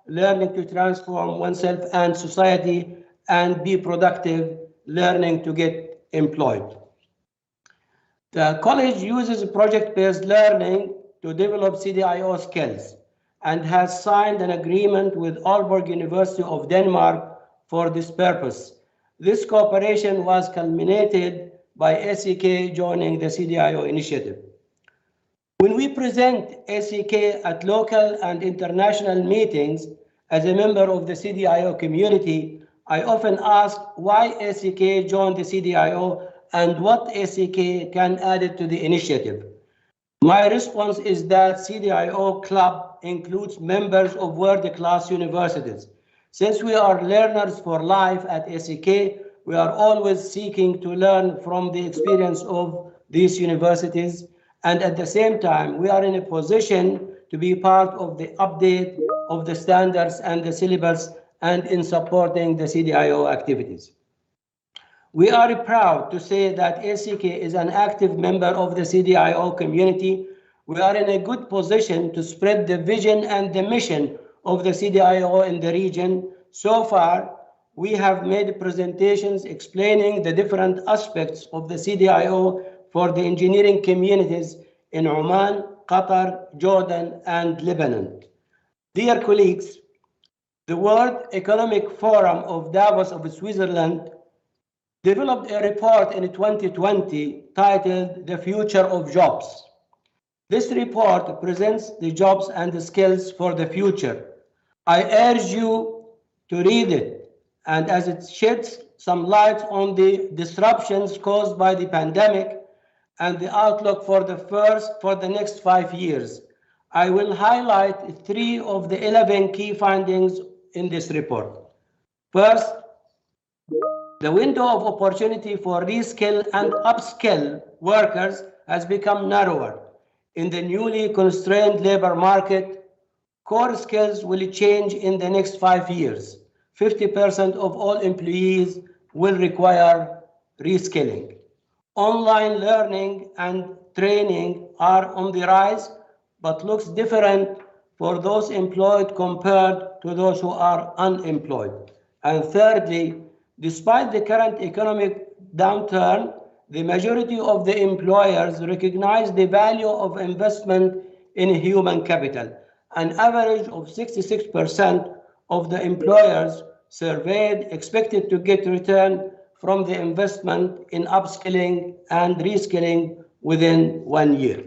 learning to transform oneself and society, and be productive, learning to get employed. The college uses project-based learning to develop CDIO skills and has signed an agreement with Aalborg University of Denmark for this purpose. This cooperation was culminated by SEK joining the CDIO initiative. When we present ACK at local and international meetings as a member of the CDIO community, I often ask why ACK joined the CDIO and what ACK can add to the initiative. My response is that CDIO Club includes members of world-class universities. Since we are learners for life at ACK, we are always seeking to learn from the experience of these universities, and at the same time, we are in a position to be part of the update of the standards and the syllabus and in supporting the CDIO activities. We are proud to say that ACK is an active member of the CDIO community. We are in a good position to spread the vision and the mission of the CDIO in the region. So far, we have made presentations explaining the different aspects of the CDIO for the engineering communities in Oman, Qatar, Jordan, and Lebanon. Dear colleagues, the World Economic Forum of Davos of Switzerland developed a report in 2020 titled The Future of Jobs. This report presents the jobs and the skills for the future. I urge you to read it, and as it sheds some light on the disruptions caused by the pandemic and the outlook for the next 5 years, I will highlight 3 of the 11 key findings in this report. First, the window of opportunity for reskill and upskill workers has become narrower. In the newly constrained labor market, core skills will change in the next 5 years. 50% of all employees will require reskilling. Online learning and training are on the rise, but looks different for those employed compared to those who are unemployed. And thirdly, despite the current economic downturn, the majority of the employers recognize the value of investment in human capital. An average of 66% of the employers surveyed expected to get return from the investment in upskilling and reskilling within 1 year.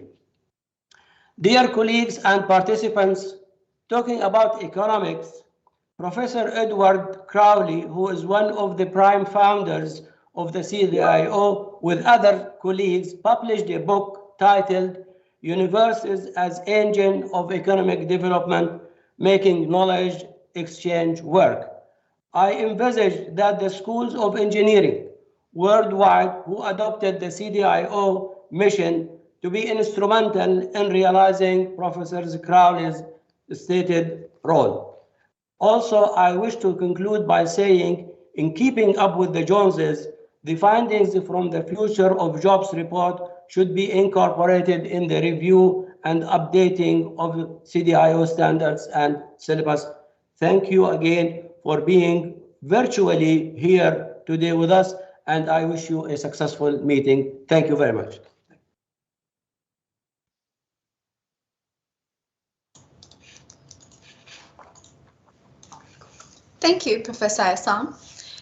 Dear colleagues and participants, talking about economics, Professor Edward Crowley, who is one of the prime founders of the CDIO, with other colleagues, published a book titled Universities as Engine of Economic Development, Making Knowledge Exchange Work. I envisage that the schools of engineering worldwide who adopted the CDIO mission to be instrumental in realizing Professor Crowley's stated role. Also, I wish to conclude by saying, in keeping up with the Joneses, the findings from the Future of Jobs report should be incorporated in the review and updating of CDIO standards and syllabus. Thank you again for being virtually here today with us, and I wish you a successful meeting. Thank you very much. Thank you, Professor Assam.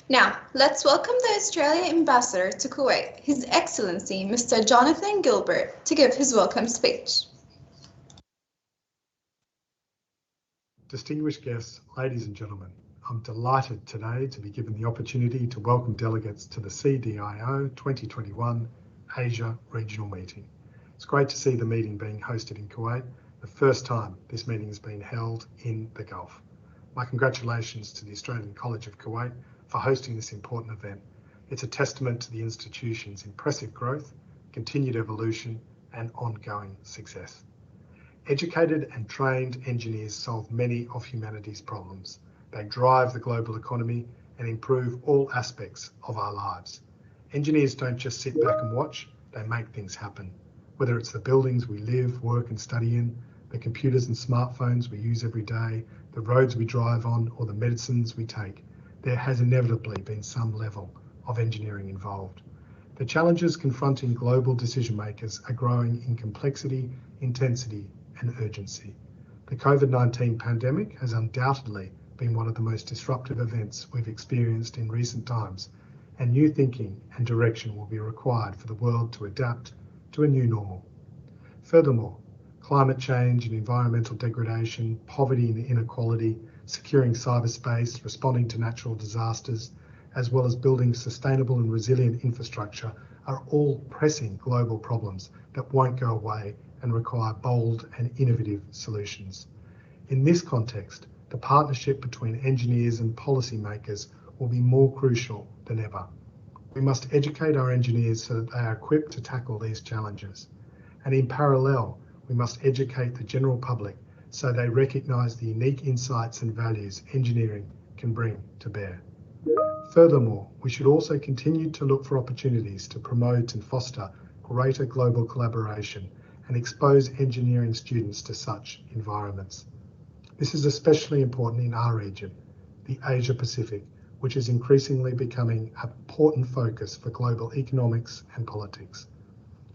Now, let's welcome the Australian Ambassador to Kuwait, His Excellency Mr. Jonathan Gilbert, to give his welcome speech. Distinguished guests, ladies and gentlemen, I'm delighted today to be given the opportunity to welcome delegates to the CDIO 2021 Asia Regional Meeting. It's great to see the meeting being hosted in Kuwait, the first time this meeting has been held in the Gulf. My congratulations to the Australian College of Kuwait for hosting this important event. It's a testament to the institution's impressive growth, continued evolution, and ongoing success. Educated and trained engineers solve many of humanity's problems. They drive the global economy and improve all aspects of our lives. Engineers don't just sit back and watch, they make things happen. Whether it's the buildings we live, work and study in, the computers and smartphones we use every day, the roads we drive on, or the medicines we take, there has inevitably been some level of engineering involved. The challenges confronting global decision makers are growing in complexity, intensity, and urgency. The COVID-19 pandemic has undoubtedly been one of the most disruptive events we've experienced in recent times, and new thinking and direction will be required for the world to adapt to a new normal. Furthermore, climate change and environmental degradation, poverty and inequality, securing cyberspace, responding to natural disasters, as well as building sustainable and resilient infrastructure are all pressing global problems that won't go away and require bold and innovative solutions. In this context, the partnership between engineers and policymakers will be more crucial than ever. We must educate our engineers so that they are equipped to tackle these challenges. And in parallel, we must educate the general public so they recognise the unique insights and values engineering can bring to bear. Furthermore, we should also continue to look for opportunities to promote and foster greater global collaboration and expose engineering students to such environments. This is especially important in our region, the Asia Pacific, which is increasingly becoming an important focus for global economics and politics.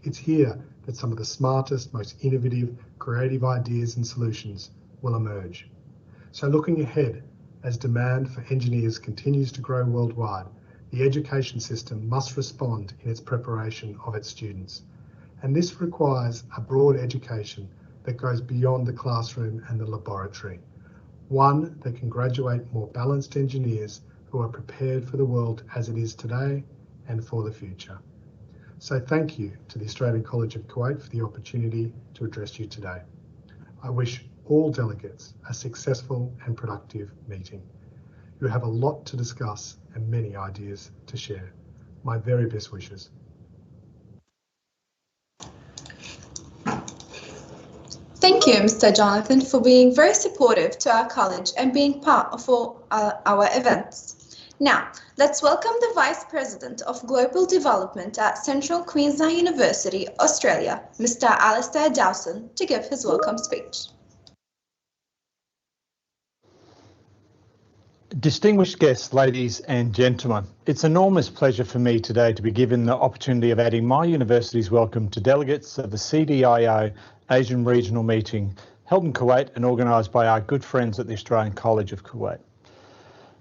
It's here that some of the smartest, most innovative, creative ideas and solutions will emerge. So looking ahead, as demand for engineers continues to grow worldwide, the education system must respond in its preparation of its students. And this requires a broad education that goes beyond the classroom and the laboratory, one that can graduate more balanced engineers who are prepared for the world as it is today and for the future. So thank you to the Australian College of Kuwait for the opportunity to address you today. I wish all delegates a successful and productive meeting. You have a lot to discuss and many ideas to share. My very best wishes. Thank you, Mr. Jonathan, for being very supportive to our college and being part of all our events. Now, let's welcome the Vice President of Global Development at Central Queensland University, Australia, Mr. Alistair Dowson, to give his welcome speech. Distinguished guests, ladies and gentlemen, it's an enormous pleasure for me today to be given the opportunity of adding my university's welcome to delegates of the CDIO Asian Regional Meeting held in Kuwait and organised by our good friends at the Australian College of Kuwait.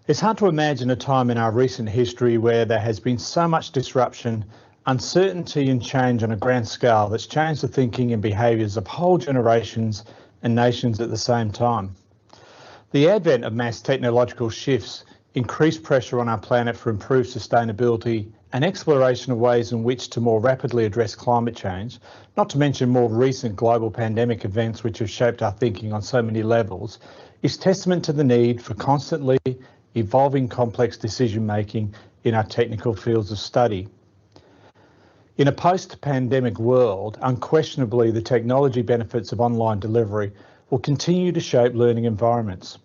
It's hard to imagine a time in our recent history where there has been so much disruption, uncertainty and change on a grand scale that's changed the thinking and behaviours of whole generations and nations at the same time. The advent of mass technological shifts, increased pressure on our planet for improved sustainability and exploration of ways in which to more rapidly address climate change, not to mention more recent global pandemic events which have shaped our thinking on so many levels, is testament to the need for constantly evolving complex decision-making in our technical fields of study. In a post-pandemic world, unquestionably the technology benefits of online delivery will continue to shape learning environments.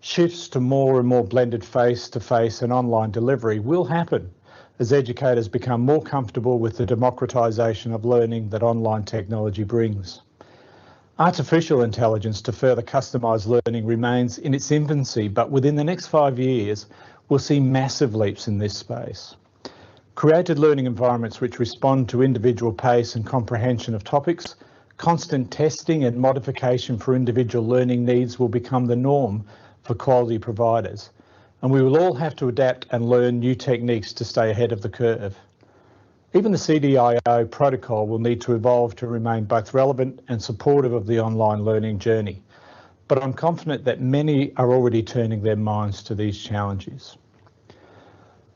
Shifts to more and more blended face-to-face and online delivery will happen as educators become more comfortable with the democratisation of learning that online technology brings. Artificial intelligence to further customise learning remains in its infancy, but within the next 5 years, we'll see massive leaps in this space. Created learning environments which respond to individual pace and comprehension of topics, constant testing and modification for individual learning needs will become the norm for quality providers, and we will all have to adapt and learn new techniques to stay ahead of the curve. Even the CDIO protocol will need to evolve to remain both relevant and supportive of the online learning journey, but I'm confident that many are already turning their minds to these challenges.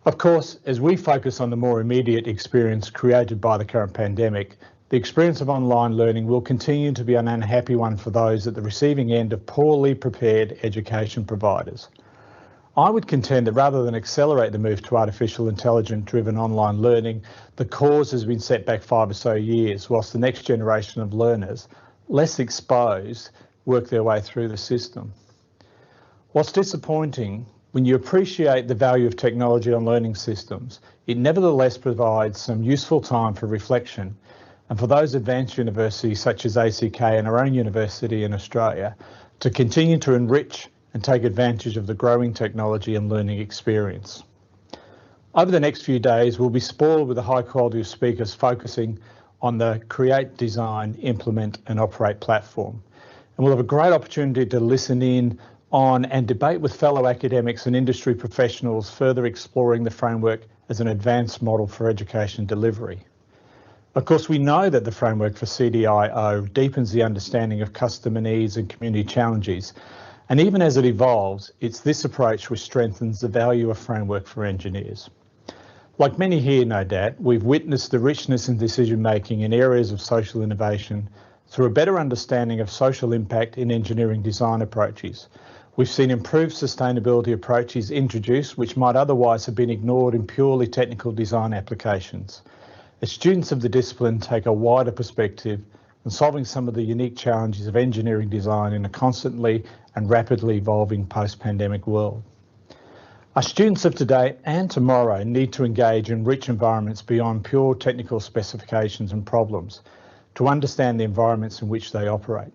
Of course, as we focus on the more immediate experience created by the current pandemic, the experience of online learning will continue to be an unhappy one for those at the receiving end of poorly prepared education providers. I would contend that rather than accelerate the move to artificial intelligence-driven online learning, the cause has been set back 5 or so years, whilst the next generation of learners, less exposed, work their way through the system. Whilst disappointing, when you appreciate the value of technology on learning systems, it nevertheless provides some useful time for reflection. And for those advanced universities such as ACK and our own university in Australia, to continue to enrich and take advantage of the growing technology and learning experience. Over the next few days, we'll be spoiled with a high quality of speakers focusing on the create, design, implement and operate platform. And we'll have a great opportunity to listen in on and debate with fellow academics and industry professionals, further exploring the framework as an advanced model for education delivery. Of course, we know that the framework for CDIO deepens the understanding of customer needs and community challenges. And even as it evolves, it's this approach which strengthens the value of framework for engineers. Like many here, no doubt, we've witnessed the richness in decision making in areas of social innovation through a better understanding of social impact in engineering design approaches. We've seen improved sustainability approaches introduced which might otherwise have been ignored in purely technical design applications. As students of the discipline take a wider perspective and solving some of the unique challenges of engineering design in a constantly and rapidly evolving post-pandemic world. Our students of today and tomorrow need to engage in rich environments beyond pure technical specifications and problems to understand the environments in which they operate,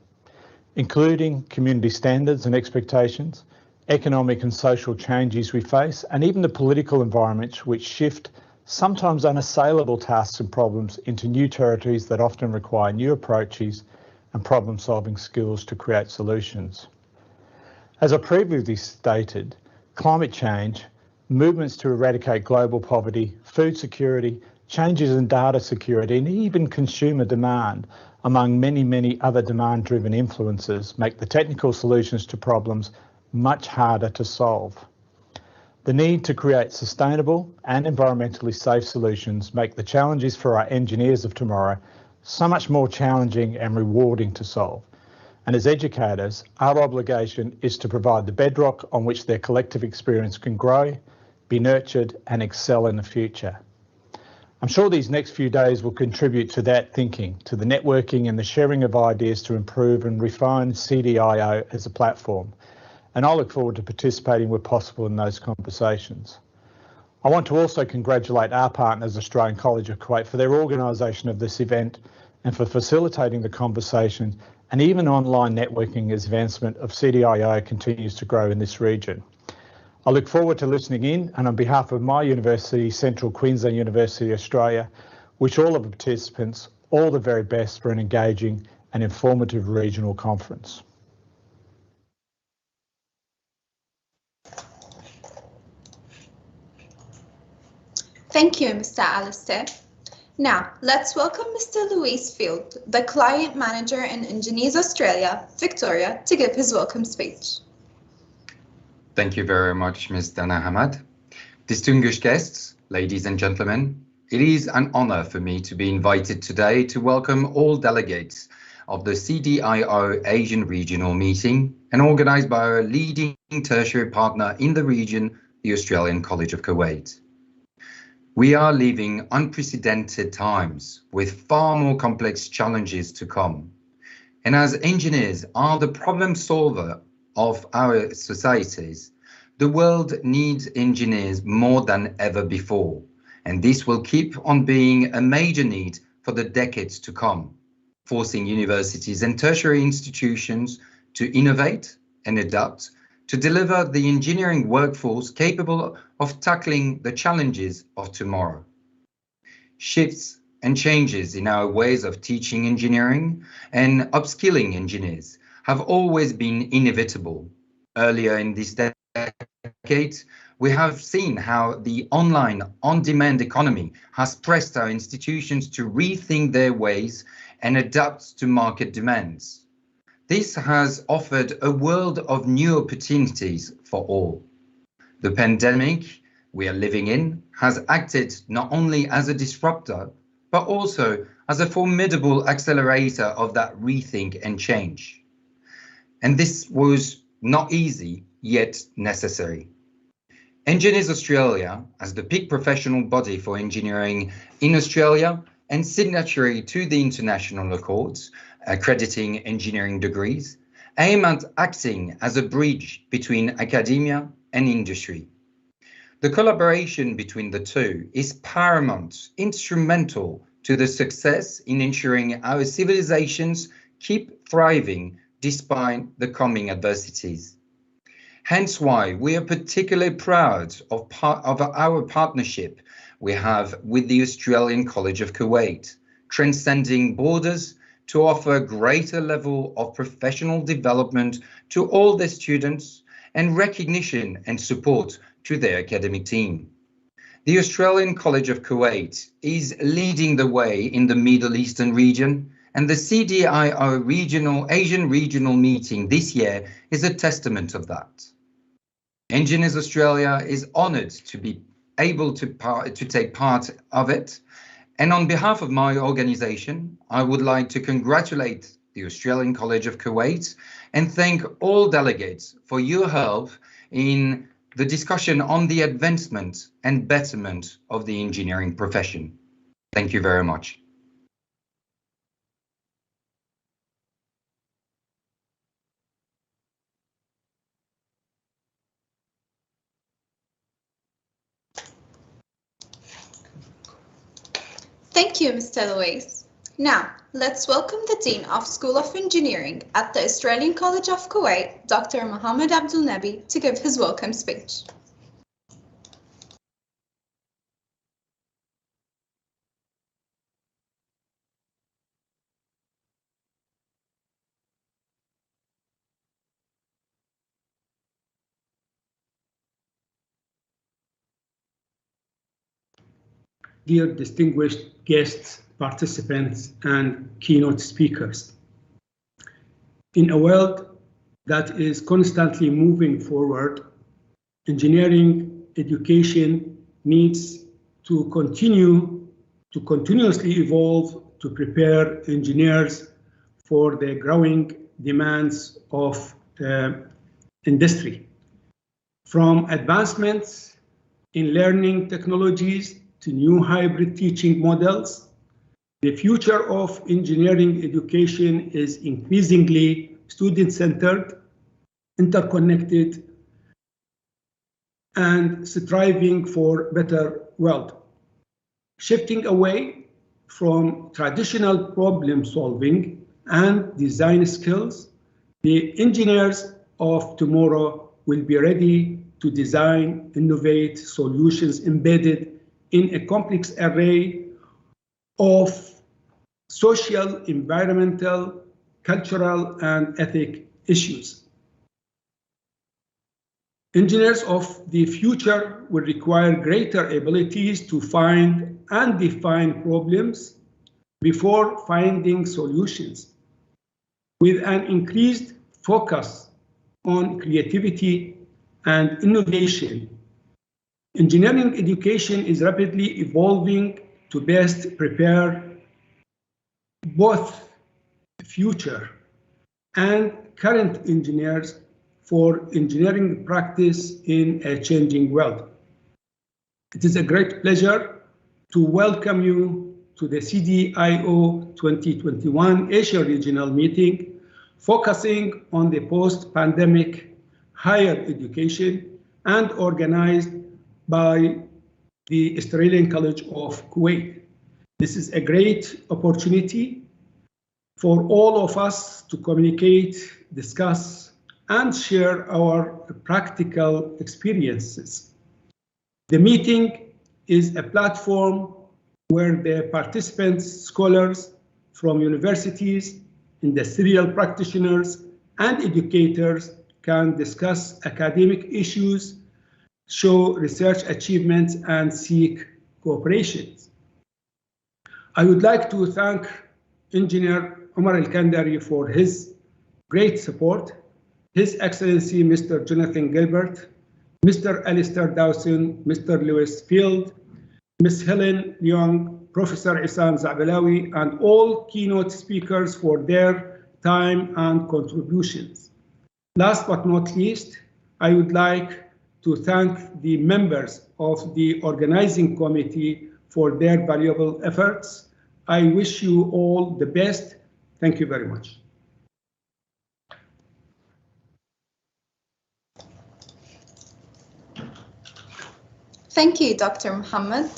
including community standards and expectations, economic and social changes we face, and even the political environments which shift sometimes unassailable tasks and problems into new territories that often require new approaches and problem-solving skills to create solutions. As I previously stated, climate change, movements to eradicate global poverty, food security, changes in data security, and even consumer demand, among many, many other demand-driven influences, make the technical solutions to problems much harder to solve. The need to create sustainable and environmentally safe solutions make the challenges for our engineers of tomorrow so much more challenging and rewarding to solve. And as educators, our obligation is to provide the bedrock on which their collective experience can grow, be nurtured, and excel in the future. I'm sure these next few days will contribute to that thinking, to the networking and the sharing of ideas to improve and refine CDIO as a platform. And I look forward to participating where possible in those conversations. I want to also congratulate our partners, Australian College of Kuwait, for their organisation of this event and for facilitating the conversation and even online networking as advancement of CDIO continues to grow in this region. I look forward to listening in, and on behalf of my university, Central Queensland University Australia, wish all of the participants all the very best for an engaging and informative regional conference. Thank you, Mr. Alistair. Now, let's welcome Mr. Louis Field, the Client Manager in Engineers Australia, Victoria, to give his welcome speech. Thank you very much, Mr. Mohamed. Distinguished guests, ladies and gentlemen, it is an honor for me to be invited today to welcome all delegates of the CDIO Asian Regional Meeting and organised by our leading tertiary partner in the region, the Australian College of Kuwait. We are living unprecedented times with far more complex challenges to come. And as engineers are the problem solver of our societies, the world needs engineers more than ever before. And this will keep on being a major need for the decades to come, forcing universities and tertiary institutions to innovate and adapt to deliver the engineering workforce capable of tackling the challenges of tomorrow. Shifts and changes in our ways of teaching engineering and upskilling engineers have always been inevitable. Earlier in this decade, we have seen how the online on-demand economy has pressed our institutions to rethink their ways and adapt to market demands. This has offered a world of new opportunities for all. The pandemic we are living in has acted not only as a disruptor, but also as a formidable accelerator of that rethink and change. And this was not easy, yet necessary. Engineers Australia, as the peak professional body for engineering in Australia and signatory to the international accords accrediting engineering degrees, aim at acting as a bridge between academia and industry. The collaboration between the two is paramount, instrumental to the success in ensuring our civilizations keep thriving despite the coming adversities. Hence why we are particularly proud of our partnership we have with the Australian College of Kuwait, transcending borders to offer a greater level of professional development to all their students and recognition and support to their academic team. The Australian College of Kuwait is leading the way in the Middle Eastern region, and the CDIO Asian regional meeting this year is a testament of that. Engineers Australia is honoured to be able to take part of it, and on behalf of my organisation, I would like to congratulate the Australian College of Kuwait and thank all delegates for your help in the discussion on the advancement and betterment of the engineering profession. Thank you very much. Thank you, Mr. Louise. Now, let's welcome the Dean of School of Engineering at the Australian College of Kuwait, Dr. Mohamed Abdul Nabi, to give his welcome speech. Dear distinguished guests, participants, and keynote speakers. In a world that is constantly moving forward, engineering education needs to continuously evolve to prepare engineers for the growing demands of industry. From advancements in learning technologies to new hybrid teaching models, the future of engineering education is increasingly student-centered, interconnected, and striving for a better world. Shifting away from traditional problem solving and design skills, the engineers of tomorrow will be ready to design, innovate solutions embedded in a complex array of social, environmental, cultural, and ethic issues. Engineers of the future will require greater abilities to find and define problems before finding solutions, with an increased focus on creativity and innovation. Engineering education is rapidly evolving to best prepare both future and current engineers for engineering practice in a changing world. It is a great pleasure to welcome you to the CDIO 2021 Asia Regional Meeting, focusing on the post-pandemic higher education and organized by the Australian College of Kuwait. This is a great opportunity for all of us to communicate, discuss, and share our practical experiences. The meeting is a platform where the participants, scholars from universities, industrial practitioners, and educators can discuss academic issues, show research achievements, and seek cooperation. I would like to thank Engineer Omar Al-Kandari for his great support, His Excellency Mr. Jonathan Gilbert, Mr. Alistair Dawson, Mr. Lewis Field, Ms. Helen Leong, Professor Isam Zabalawi, and all keynote speakers for their time and contributions. Last but not least, I would like to thank the members of the organizing committee for their valuable efforts. I wish you all the best. Thank you very much. Thank you, Dr. Mohamed.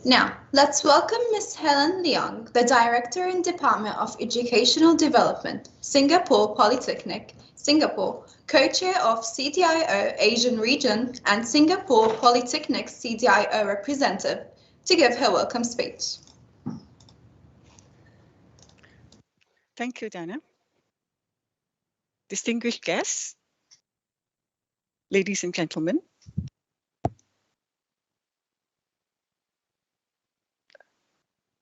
Now, let's welcome Ms. Helen Leong, the Director in Department of Educational Development, Singapore Polytechnic, Singapore, co-chair of CDIO Asian Region and Singapore Polytechnic CDIO representative, to give her welcome speech. Thank you, Dana. Distinguished guests, ladies and gentlemen,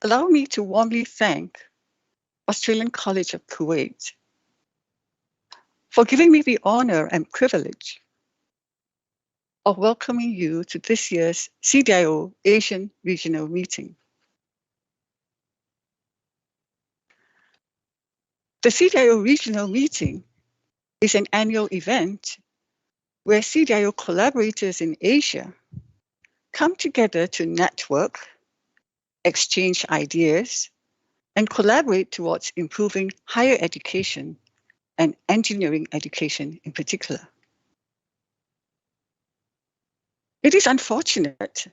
allow me to warmly thank Australian College of Kuwait for giving me the honor and privilege of welcoming you to this year's CDIO Asian Regional Meeting. The CDIO Regional Meeting is an annual event where CDIO collaborators in Asia come together to network, exchange ideas, and collaborate towards improving higher education and engineering education in particular. It is unfortunate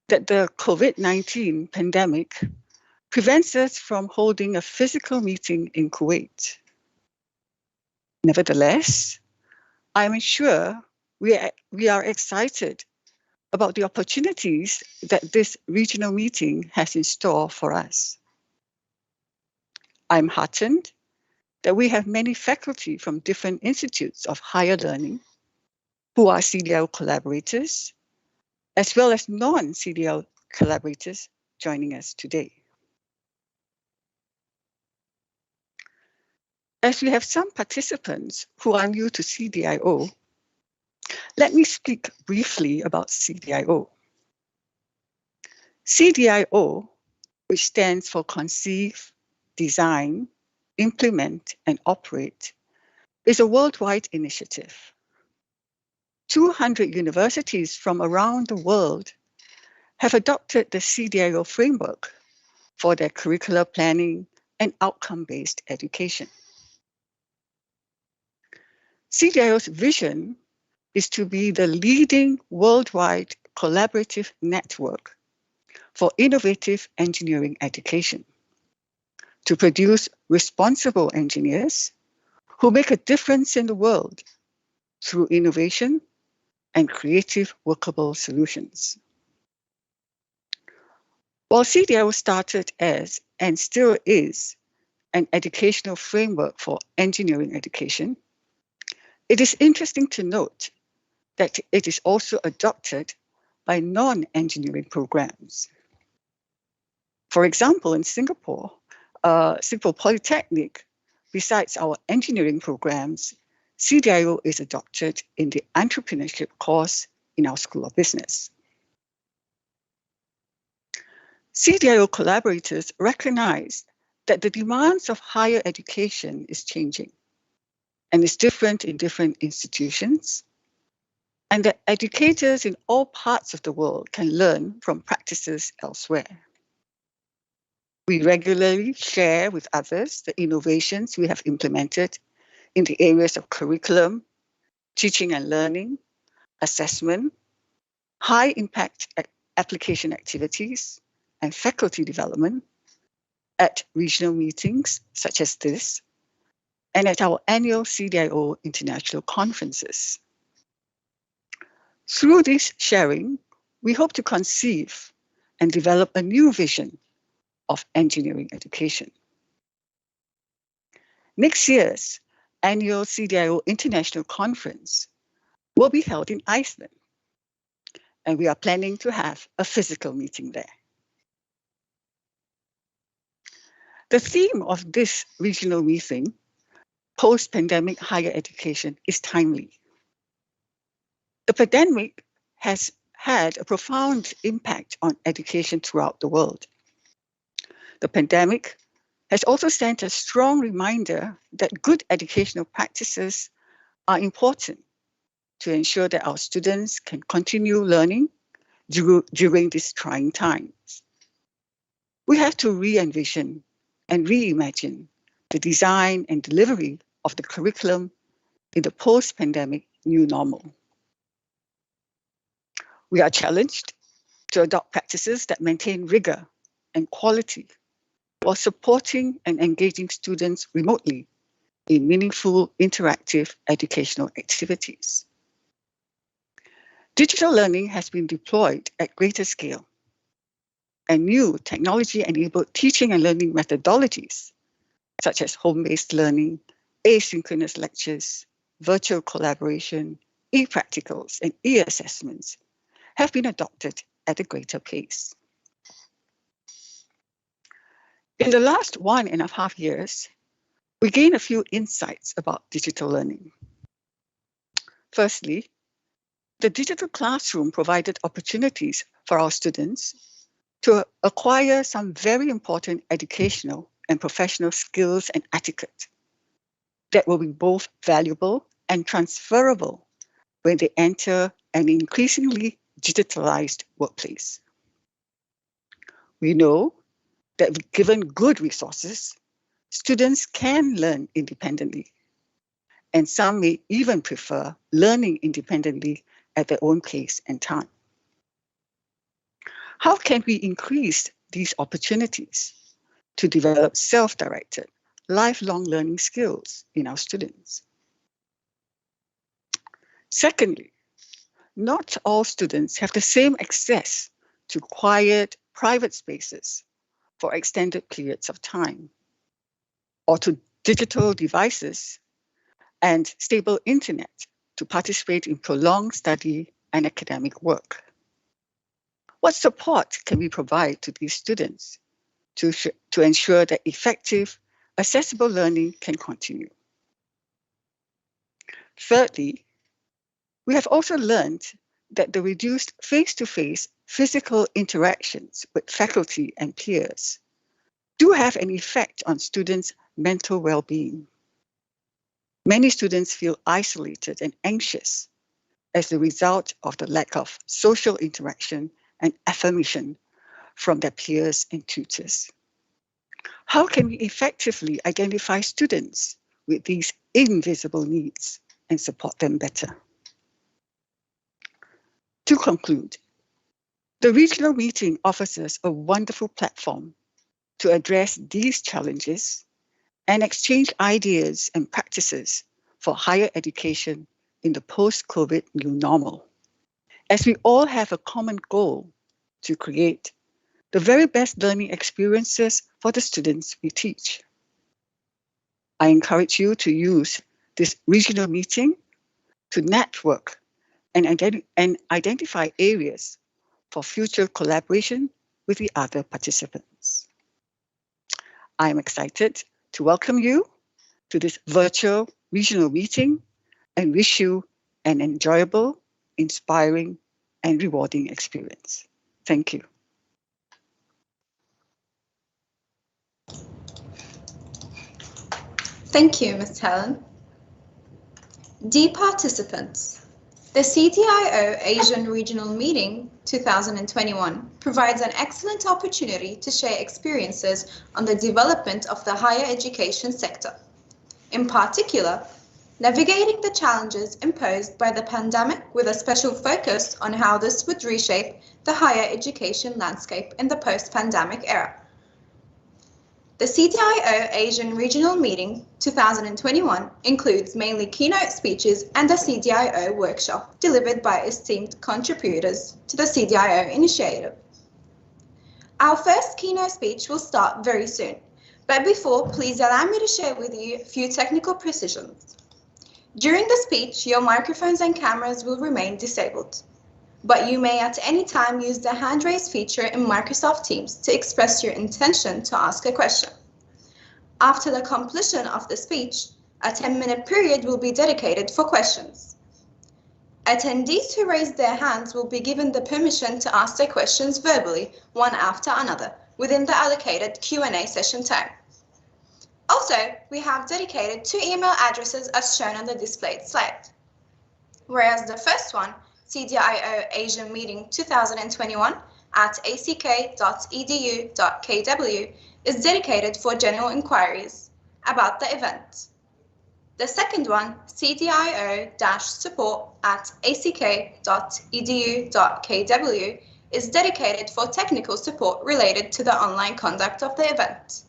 that the COVID-19 pandemic prevents us from holding a physical meeting in Kuwait. Nevertheless, I'm sure we are excited about the opportunities that this regional meeting has in store for us. I'm heartened that we have many faculty from different institutes of higher learning who are CDIO collaborators, as well as non-CDIO collaborators joining us today. As we have some participants who are new to CDIO, let me speak briefly about CDIO. CDIO, which stands for Conceive, Design, Implement, and Operate, is a worldwide initiative. 200 universities from around the world have adopted the CDIO framework for their curricular planning and outcome-based education. CDIO's vision is to be the leading worldwide collaborative network for innovative engineering education, to produce responsible engineers who make a difference in the world through innovation and creative workable solutions. While CDIO started as, and still is, an educational framework for engineering education, it is interesting to note that it is also adopted by non-engineering programs. For example, in Singapore, Singapore Polytechnic, besides our engineering programs, CDIO is adopted in the Entrepreneurship course in our School of Business. CDIO collaborators recognize that the demands of higher education is changing and is different in different institutions, and that educators in all parts of the world can learn from practices elsewhere. We regularly share with others the innovations we have implemented in the areas of curriculum, teaching and learning, assessment, high impact application activities, and faculty development at regional meetings such as this, and at our annual CDIO international conferences. Through this sharing, we hope to conceive and develop a new vision of engineering education. Next year's annual CDIO International Conference will be held in Iceland, and we are planning to have a physical meeting there. The theme of this regional meeting, post-pandemic higher education, is timely. The pandemic has had a profound impact on education throughout the world. The pandemic has also sent a strong reminder that good educational practices are important to ensure that our students can continue learning during these trying times. We have to re-envision and reimagine the design and delivery of the curriculum in the post-pandemic new normal. We are challenged to adopt practices that maintain rigor and quality while supporting and engaging students remotely in meaningful interactive educational activities. Digital learning has been deployed at greater scale, and new technology-enabled teaching and learning methodologies, such as home-based learning, asynchronous lectures, virtual collaboration, e-practicals, and e-assessments, have been adopted at a greater pace. In the last 1.5 years, we gained a few insights about digital learning. Firstly, the digital classroom provided opportunities for our students to acquire some very important educational and professional skills and etiquette that will be both valuable and transferable when they enter an increasingly digitalized workplace. We know that given good resources, students can learn independently, and some may even prefer learning independently at their own pace and time. How can we increase these opportunities to develop self-directed, lifelong learning skills in our students? Secondly, not all students have the same access to quiet, private spaces for extended periods of time, or to digital devices and stable internet to participate in prolonged study and academic work. What support can we provide to these students to ensure that effective, accessible learning can continue? Thirdly, we have also learned that the reduced face-to-face physical interactions with faculty and peers do have an effect on students' mental well-being. Many students feel isolated and anxious as a result of the lack of social interaction and affirmation from their peers and tutors. How can we effectively identify students with these invisible needs and support them better? To conclude, the regional meeting offers us a wonderful platform to address these challenges and exchange ideas and practices for higher education in the post-COVID new normal, as we all have a common goal to create the very best learning experiences for the students we teach. I encourage you to use this regional meeting to network and identify areas for future collaboration with the other participants. I am excited to welcome you to this virtual regional meeting and wish you an enjoyable, inspiring, and rewarding experience. Thank you. Thank you, Ms. Helen. Dear participants, the CDIO Asian Regional Meeting 2021 provides an excellent opportunity to share experiences on the development of the higher education sector. In particular, navigating the challenges imposed by the pandemic with a special focus on how this would reshape the higher education landscape in the post-pandemic era. The CDIO Asian Regional Meeting 2021 includes mainly keynote speeches and a CDIO workshop delivered by esteemed contributors to the CDIO initiative. Our first keynote speech will start very soon, but before, please allow me to share with you a few technical precisions. During the speech, your microphones and cameras will remain disabled, but you may at any time use the hand raise feature in Microsoft Teams to express your intention to ask a question. After the completion of the speech, a 10-minute period will be dedicated for questions. Attendees who raise their hands will be given the permission to ask their questions verbally, one after another, within the allocated Q&A session time. Also, we have dedicated 2 email addresses as shown on the displayed slide. Whereas the first one, CDIO Asian Meeting 2021 at ack.edu.kw, is dedicated for general inquiries about the event. The second one, CDIO-support at ack.edu.kw, is dedicated for technical support related to the online conduct of the event.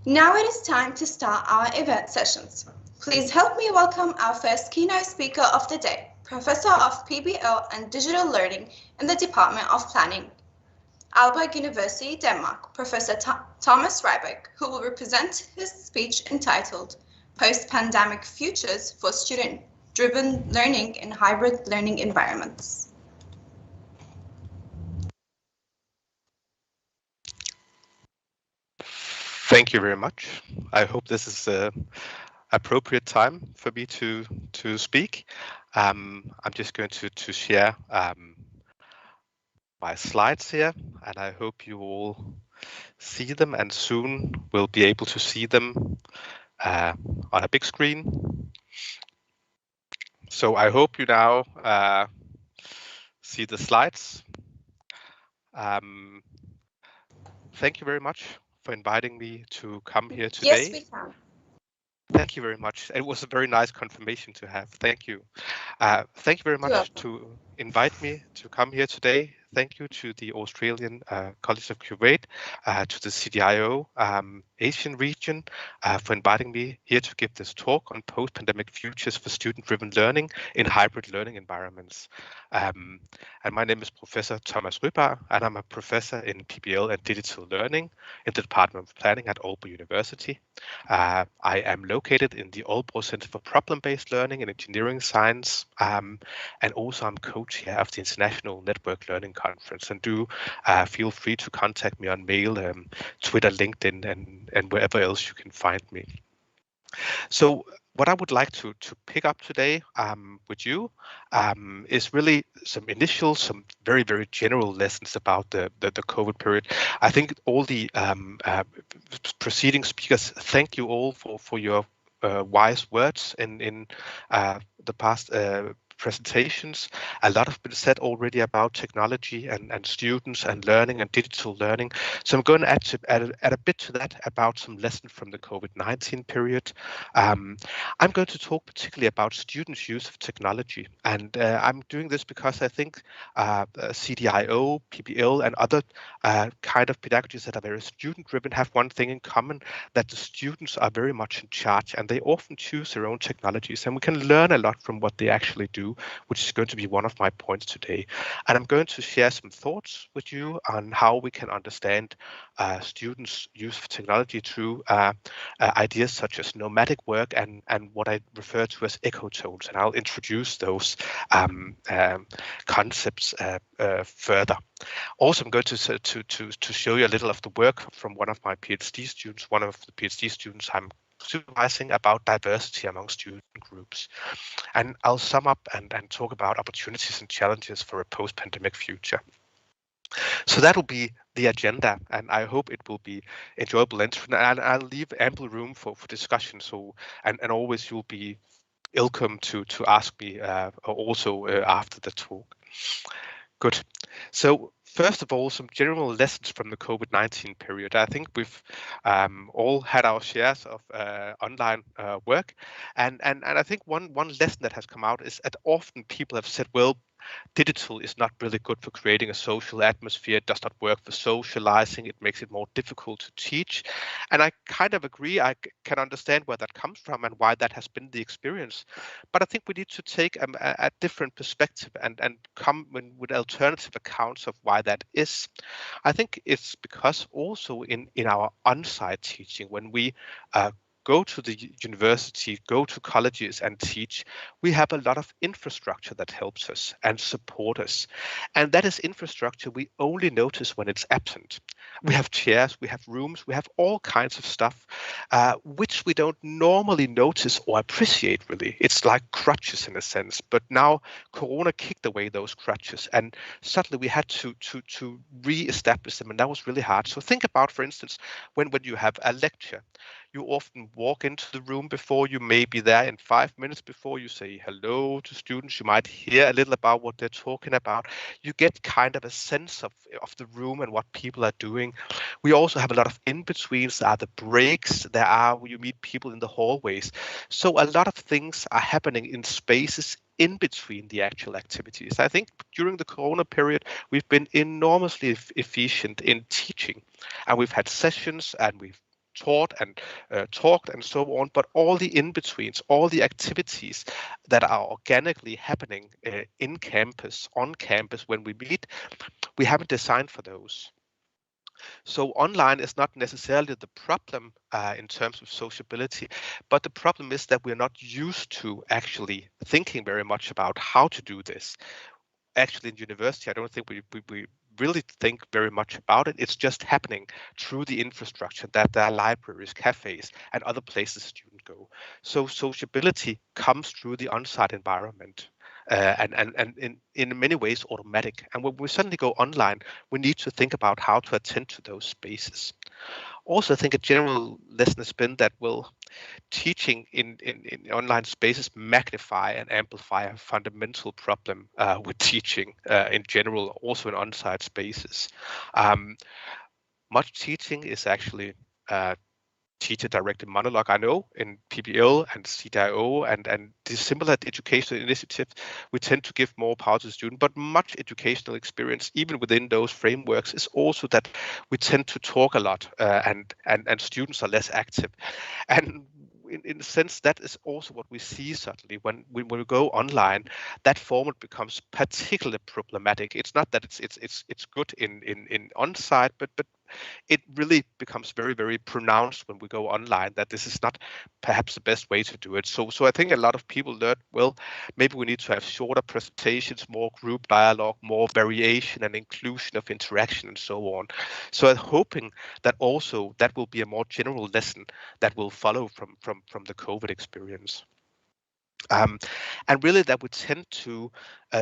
Now it is time to start our event sessions. Please help me welcome our first keynote speaker of the day, Professor of Pbl and Digital Learning in the Department of Planning, Aalborg University, Denmark, Professor Thomas Ryberg, who will present his speech entitled Post-Pandemic Futures for Student-Driven Learning in Hybrid Learning Environments. Thank you very much. I hope this is an appropriate time for me to speak. I'm just going to share my slides here, and I hope you all see them, and soon we'll be able to see them on a big screen. So I hope you now see the slides. Thank you very much for inviting me to come here today. Yes, we can. Thank you very much. It was a very nice confirmation to have. Thank you. Thank you very much to invite me to come here today. Thank you to the Australian College of Kuwait, to the CDIO Asian region for inviting me here to give this talk on post-pandemic futures for student-driven learning in hybrid learning environments. And my name is Professor Thomas Ryberg, and I'm a professor in PBL and digital learning in the Department of Planning at Aalborg University. I am located in the Aalborg Center for Problem-Based Learning and Engineering Science, and also I'm co-chair of the International Network Learning Conference. And do feel free to contact me on mail, Twitter, LinkedIn, and wherever else you can find me. So what I would like to pick up today with you is really some very, very general lessons about the COVID period. I think all the preceding speakers, thank you all for your wise words in the past presentations. A lot has been said already about technology and students and learning and digital learning. So I'm going to add a bit to that about some lessons from the COVID-19 period. I'm going to talk particularly about students' use of technology. And I'm doing this because I think CDIO, PBL, and other kind of pedagogies that are very student-driven have one thing in common, that the students are very much in charge and they often choose their own technologies. And we can learn a lot from what they actually do, which is going to be one of my points today. And I'm going to share some thoughts with you on how we can understand students' use of technology through ideas such as nomadic work and what I refer to as ecotones. And I'll introduce those concepts further. Also, I'm going to show you a little of the work from one of my PhD students, one of the PhD students I'm supervising, about diversity among student groups. And I'll sum up and talk about opportunities and challenges for a post-pandemic future. So that'll be the agenda, and I hope it will be enjoyable. And I'll leave ample room for discussion. So and always you'll be welcome to ask me also after the talk. Good. So first of all, some general lessons from the COVID-19 period. I think we've all had our shares of online work, and I think one lesson that has come out is that often people have said, well, digital is not really good for creating a social atmosphere. It does not work for socializing. It makes it more difficult to teach. And I kind of agree. I can understand where that comes from and why that has been the experience. But I think we need to take a different perspective and come with alternative accounts of why that is. I think it's because also in our on-site teaching, when we go to the university, go to colleges and teach, we have a lot of infrastructure that helps us and support us. And that is infrastructure we only notice when it's absent. We have chairs, we have rooms, we have all kinds of stuff, which we don't normally notice or appreciate really. It's like crutches in a sense, but now Corona kicked away those crutches and suddenly we had to re-establish them, and that was really hard. So think about, for instance, when you have a lecture, you often walk into the room before you may be there in 5 minutes before you say hello to students. You might hear a little about what they're talking about. You get kind of a sense of the room and what people are doing. We also have a lot of in-betweens. There are the breaks. There are where you meet people in the hallways. So a lot of things are happening in spaces in between the actual activities. I think during the Corona period, we've been enormously efficient in teaching, and we've had sessions and we've taught and talked and so on, but all the in-betweens, all the activities that are organically happening in campus, on campus when we meet, we haven't designed for those. So online is not necessarily the problem in terms of sociability, but the problem is that we're not used to actually thinking very much about how to do this. Actually, in university, I don't think really think very much about it. It's just happening through the infrastructure that there are libraries, cafes, and other places students go. So sociability comes through the on-site environment. And in many ways automatic. And when we suddenly go online, we need to think about how to attend to those spaces. Also, I think a general lesson has been that teaching in online spaces magnify and amplify a fundamental problem with teaching in general, also in on-site spaces. Much teaching is actually teacher-directed monologue. I know in Pbl and Cdio and the similar educational initiatives, we tend to give more power to the student, but much educational experience, even within those frameworks, is also that we tend to talk a lot and students are less active. And in a sense, that is also what we see certainly when we go online. That format becomes particularly problematic. It's not that it's good in on-site, but it really becomes very, very pronounced when we go online that this is not perhaps the best way to do it. So I think a lot of people learn, well, maybe we need to have shorter presentations, more group dialogue, more variation and inclusion of interaction and so on. So I'm hoping that also that will be a more general lesson that will follow from the COVID experience. And really that we tend to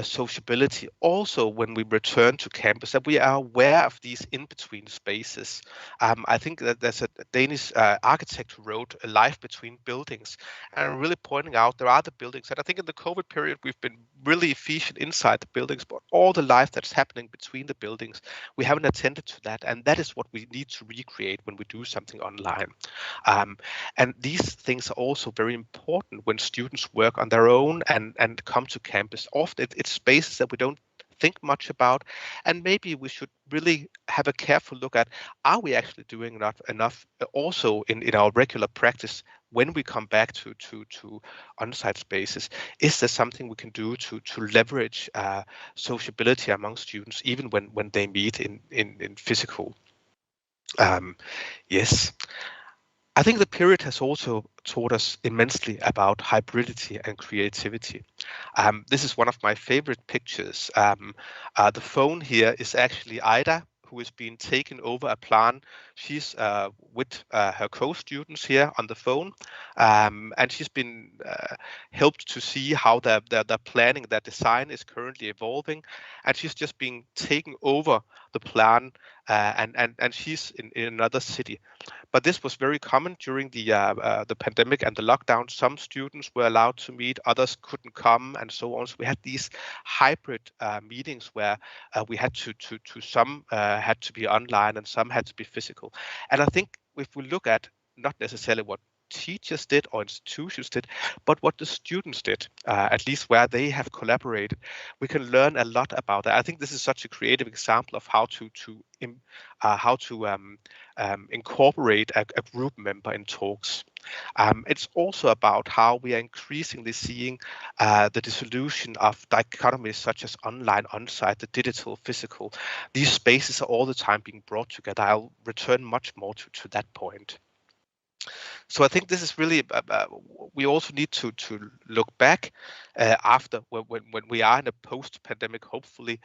sociability also when we return to campus, that we are aware of these in-between spaces. I think that there's a Danish architect who wrote A Life Between Buildings, and really pointing out there are the buildings. And I think in the COVID period, we've been really efficient inside the buildings, but all the life that's happening between the buildings, we haven't attended to that. And that is what we need to recreate when we do something online. And these things are also very important when students work on their own and come to campus. Often it's spaces that we don't think much about, and maybe we should really have a careful look at, are we actually doing enough also in our regular practice when we come back to on-site spaces? Is there something we can do to leverage sociability among students even when they meet in physical? Yes. I think the period has also taught us immensely about hybridity and creativity. This is one of my favorite pictures. The phone here is actually Ida, who is being taken over a plan. She's with her co-students here on the phone, and she's been helped to see how their planning, their design is currently evolving, and she's just being taken over the plan, and she's in another city. But this was very common during the pandemic and the lockdown. Some students were allowed to meet, others couldn't come, and so on. So we had these hybrid meetings where we had some had to be online and some had to be physical. And I think if we look at not necessarily what teachers did or institutions did, but what the students did, at least where they have collaborated, we can learn a lot about that. I think this is such a creative example of how to incorporate a group member in talks. It's also about how we are increasingly seeing the dissolution of dichotomies such as online, on-site, the digital, physical. These spaces are all the time being brought together. I'll return much more to that point. So I think this is really, we also need to look back after when we are in a post-pandemic, hopefully,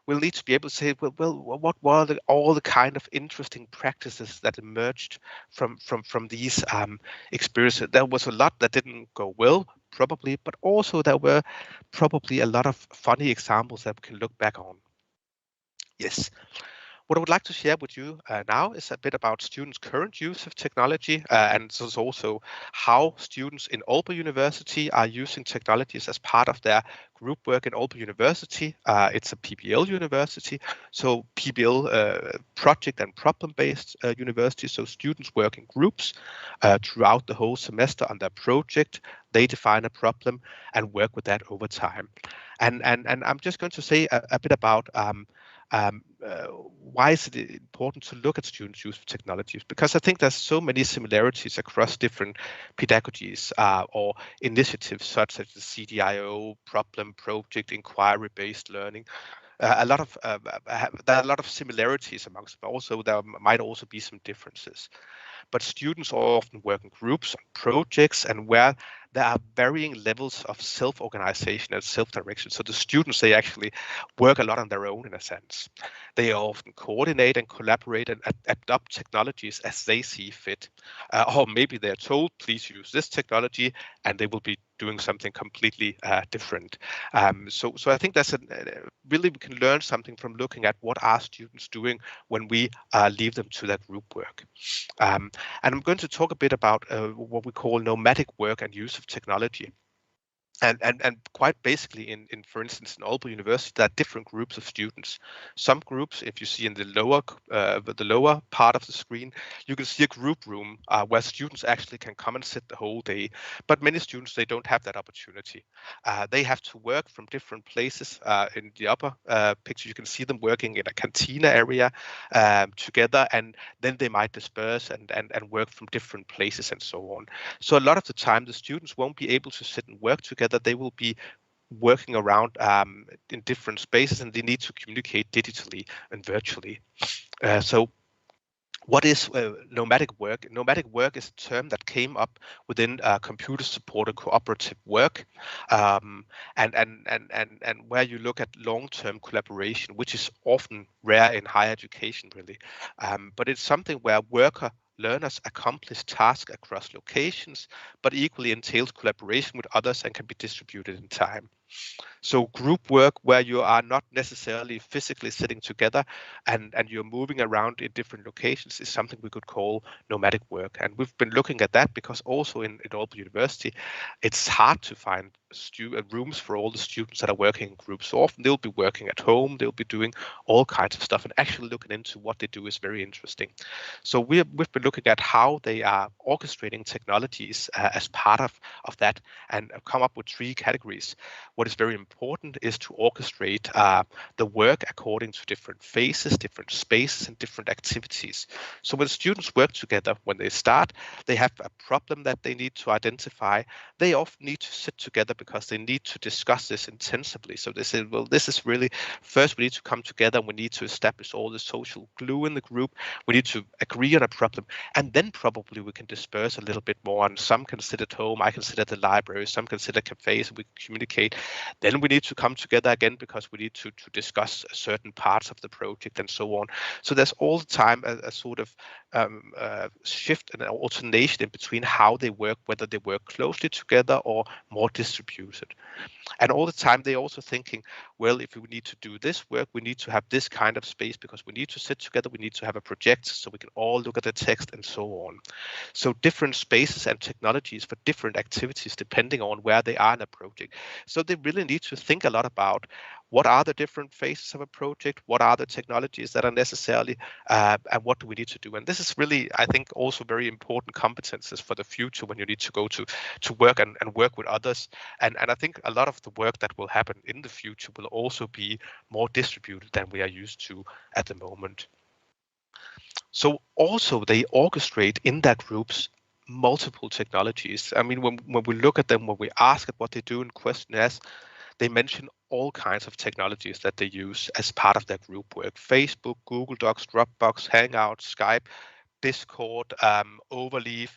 we'll need to be able to say, well what were all the kind of interesting practices that emerged from these experiences? There was a lot that didn't go well, probably, but also there were probably a lot of funny examples that we can look back on. Yes. What I would like to share with you now is a bit about students' current use of technology, and this is also how students in Aalborg University are using technologies as part of their group work in Aalborg University. It's a Pbl university, so Pbl project and problem-based university, so students work in groups throughout the whole semester on their project. They define a problem and work with that over time. And I'm just going to say a bit about why is it important to look at students' use of technologies? Because I think there's so many similarities across different pedagogies or initiatives such as the CDIO, problem, project, inquiry-based learning. There are a lot of similarities amongst them. Also, there might also be some differences. But students often work in groups on projects, and where there are varying levels of self-organization and self-direction. So the students, they actually work a lot on their own in a sense. They often coordinate and collaborate and adopt technologies as they see fit. Or maybe they're told, please use this technology, and they will be doing something completely different. So I think that's really we can learn something from looking at what are students doing when we leave them to that group work. And I'm going to talk a bit about what we call nomadic work and use of technology. And quite basically, in for instance, in Aalborg University, there are different groups of students. Some groups, if you see in the lower part of the screen, you can see a group room where students actually can come and sit the whole day. But many students, they don't have that opportunity. They have to work from different places. In the upper picture, you can see them working in a cantina area together, and then they might disperse and work from different places and so on. So a lot of the time, the students won't be able to sit and work together. They will be working around in different spaces, and they need to communicate digitally and virtually. So what is nomadic work? Nomadic work is a term that came up within computer-supported cooperative work, and where you look at long-term collaboration, which is often rare in higher education, really. But it's something where learners accomplish tasks across locations, but equally entails collaboration with others and can be distributed in time. So group work where you are not necessarily physically sitting together and you're moving around in different locations is something we could call nomadic work. And we've been looking at that because also in Aalborg University, it's hard to find rooms for all the students that are working in groups. So often they'll be working at home, they'll be doing all kinds of stuff, and actually looking into what they do is very interesting. So we've been looking at how they are orchestrating technologies as part of that, and come up with 3 categories. What is very important is to orchestrate the work according to different phases, different spaces, and different activities. So when students work together, when they start, they have a problem that they need to identify. They often need to sit together because they need to discuss this intensively. So they say, well, this is really, first we need to come together, we need to establish all the social glue in the group, we need to agree on a problem, and then probably we can disperse a little bit more, and some can sit at home, I can sit at the library, some can sit at cafes, we communicate. Then we need to come together again because we need to discuss certain parts of the project and so on. So there's all the time a sort of shift and an alternation in between how they work, whether they work closely together or more distributed. And all the time they're also thinking, well, if we need to do this work, we need to have this kind of space because we need to sit together, we need to have a projector so we can all look at the text and so on. So different spaces and technologies for different activities depending on where they are in a project. So they really need to think a lot about what are the different phases of a project, what are the technologies that are necessary, and what do we need to do. And this is really, I think, also very important competences for the future when you need to go to work and work with others. And I think a lot of the work that will happen in the future will also be more distributed than we are used to at the moment. So also they orchestrate in that groups multiple technologies. I mean, when we look at them, when we ask at what they do in questionnaires, they mention all kinds of technologies that they use as part of their group work: Facebook, Google Docs, Dropbox, Hangouts, Skype, Discord, Overleaf,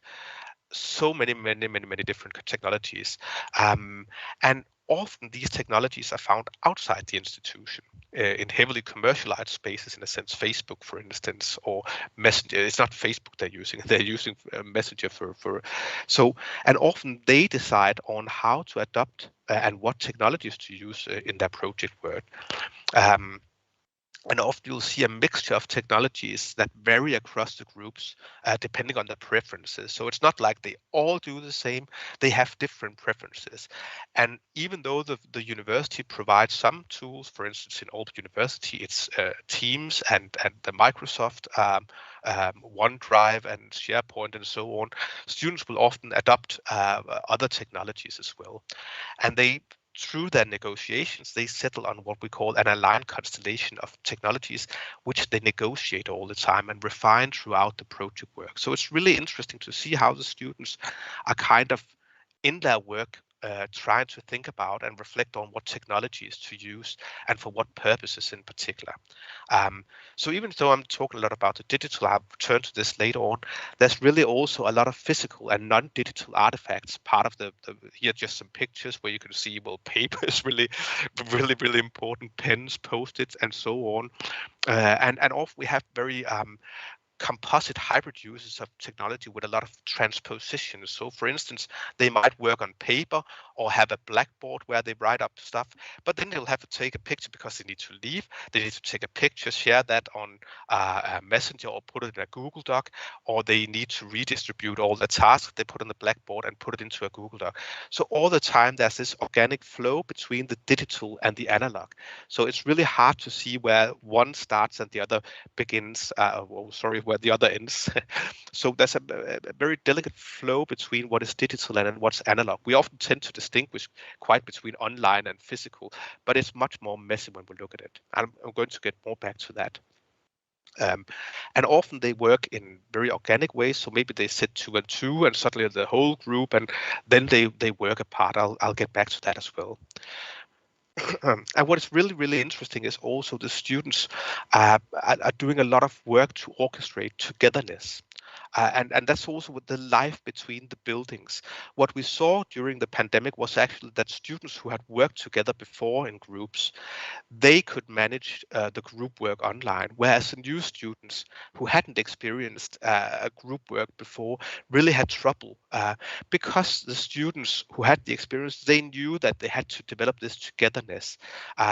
so many different technologies. And often these technologies are found outside the institution in heavily commercialized spaces, in a sense, Facebook, for instance, or Messenger. It's not Facebook they're using Messenger for. So, and often they decide on how to adopt and what technologies to use in their project work. And often you'll see a mixture of technologies that vary across the groups depending on their preferences. So it's not like they all do the same, they have different preferences. And even though the university provides some tools, for instance, in Aalborg University, it's Teams and the Microsoft OneDrive and SharePoint and so on, students will often adopt other technologies as well. And through their negotiations, they settle on what we call an aligned constellation of technologies, which they negotiate all the time and refine throughout the project work. So it's really interesting to see how the students are kind of in their work trying to think about and reflect on what technologies to use and for what purposes in particular. So even though I'm talking a lot about the digital, I'll return to this later on, there's really also a lot of physical and non-digital artifacts. Part of the here just some pictures where you can see, well, paper is really important, pens, post-its, and so on. And often we have very composite hybrid uses of technology with a lot of transposition. So for instance, they might work on paper or have a blackboard where they write up stuff, but then they'll have to take a picture because they need to leave. They need to take a picture, share that on a Messenger or put it in a Google Doc, or they need to redistribute all the tasks they put on the blackboard and put it into a Google Doc. So all the time there's this organic flow between the digital and the analog. So it's really hard to see where one starts and the other begins, where the other ends. So there's a very delicate flow between what is digital and what's analog. We often tend to distinguish quite between online and physical, but it's much more messy when we look at it. I'm going to get more back to that. And often they work in very organic ways. So maybe they sit 2 and 2 and suddenly the whole group, and then they work apart. I'll get back to that as well. And what is really interesting is also the students are doing a lot of work to orchestrate togetherness. And that's also with the life between the buildings. What we saw during the pandemic was actually that students who had worked together before in groups, they could manage the group work online, whereas the new students who hadn't experienced a group work before really had trouble because the students who had the experience, they knew that they had to develop this togetherness.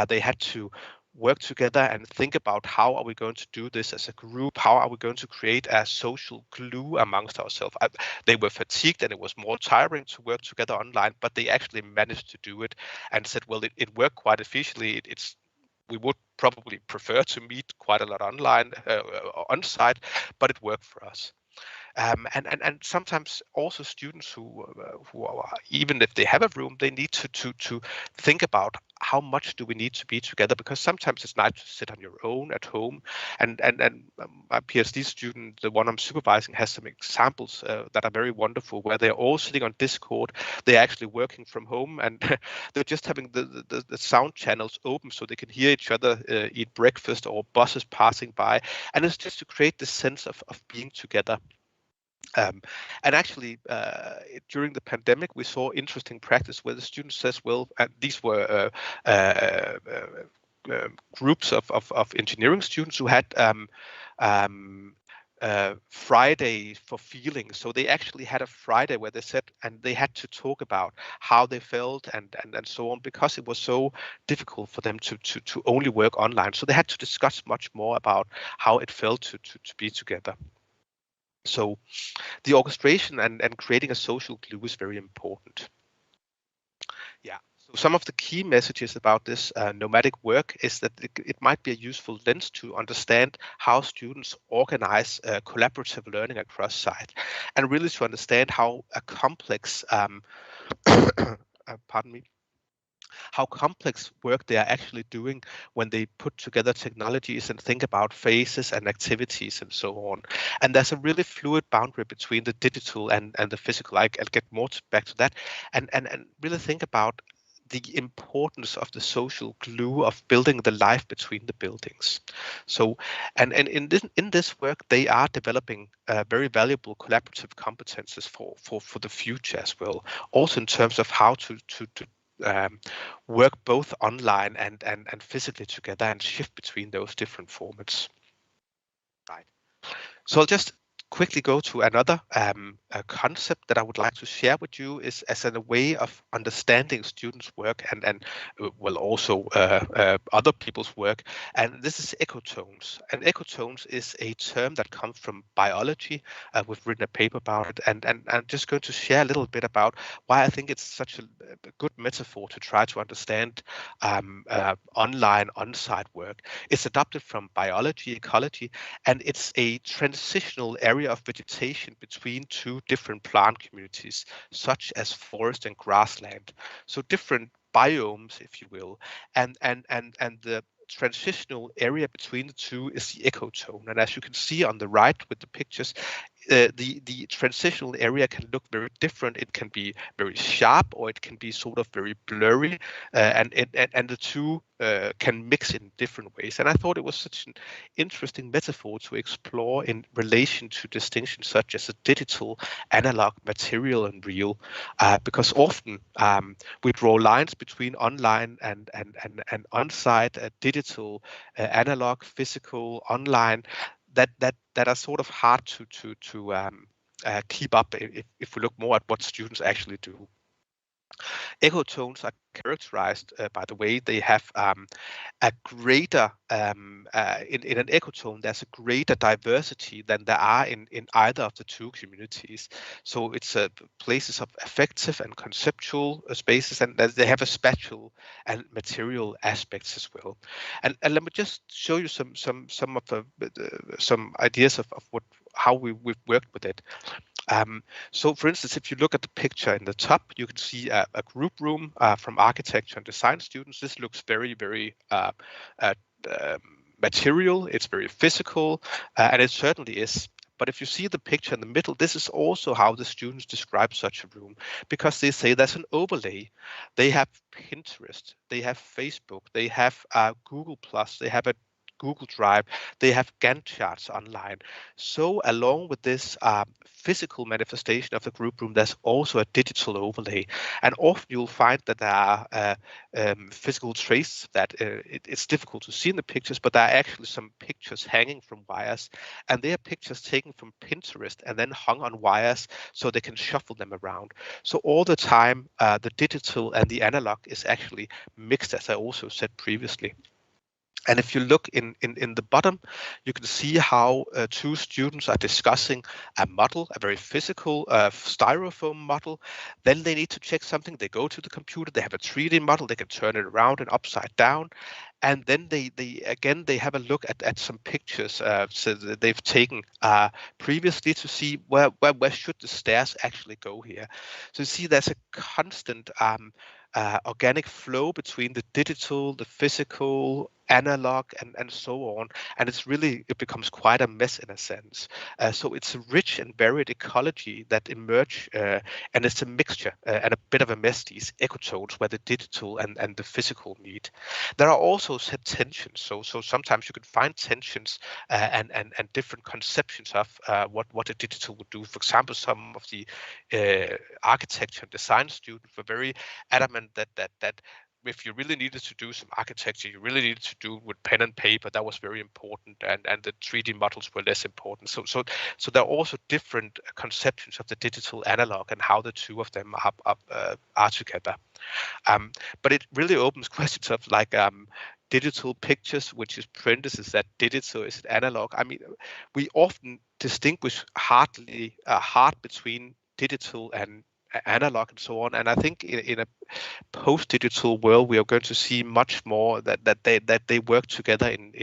They had to work together and think about how are we going to do this as a group? How are we going to create a social glue amongst ourselves? They were fatigued and it was more tiring to work together online, but they actually managed to do it and said, well, it worked quite efficiently. We would probably prefer to meet quite a lot online, on site, but it worked for us. And sometimes also students who are, even if they have a room, they need to think about how much do we need to be together, because sometimes it's nice to sit on your own at home. And my PhD student, the one I'm supervising, has some examples that are very wonderful, where they're all sitting on Discord. They're actually working from home, and they're just having the sound channels open so they can hear each other eat breakfast or buses passing by. And it's just to create this sense of being together. And actually, during the pandemic, we saw interesting practice where the students says, well, these were groups of engineering students who had Friday for feeling. So they actually had a Friday where they said, and they had to talk about how they felt and so on, because it was so difficult for them to only work online. So they had to discuss much more about how it felt to be together. So the orchestration and creating a social glue is very important. Yeah. So some of the key messages about this nomadic work is that it might be a useful lens to understand how students organize collaborative learning across site, and really to understand how a complex, pardon me, how complex work they are actually doing when they put together technologies and think about phases and activities and so on. And there's a really fluid boundary between the digital and the physical. I'll get more back to that, and really think about the importance of the social glue of building the life between the buildings. So, and in this work, they are developing very valuable collaborative competences for the future as well. Also in terms of how to work both online and physically together and shift between those different formats. Right. So I'll just quickly go to another concept that I would like to share with you, is as a way of understanding students' work and well, also other people's work. And this is ecotones. And ecotones is a term that comes from biology. We've written a paper about it, and I'm just going to share a little bit about why I think it's such a good metaphor to try to understand online on-site work. It's adopted from biology, ecology, and it's a transitional area of vegetation between two different plant communities, such as forest and grassland. So different biomes, if you will, and the transitional area between the two is the ecotone. And as you can see on the right with the pictures, the transitional area can look very different. It can be very sharp, or it can be sort of very blurry, and the two can mix in different ways. And I thought it was such an interesting metaphor to explore in relation to distinctions such as a digital, analog, material, and real, because often we draw lines between online and on-site, digital, analog, physical, online, that are sort of hard to keep up if we look more at what students actually do. Ecotones are characterized by the way they have a greater, in an ecotone, there's a greater diversity than there are in either of the two communities. So it's places of affective and conceptual spaces, and they have a spatial and material aspects as well. And let me just show you some of the some ideas of how we've worked with it. So, for instance, if you look at the picture in the top, you can see a group room from architecture and design students. This looks very, very material. It's very physical, and it certainly is. But if you see the picture in the middle, this is also how the students describe such a room, because they say there's an overlay. They have Pinterest, they have Facebook, they have Google+, they have a Google Drive, they have Gantt charts online. So along with this physical manifestation of the group room, there's also a digital overlay. And often you'll find that there are physical traces that it's difficult to see in the pictures, but there are actually some pictures hanging from wires, and they are pictures taken from Pinterest and then hung on wires so they can shuffle them around. So all the time, the digital and the analog is actually mixed, as I also said previously. And if you look in the bottom, you can see how two students are discussing a model, a very physical styrofoam model. Then they need to check something. They go to the computer. They have a 3D model. They can turn it around and upside down. And then they have a look at some pictures so that they've taken previously to see where should the stairs actually go here. So you see there's a constant organic flow between the digital, the physical, analog, and so on, and it becomes quite a mess in a sense. So it's a rich and varied ecology that emerge, and it's a mixture and a bit of a mess, these ecotones where the digital and the physical meet. There are also set tensions, so sometimes you can find tensions and different conceptions of what a digital would do. For example, some of the architecture and design students were very adamant that if you really needed to do some architecture, you really needed to do it with pen and paper. That was very important, and the 3D models were less important. So there are also different conceptions of the digital analog and how the two of them are together. But it really opens questions of like digital pictures, which is printed. Is that digital? Is it analog? I mean, we often distinguish hard between digital and analog and so on, and I think in a post-digital world we are going to see much more that they work together in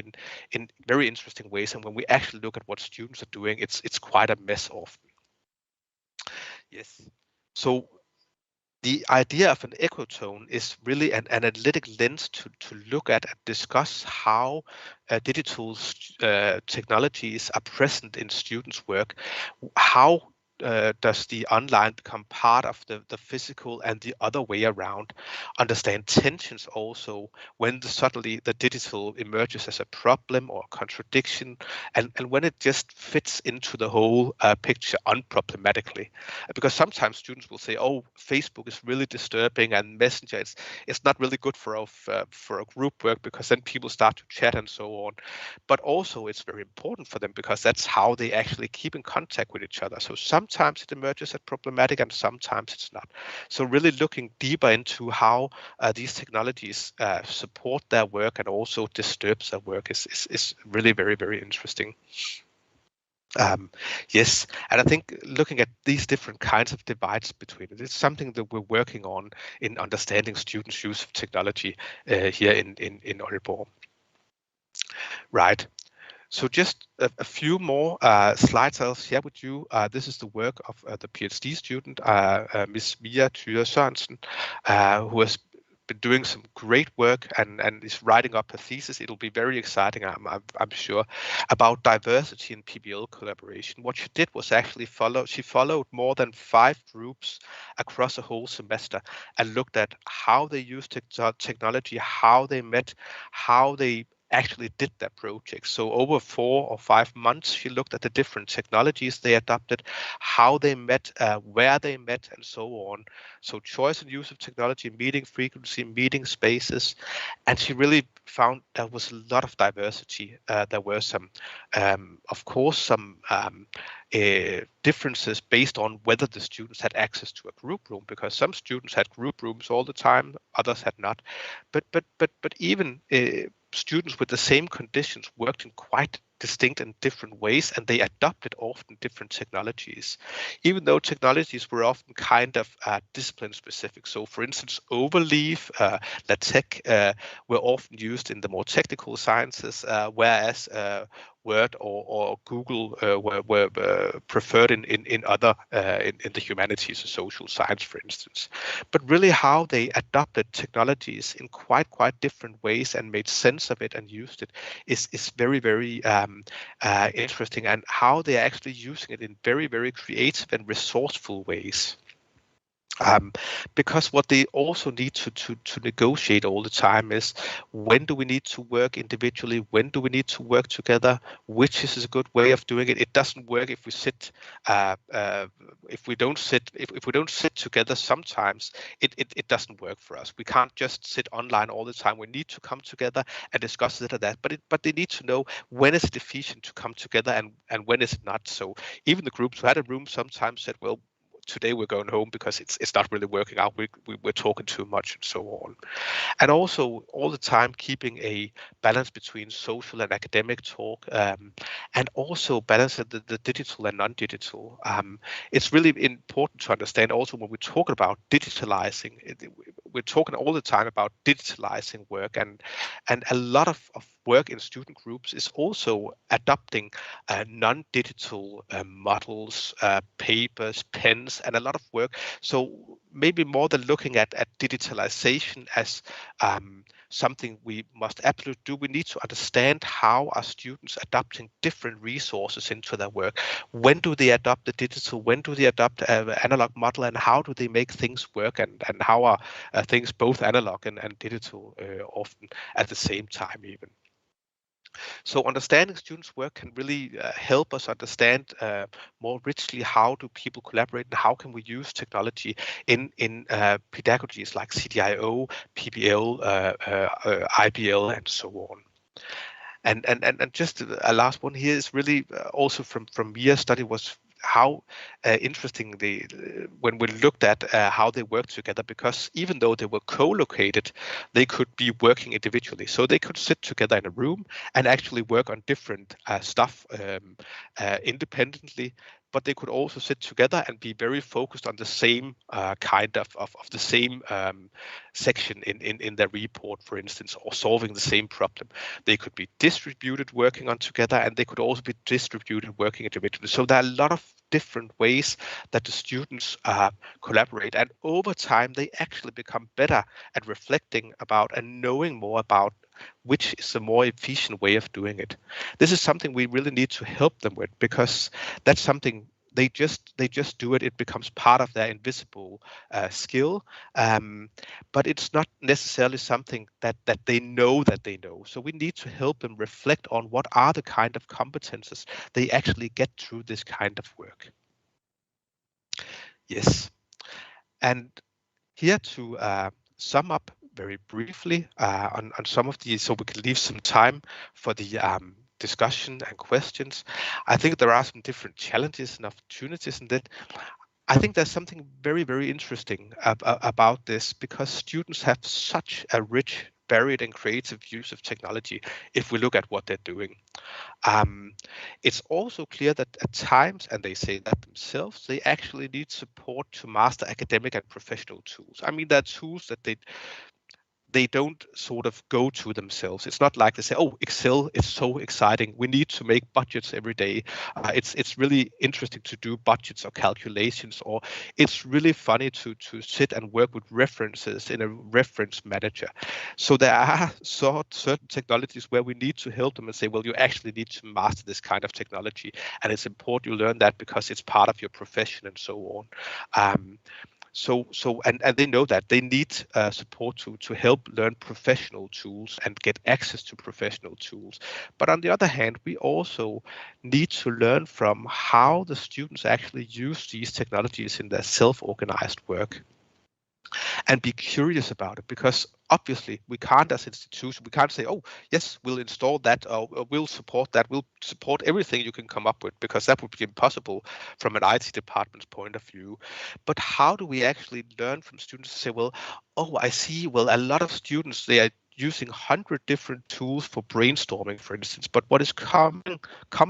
very interesting ways. And when we actually look at what students are doing, it's quite a mess often. Yes. So the idea of an ecotone is really an analytic lens to look at and discuss how digital technologies are present in students' work. How does the online become part of the physical and the other way around? Understand tensions also when suddenly the digital emerges as a problem or contradiction, and when it just fits into the whole picture unproblematically. Because sometimes students will say, oh, Facebook is really disturbing and Messenger it's not really good for a group work, because then people start to chat and so on. But also it's very important for them because that's how they actually keep in contact with each other. So sometimes it emerges as problematic and sometimes it's not. So really looking deeper into how these technologies support their work and also disturbs their work is really very, very interesting. Yes, and I think looking at these different kinds of divides between it, it's something that we're working on in understanding students' use of technology here in Aalborg. Right. So just a few more slides I'll share with you. This is the work of the PhD student, Ms. Mia Thyre Sørensen, who has been doing some great work and is writing up a thesis. It'll be very exciting, I'm sure, about diversity in Pbl collaboration. What she did was actually she followed more than 5 groups across a whole semester and looked at how they used technology, how they met, how they actually did their project. So over 4 or 5 months, she looked at the different technologies they adopted, how they met, where they met, and so on. So choice and use of technology, meeting frequency, meeting spaces, and she really found there was a lot of diversity. There were some, of course, some differences based on whether the students had access to a group room, because some students had group rooms all the time, others had not. But even students with the same conditions worked in quite distinct and different ways, and they adopted often different technologies, even though technologies were often kind of discipline specific. So for instance, overleaf, LaTeX were often used in the more technical sciences, whereas Word or Google were preferred in other in the humanities or social science, for instance. But really, how they adopted technologies in quite different ways and made sense of it and used it is very interesting, and how they're actually using it in very creative and resourceful ways. Because what they also need to negotiate all the time is, when do we need to work individually, when do we need to work together, which is a good way of doing it. It doesn't work if we sit if we don't sit together. Sometimes it doesn't work for us. We can't just sit online all the time. We need to come together and discuss this or that, but they need to know when is it efficient to come together and when is it not. So even the groups who had a room sometimes said, well, today we're going home because it's not really working out. We're talking too much and so on. And also all the time keeping a balance between social and academic talk, and also balance the digital and non-digital. It's really important to understand also when we talk about digitalizing, we're talking all the time about digitalizing work, and a lot of work in student groups is also adopting non-digital models, papers, pens, and a lot of work. So maybe more than looking at digitalization as something we must absolutely do, we need to understand how are students adopting different resources into their work. When do they adopt the digital? When do they adopt an analog model? And how do they make things work? And how are things both analog and digital often at the same time even? So understanding students' work can really help us understand more richly how do people collaborate and how can we use technology in pedagogies like CDIO, Pbl, IBL, and so on. And just a last one here is really also from Mia's study was how interesting when we looked at how they worked together, because even though they were co-located, they could be working individually. So they could sit together in a room and actually work on different stuff independently, but they could also sit together and be very focused on the same kind of the same section in their report, for instance, or solving the same problem. They could be distributed working on together, and they could also be distributed working individually. So there are a lot of different ways that the students collaborate, and over time they actually become better at reflecting about and knowing more about which is the more efficient way of doing it. This is something we really need to help them with, because that's something they just do it. It becomes part of their invisible skill, but it's not necessarily something that they know that they know. So we need to help them reflect on what are the kind of competences they actually get through this kind of work. Yes, and here to sum up very briefly on some of these, so we can leave some time for the discussion and questions. I think there are some different challenges and opportunities in that. I think there's something very interesting about this, because students have such a rich, varied and creative use of technology if we look at what they're doing. It's also clear that at times, and they say that themselves, they actually need support to master academic and professional tools. I mean, there are tools that they don't sort of go to themselves. It's not like they say, oh, Excel is so exciting, we need to make budgets every day. It's really interesting to do budgets or calculations, or it's really funny to sit and work with references in a reference manager. So there are certain technologies where we need to help them and say, well, you actually need to master this kind of technology, and it's important you learn that because it's part of your profession and so on. And they know that they need support to help learn professional tools and get access to professional tools. But on the other hand, we also need to learn from how the students actually use these technologies in their self-organized work, and be curious about it, because obviously we can't, as an institution, we can't say, oh yes, we'll install that, or we'll support that, we'll support everything you can come up with, because that would be impossible from an IT department's point of view. But how do we actually learn from students to say, well, oh, I see, well, a lot of students, they are using 100 different tools for brainstorming, for instance, but what is common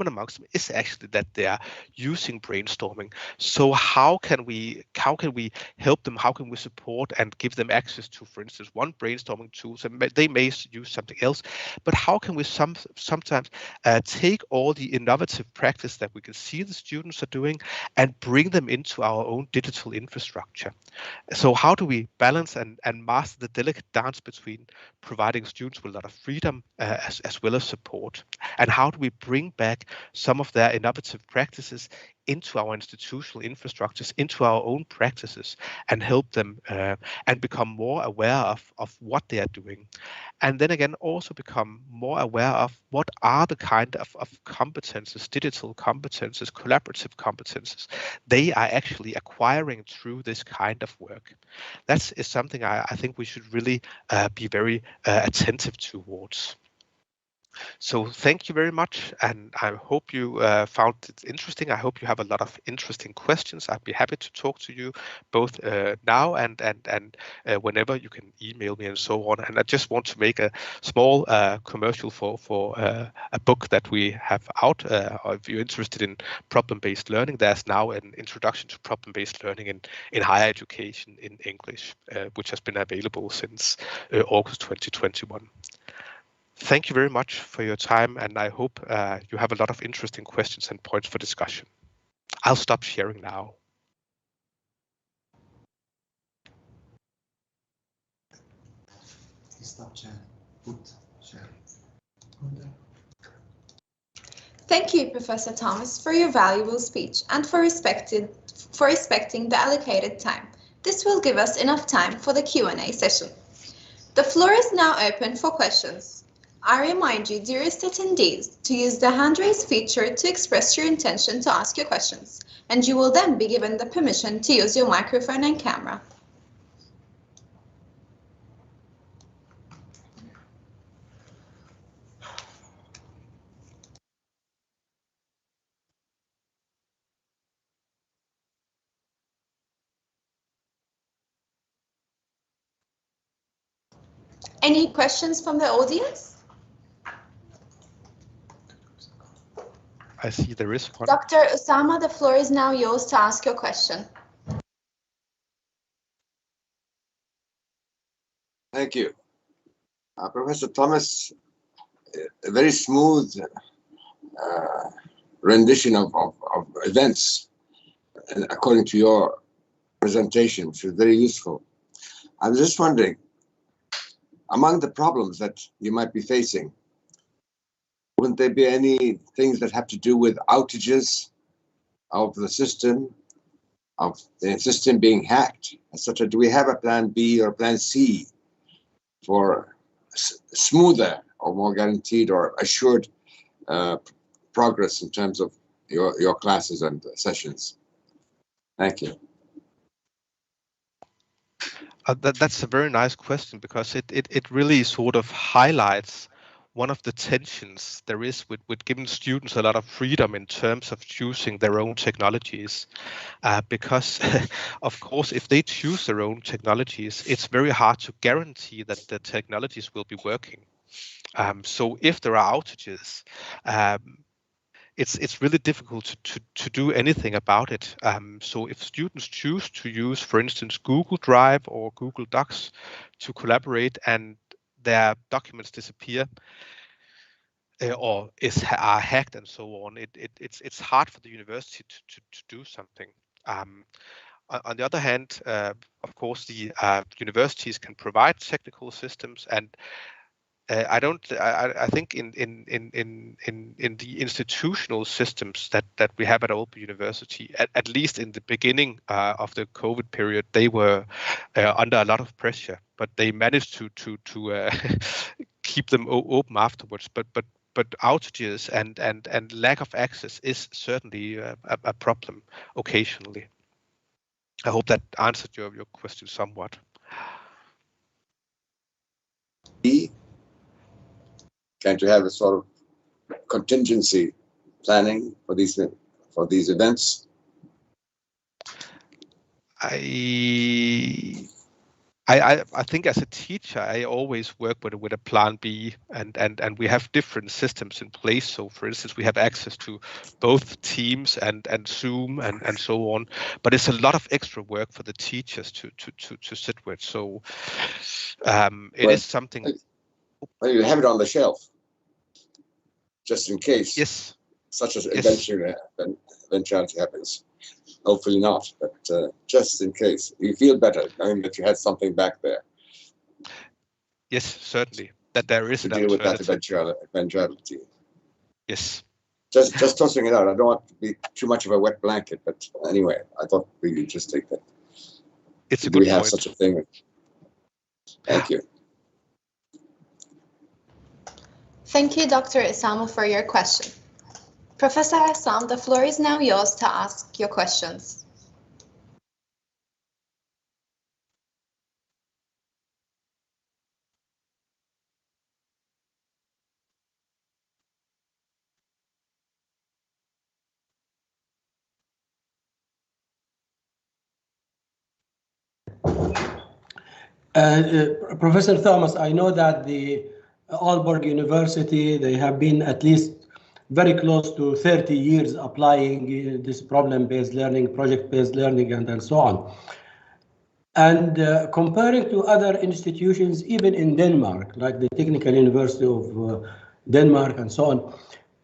amongst them is actually that they are using brainstorming. So how can we help them? How can we support and give them access to, for instance, one brainstorming tool? So they may use something else, but how can we sometimes take all the innovative practice that we can see the students are doing and bring them into our own digital infrastructure? So how do we balance and master the delicate dance between providing students with a lot of freedom as well as support? And how do we bring back some of their innovative practices into our institutional infrastructures, into our own practices, and help them and become more aware of what they are doing? And then again, also become more aware of what are the kind of competences, digital competences, collaborative competences they are actually acquiring through this kind of work. That is something I think we should really be very attentive towards. So thank you very much, and I hope you found it interesting. I hope you have a lot of interesting questions. I'd be happy to talk to you both now and whenever. You can email me and so on. And I just want to make a small commercial for a book that we have out. Or if you're interested in problem-based learning, there's now an introduction to problem-based learning in higher education in English, which has been available since August 2021. Thank you very much for your time, and I hope you have a lot of interesting questions and points for discussion. I'll stop sharing now. Stop sharing. Thank you, Professor Thomas, for your valuable speech and for respecting the allocated time. This will give us enough time for the Q&A session. The floor is now open for questions. I remind you, dearest attendees, to use the hand raise feature to express your intention to ask your questions, and you will then be given the permission to use your microphone and camera. Any questions from the audience? I see there is one. Dr. Osama, the floor is now yours to ask your question. Thank you. Professor Thomas, a very smooth rendition of events according to your presentation, which was very useful. I was just wondering, among the problems that you might be facing, wouldn't there be any things that have to do with outages of the system being hacked, etc.? Do we have a plan B or plan C for smoother or more guaranteed or assured progress in terms of your classes and sessions? Thank you. That's a very nice question, because it really sort of highlights one of the tensions there is with giving students a lot of freedom in terms of choosing their own technologies. Because, of course, if they choose their own technologies, it's very hard to guarantee that the technologies will be working. So if there are outages, it's really difficult to do anything about it. So if students choose to use, for instance, Google Drive or Google Docs to collaborate and their documents disappear or are hacked and so on, it's hard for the university to do something. On the other hand, of course, the universities can provide technical systems, and I think in the institutional systems that we have at Aalborg University, at least in the beginning of the COVID period, they were under a lot of pressure, but they managed to keep them open afterwards. But outages and lack of access is certainly a problem occasionally. I hope that answered your question somewhat. Can't you have a sort of contingency planning for these events? I think as a teacher, I always work with a plan B, and we have different systems in place. So, for instance, we have access to both Teams and Zoom and so on. But it's a lot of extra work for the teachers to sit with. So it is something. Well, you have it on the shelf, just in case. Yes. Such an eventuality happens. Hopefully not, but just in case. You feel better knowing that you had something back there. Yes, certainly. That there is to deal with that eventuality. Yes. Just tossing it out. I don't want to be too much of a wet blanket, but anyway, I thought we could just take that. It's a good point. We have such a thing. Thank you. Thank you, Dr. Isamu, for your question. Professor Assam, the floor is now yours to ask your questions. Professor Thomas, I know that the Aalborg University, they have been at least very close to 30 years applying this problem-based learning, project-based learning, and so on. And comparing to other institutions, even in Denmark, like the Technical University of Denmark and so on,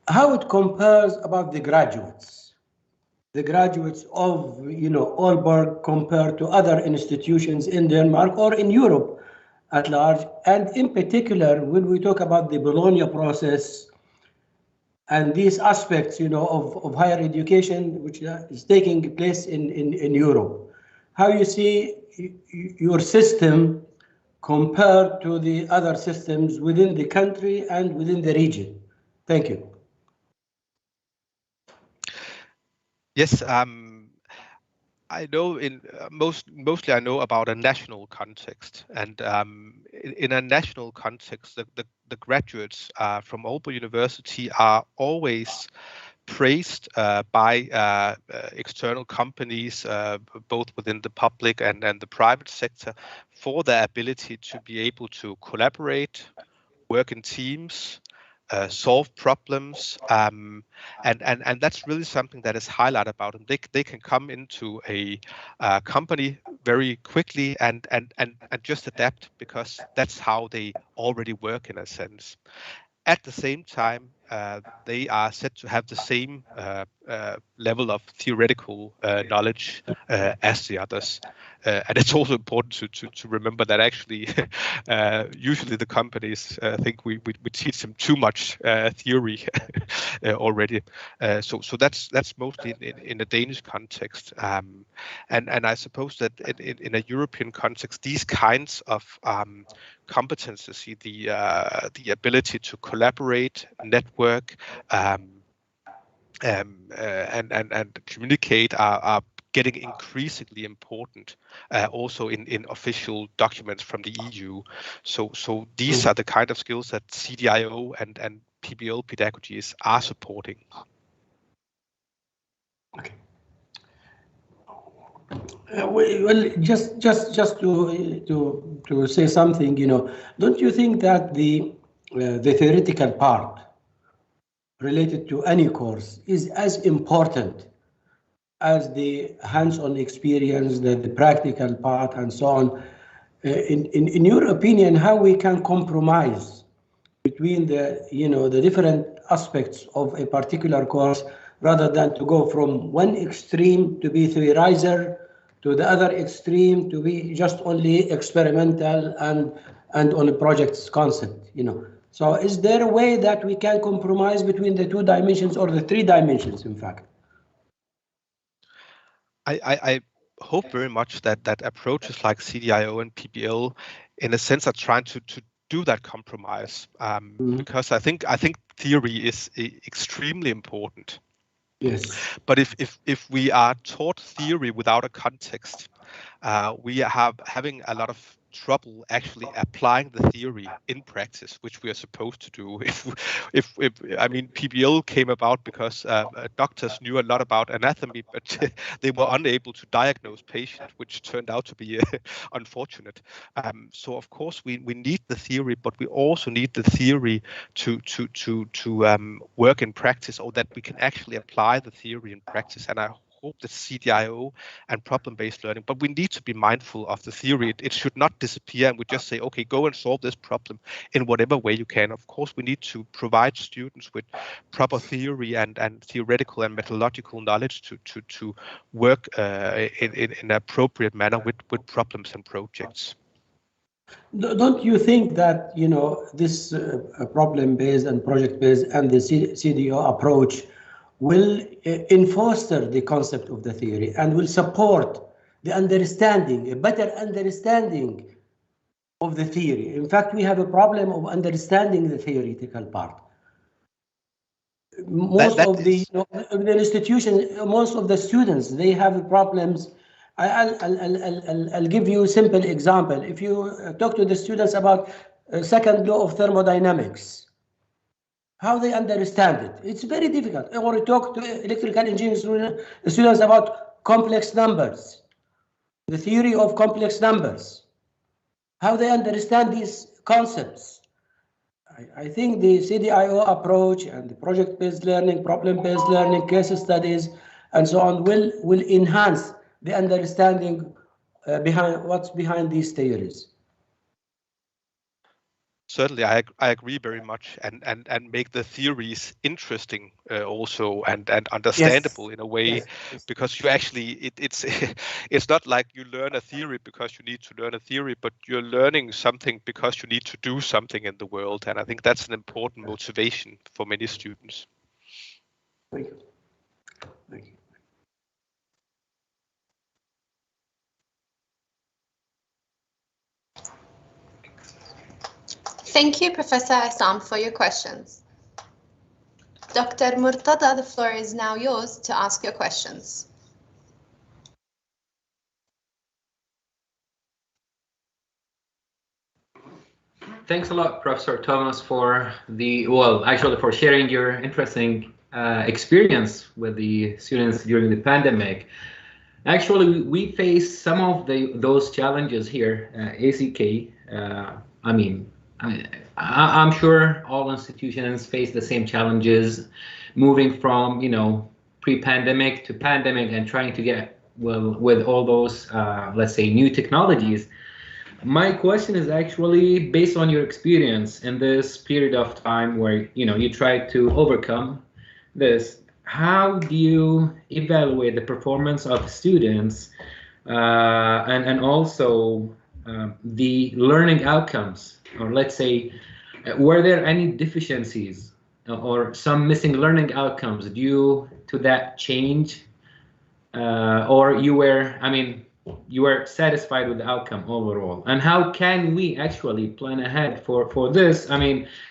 how it compares about the graduates of, Aalborg compared to other institutions in Denmark or in Europe at large, and in particular, when we talk about the Bologna process and these aspects, of higher education, which is taking place in Europe, how you see your system compared to the other systems within the country and within the region? Thank you. Yes, I know mostly I know about a national context, and in a national context, the graduates from Aalborg University are always praised by external companies, both within the public and the private sector, for their ability to be able to collaborate, work in teams, solve problems, and that's really something that is highlighted about them. They can come into a company very quickly and just adapt, because that's how they already work in a sense. At the same time, they are said to have the same level of theoretical knowledge as the others. And it's also important to remember that actually, usually the companies think we teach them too much theory already. So that's mostly in a Danish context. And I suppose that in a European context, these kinds of competences, the ability to collaborate, network, and communicate are getting increasingly important, also in official documents from the EU. So these are the kind of skills that CDIO and Pbl pedagogies are supporting. Okay. Well, just to say something, don't you think that the theoretical part related to any course is as important as the hands-on experience, the practical part, and so on. In your opinion, how we can compromise between the different aspects of a particular course, rather than to go from one extreme to be theorizer to the other extreme to be just only experimental and on a project's concept, So is there a way that we can compromise between the 2 dimensions or the 3 dimensions, in fact? I hope very much that approaches like CDIO and Pbl, in a sense, are trying to do that compromise, because I think theory is extremely important. Yes. But if we are taught theory without a context, we are having a lot of trouble actually applying the theory in practice, which we are supposed to do. If I mean, Pbl came about because doctors knew a lot about anatomy, but they were unable to diagnose patients, which turned out to be unfortunate. So of course we need the theory, but we also need the theory to work in practice, or that we can actually apply the theory in practice. And I hope that CDIO and problem-based learning, but we need to be mindful of the theory. It should not disappear and we just say, okay, go and solve this problem in whatever way you can. Of course, we need to provide students with proper theory and theoretical and methodological knowledge to work in an appropriate manner with problems and projects. Don't you think that, this problem-based and project-based and the CDO approach will foster the concept of the theory and will support the understanding, a better understanding of the theory? In fact, we have a problem of understanding the theoretical part. Most of the institutions, most of the students, they have problems. I'll give you a simple example. If you talk to the students about second law of thermodynamics, how they understand it, it's very difficult. Or you talk to electrical engineering students about complex numbers, the theory of complex numbers, how they understand these concepts. I think the CDIO approach and the project-based learning, problem-based learning, case studies, and so on will enhance the understanding behind what's behind these theories. Certainly, I agree very much, and make the theories interesting also and understandable in a way, because you actually it's not like you learn a theory because you need to learn a theory, but you're learning something because you need to do something in the world, and I think that's an important motivation for many students. Thank you. Thank you. Thank you, Professor Assam, for your questions. Dr. Murtada, the floor is now yours to ask your questions. Thanks a lot, Professor Thomas, for for sharing your interesting experience with the students during the pandemic. Actually, we face some of those challenges here, ACK. I'm sure all institutions face the same challenges, moving from pre-pandemic to pandemic and trying to get with all those let's say new technologies. My question is actually based on your experience in this period of time where you try to overcome this. How do you evaluate the performance of students and also the learning outcomes? Or let's say, were there any deficiencies or some missing learning outcomes due to that change, or you were satisfied with the outcome overall? And how can we actually plan ahead for this?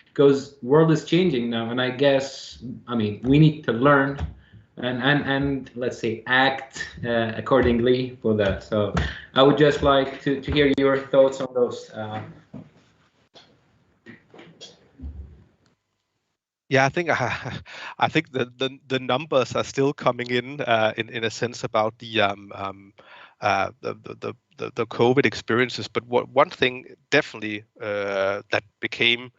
Because world is changing now, and I guess we need to learn and let's say act accordingly for that. So I would just like to hear your thoughts on those. Yeah, I think the numbers are still coming in a sense about the COVID experiences. But one thing definitely that became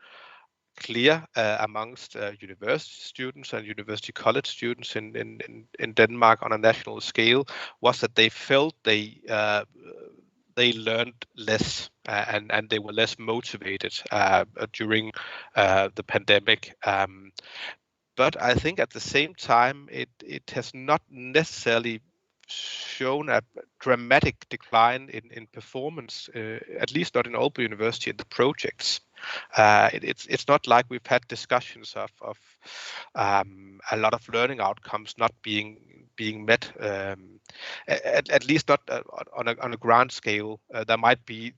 clear amongst university students and university college students in Denmark on a national scale was that they felt they learned less and they were less motivated during the pandemic. But I think at the same time, it has not necessarily shown a dramatic decline in performance, at least not in Aalborg University in the projects. It's not like we've had discussions of a lot of learning outcomes not being met, at least not on a grand scale. There might be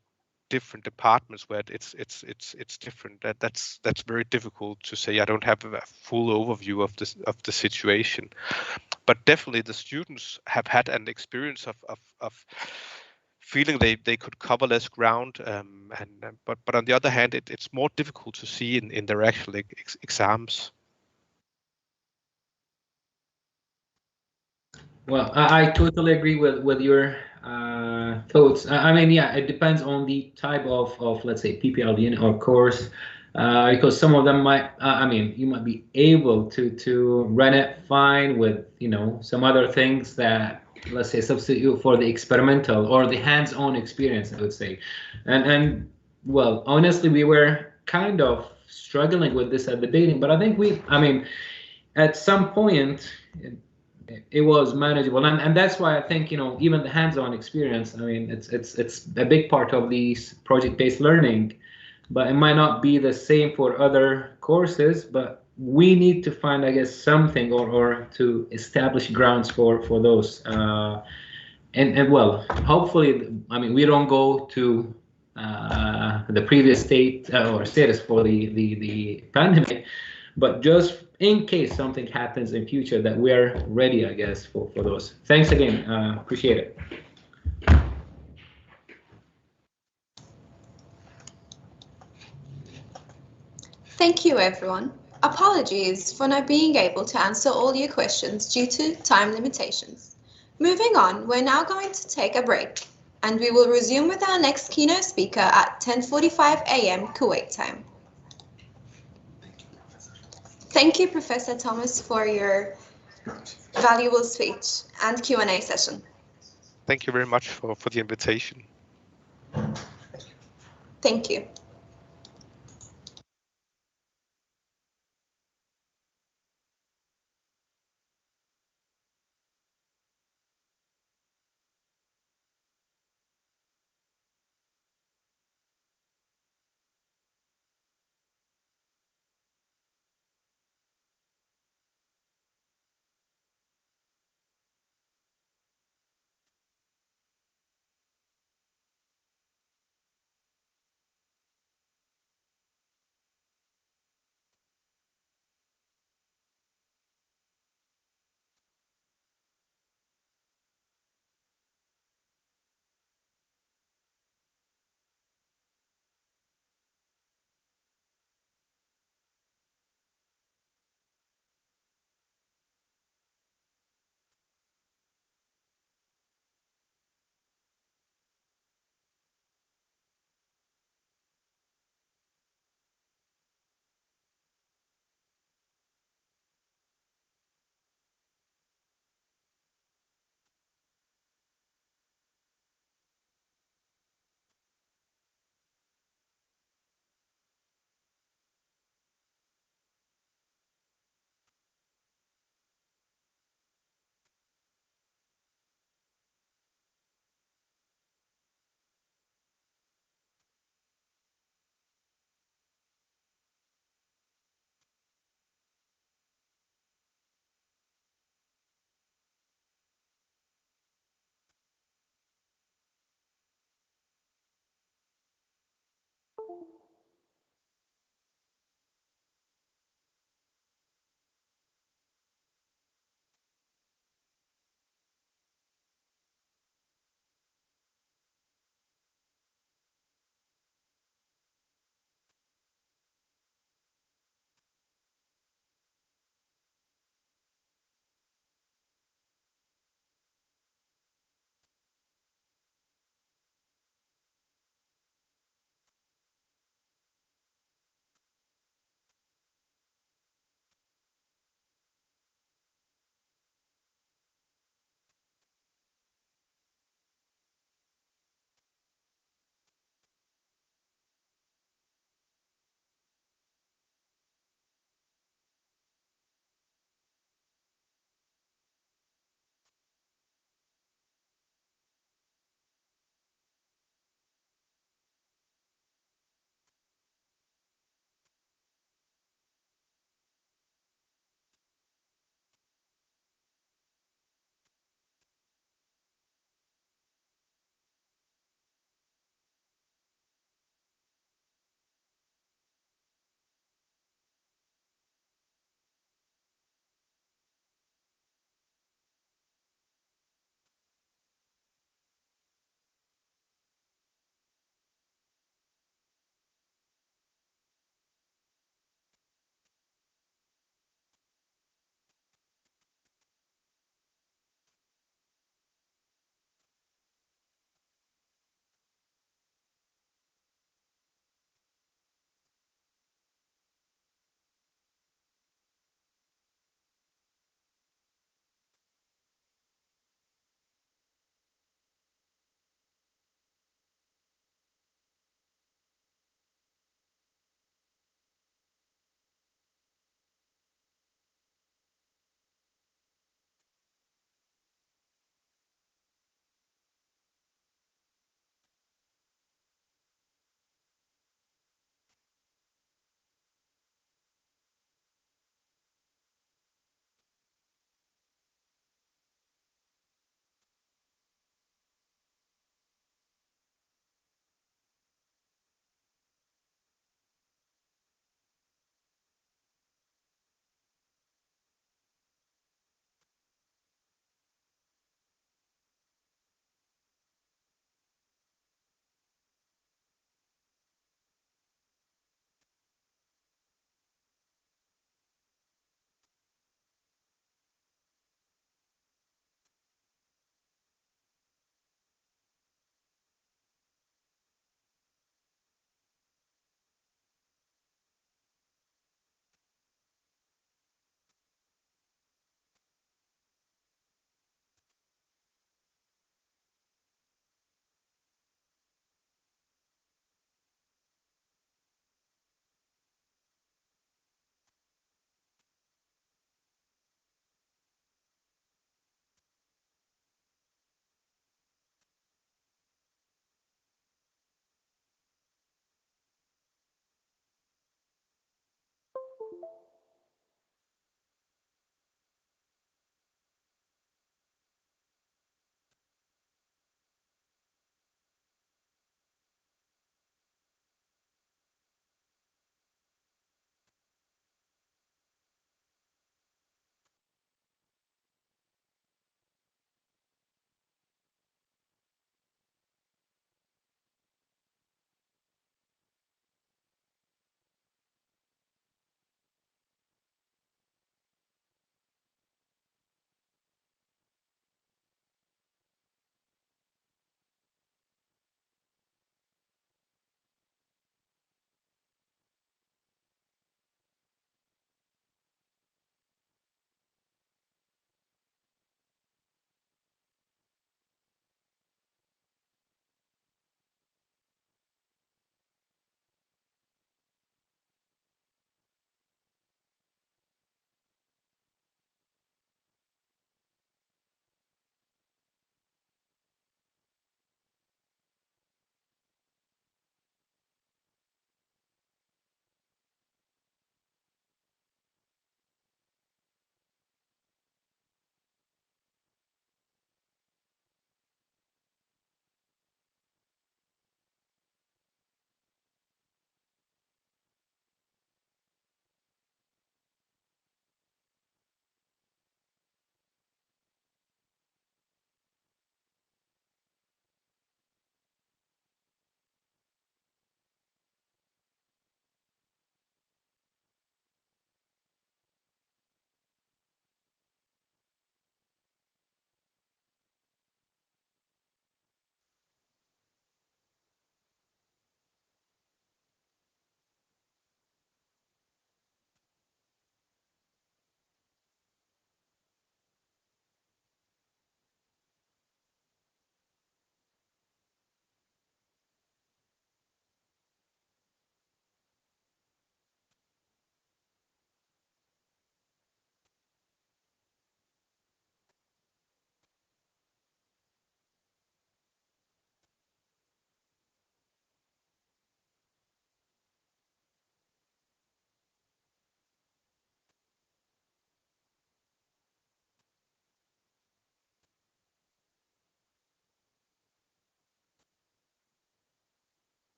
different departments where it's different. That's very difficult to say. I don't have a full overview of the situation, but definitely the students have had an experience of feeling they could cover less ground, but on the other hand, it's more difficult to see in their actual exams. Well, I totally agree with your thoughts. I mean, yeah, it depends on the type of let's say Pbl unit or course, because some of them might, I mean, you might be able to run it fine with, you know, some other things that, let's say, substitute for the experimental or the hands-on experience, I would say. And well, honestly, we were kind of struggling with this at the beginning, but I think I mean, at some point, it was manageable, and that's why I think, you know, even the hands-on experience, I mean, it's a big part of these project-based learning, but it might not be the same for other courses. But we need to find, I guess, something or to establish grounds for those, and well, hopefully, I mean, we don't go to the previous state or status for the pandemic, but just in case something happens in future, that we're ready, I guess, for those. Thanks again. Appreciate it. Thank you, everyone. Apologies for not being able to answer all your questions due to time limitations. Moving on, we're now going to take a break, and we will resume with our next keynote speaker at 10:45 a.m. Kuwait time. Thank you, Professor Thomas, for your valuable speech and Q&A session. Thank you very much for the invitation. Thank you.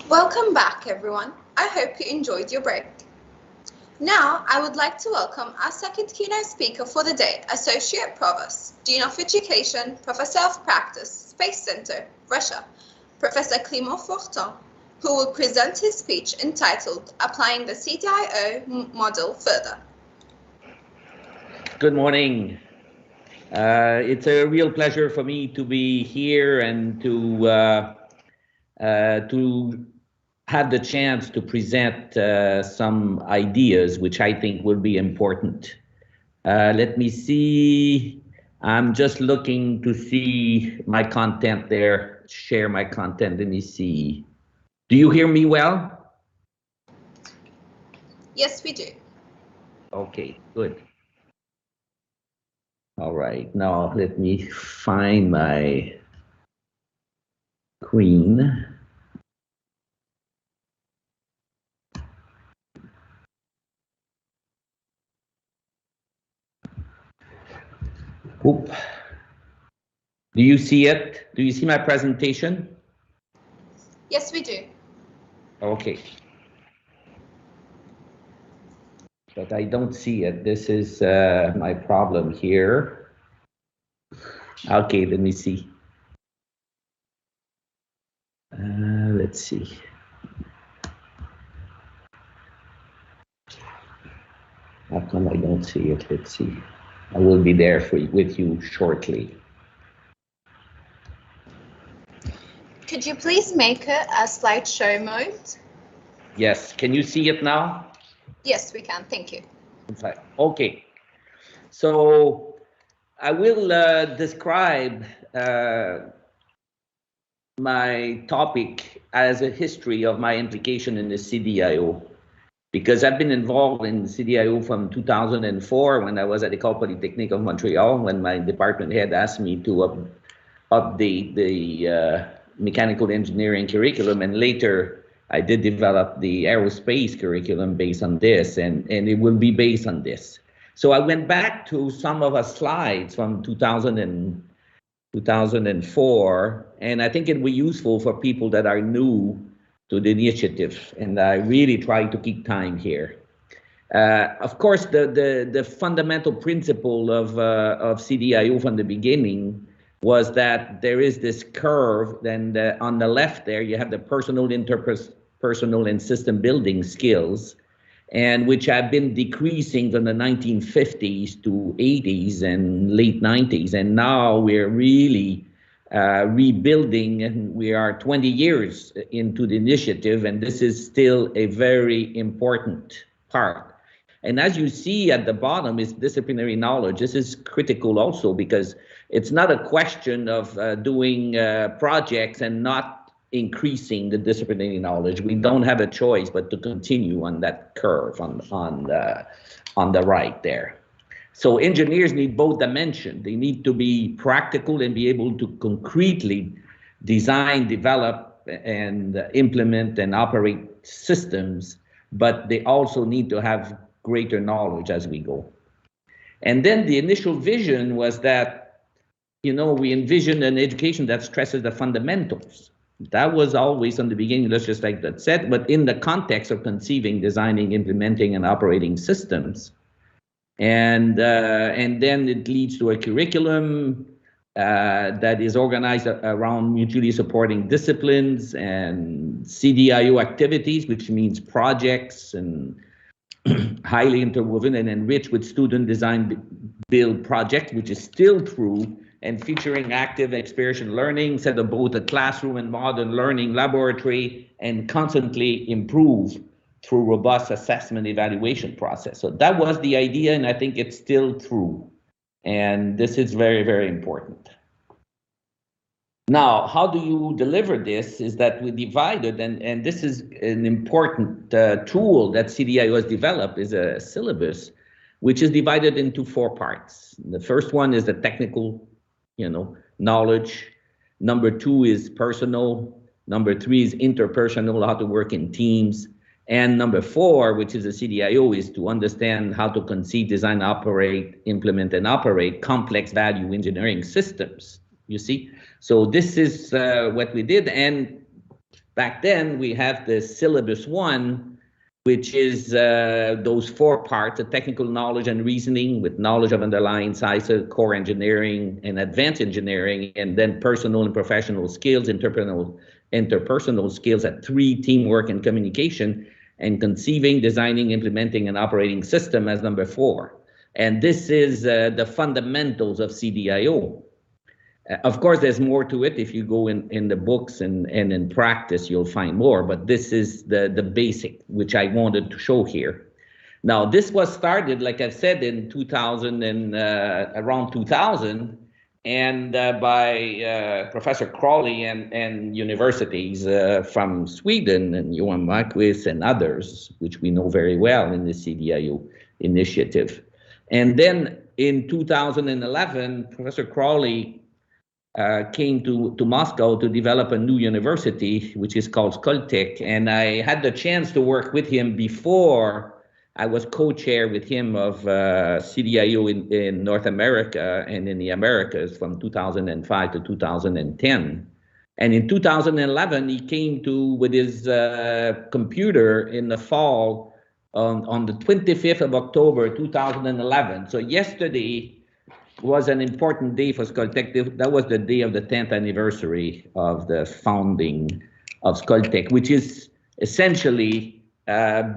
Welcome back, everyone. I hope you enjoyed your break. Now, I would like to welcome our second keynote speaker for the day, Associate Provost, Dean of Education, Professor of Practice, Space Center, Russia, Professor Clément Fortin, who will present his speech entitled Applying the CDIO Model Further. Good morning. It's a real pleasure for me to be here and to have the chance to present some ideas which I think will be important. Let me see. I'm just looking to see my content there, share my content. Let me see. Do you hear me well? Yes, we do. Okay, good. All right, now let me find my queen. Oop. Do you see it? Do you see my presentation? Yes, we do. Okay. But I don't see it. This is my problem here. Okay, let me see. Let's see. How come I don't see it? Let's see. I will be there with you shortly. Could you please make it a slideshow mode? Yes, can you see it now? Yes, we can, thank you. Okay, so I will describe my topic as a history of my implication in the CDIO, because I've been involved in CDIO from 2004 when I was at École Polytechnique of Montreal, when my department head asked me to update the mechanical engineering curriculum, and later I did develop the aerospace curriculum based on this, and it will be based on this. So I went back to some of the slides from 2004, and I think it will be useful for people that are new to the initiative, and I really try to keep time here. Of course, the fundamental principle of CDIO from the beginning was that there is this curve, and on the left there you have the personal, interpersonal, and system building skills, and which have been decreasing from the 1950s to 80s and late 90s, and now we're really rebuilding, and we are 20 years into the initiative, and this is still a very important part. And as you see at the bottom is disciplinary knowledge. This is critical also because it's not a question of doing projects and not increasing the disciplinary knowledge. We don't have a choice but to continue on that curve on the right there. So engineers need both dimensions. They need to be practical and be able to concretely design, develop, and implement and operate systems, but they also need to have greater knowledge as we go. And then the initial vision was that, you know, we envisioned an education that stresses the fundamentals. That was always from the beginning, let's just like that said, but in the context of conceiving, designing, implementing, and operating systems. And then it leads to a curriculum that is organized around mutually supporting disciplines and CDIO activities, which means projects and highly interwoven and enriched with student design build project, which is still true, and featuring active experiential learning, set of both a classroom and modern learning laboratory, and constantly improve through robust assessment evaluation process. So that was the idea, and I think it's still true. And this is very, very important. Now, how do you deliver this is that we divided, and this is an important tool that CDIO has developed, is a syllabus, which is divided into 4 parts. The first one is the technical, knowledge. Number 2 is personal. Number 3 is interpersonal, how to work in teams. And number 4, which is a CDIO, is to understand how to conceive, design, operate, implement, and operate complex value engineering systems, you see? So this is what we did. And Back then, we have the syllabus 1, which is those 4 parts: the technical knowledge and reasoning with knowledge of underlying sciences, core engineering and advanced engineering, and then personal and professional skills, interpersonal skills at 3, teamwork and communication, and conceiving, designing, implementing, and operating system as number 4. And this is the fundamentals of CDIO. Of course, there's more to it. If you go in the books and in practice, you'll find more, but this is the basic, which I wanted to show here. Now, this was started, like I've said, in 2000 and around 2000, and by Professor Crawley and universities from Sweden and Johan Marquis and others, which we know very well in the CDIO initiative. And then in 2011, Professor Crawley came to Moscow to develop a new university, which is called Skulltech. And I had the chance to work with him before. I was co-chair with him of CDIO in North America and in the Americas from 2005 to 2010. And in 2011, he came with his computer in the fall on the 25th of October, 2011. So yesterday was an important day for Skulltech. That was the day of the 10th anniversary of the founding of Skulltech, which is essentially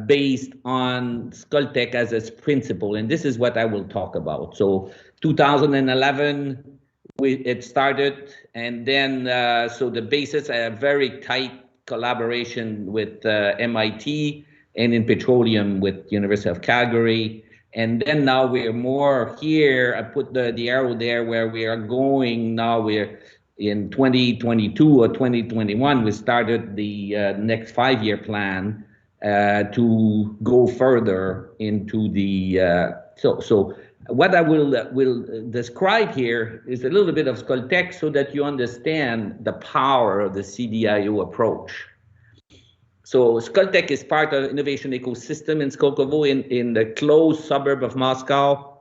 based on Skulltech as its principle. And this is what I will talk about. So 2011, it started, and then so the basis, a very tight collaboration with MIT and in petroleum with University of Calgary. And then now we're more here. I put the arrow there where we are going now. We're in 2022 or 2021. We started the next 5-year plan to go further into the. So what I will describe here is a little bit of Skulltech so that you understand the power of the CDIO approach. So Skulltech is part of innovation ecosystem in Skolkovo in the close suburb of Moscow.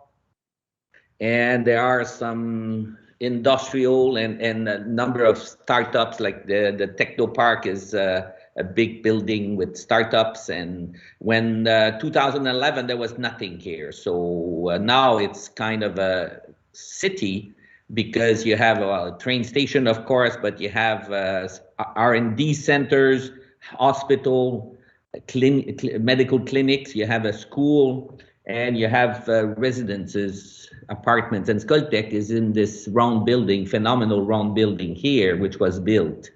And there are some industrial and a number of startups, like the Techno Park is a big building with startups. And when 2011, there was nothing here. So now it's kind of a city because you have a train station, of course, but you have R&D centers, hospital, medical clinics, you have a school, and you have residences, apartments. And Skulltech is in this round building, phenomenal round building here, which was built.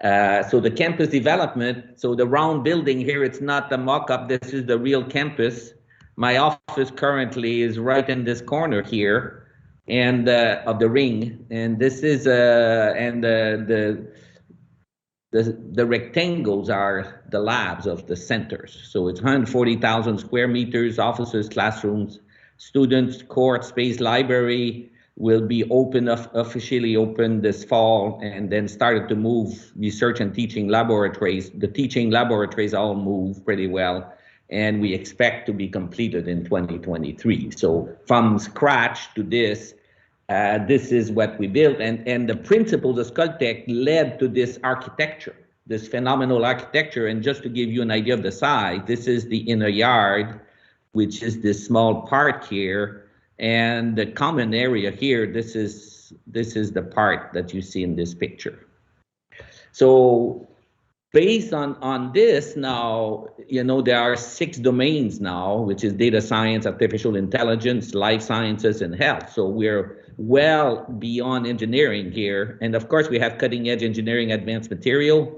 So the campus development, so the round building here, it's not the mock-up, this is the real campus. My office currently is right in this corner here, and of the ring. And this is, and the rectangles are the labs of the centers. So it's 140,000 square meters, offices, classrooms, students, court space, library will be open, officially open this fall, and then started to move research and teaching laboratories. The teaching laboratories all move pretty well, and we expect to be completed in 2023. So from scratch to this, this is what we built, and the principles of Skulltech led to this architecture, this phenomenal architecture. And just to give you an idea of the size, this is the inner yard, which is this small part here, and the common area here. This is the part that you see in this picture. So based on this now, there are 6 domains now, which is data science, artificial intelligence, life sciences, and health. So we're well beyond engineering here. And of course, we have cutting edge engineering, advanced material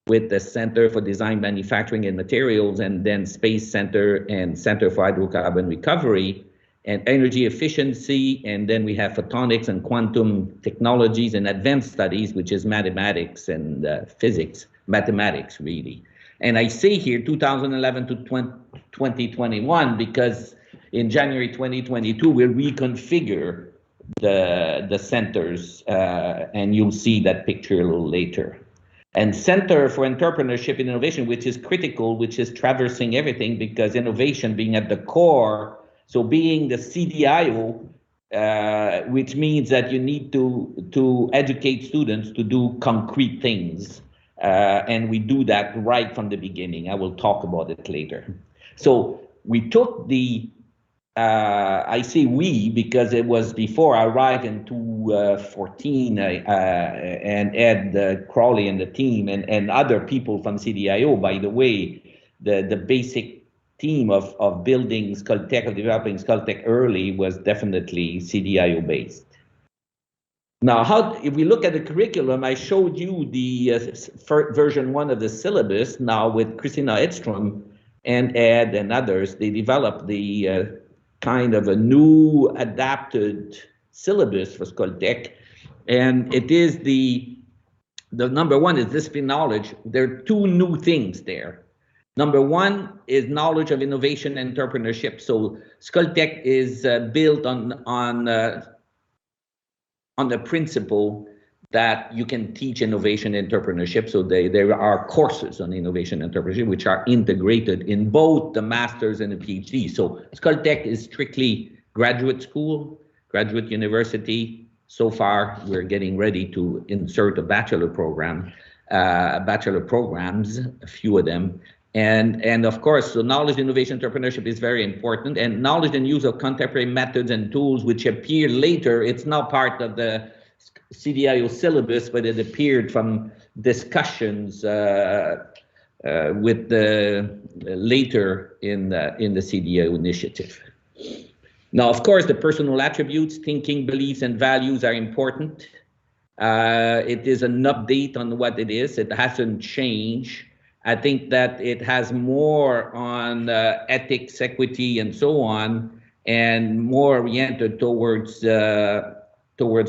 with the Center for Design, Manufacturing, and Materials, and then Space Center and Center for Hydrocarbon Recovery and Energy Efficiency. And then we have photonics and quantum technologies and advanced studies, which is mathematics and physics, mathematics really. And I say here 2011 to 2021 because in January 2022, we'll reconfigure the centers, and you'll see that picture a little later. And Center for Entrepreneurship and Innovation, which is critical, which is traversing everything, because innovation being at the core, so being the CDIO, which means that you need to educate students to do concrete things. And we do that right from the beginning. I will talk about it later. So we took the, I say we because it was before I arrived in 2014, and Ed Crawley and the team and other people from CDIO, by the way, the basic team of building Skulltech, of developing Skulltech early was definitely CDIO based. Now, if we look at the curriculum, I showed you the version 1 of the syllabus. Now with Christina Edstrom and Ed and others, they developed the kind of a new adapted syllabus for Skulltech. And it is the number 1 is discipline knowledge. There are 2 new things there. Number 1 is knowledge of innovation and entrepreneurship. So Skulltech is built on the principle that you can teach innovation and entrepreneurship. So there are courses on innovation and entrepreneurship which are integrated in both the master's and the PhD. So Skulltech is strictly graduate school, graduate university. So far, we're getting ready to insert a bachelor program, bachelor programs, a few of them. And of course, so knowledge, innovation, entrepreneurship is very important, and knowledge and use of contemporary methods and tools which appear later. It's not part of the CDIO syllabus, but it appeared from discussions with the later in the CDIO initiative. Now, of course, the personal attributes, thinking, beliefs, and values are important. It is an update on what it is. It hasn't changed. I think that it has more on ethics, equity, and so on, and more oriented towards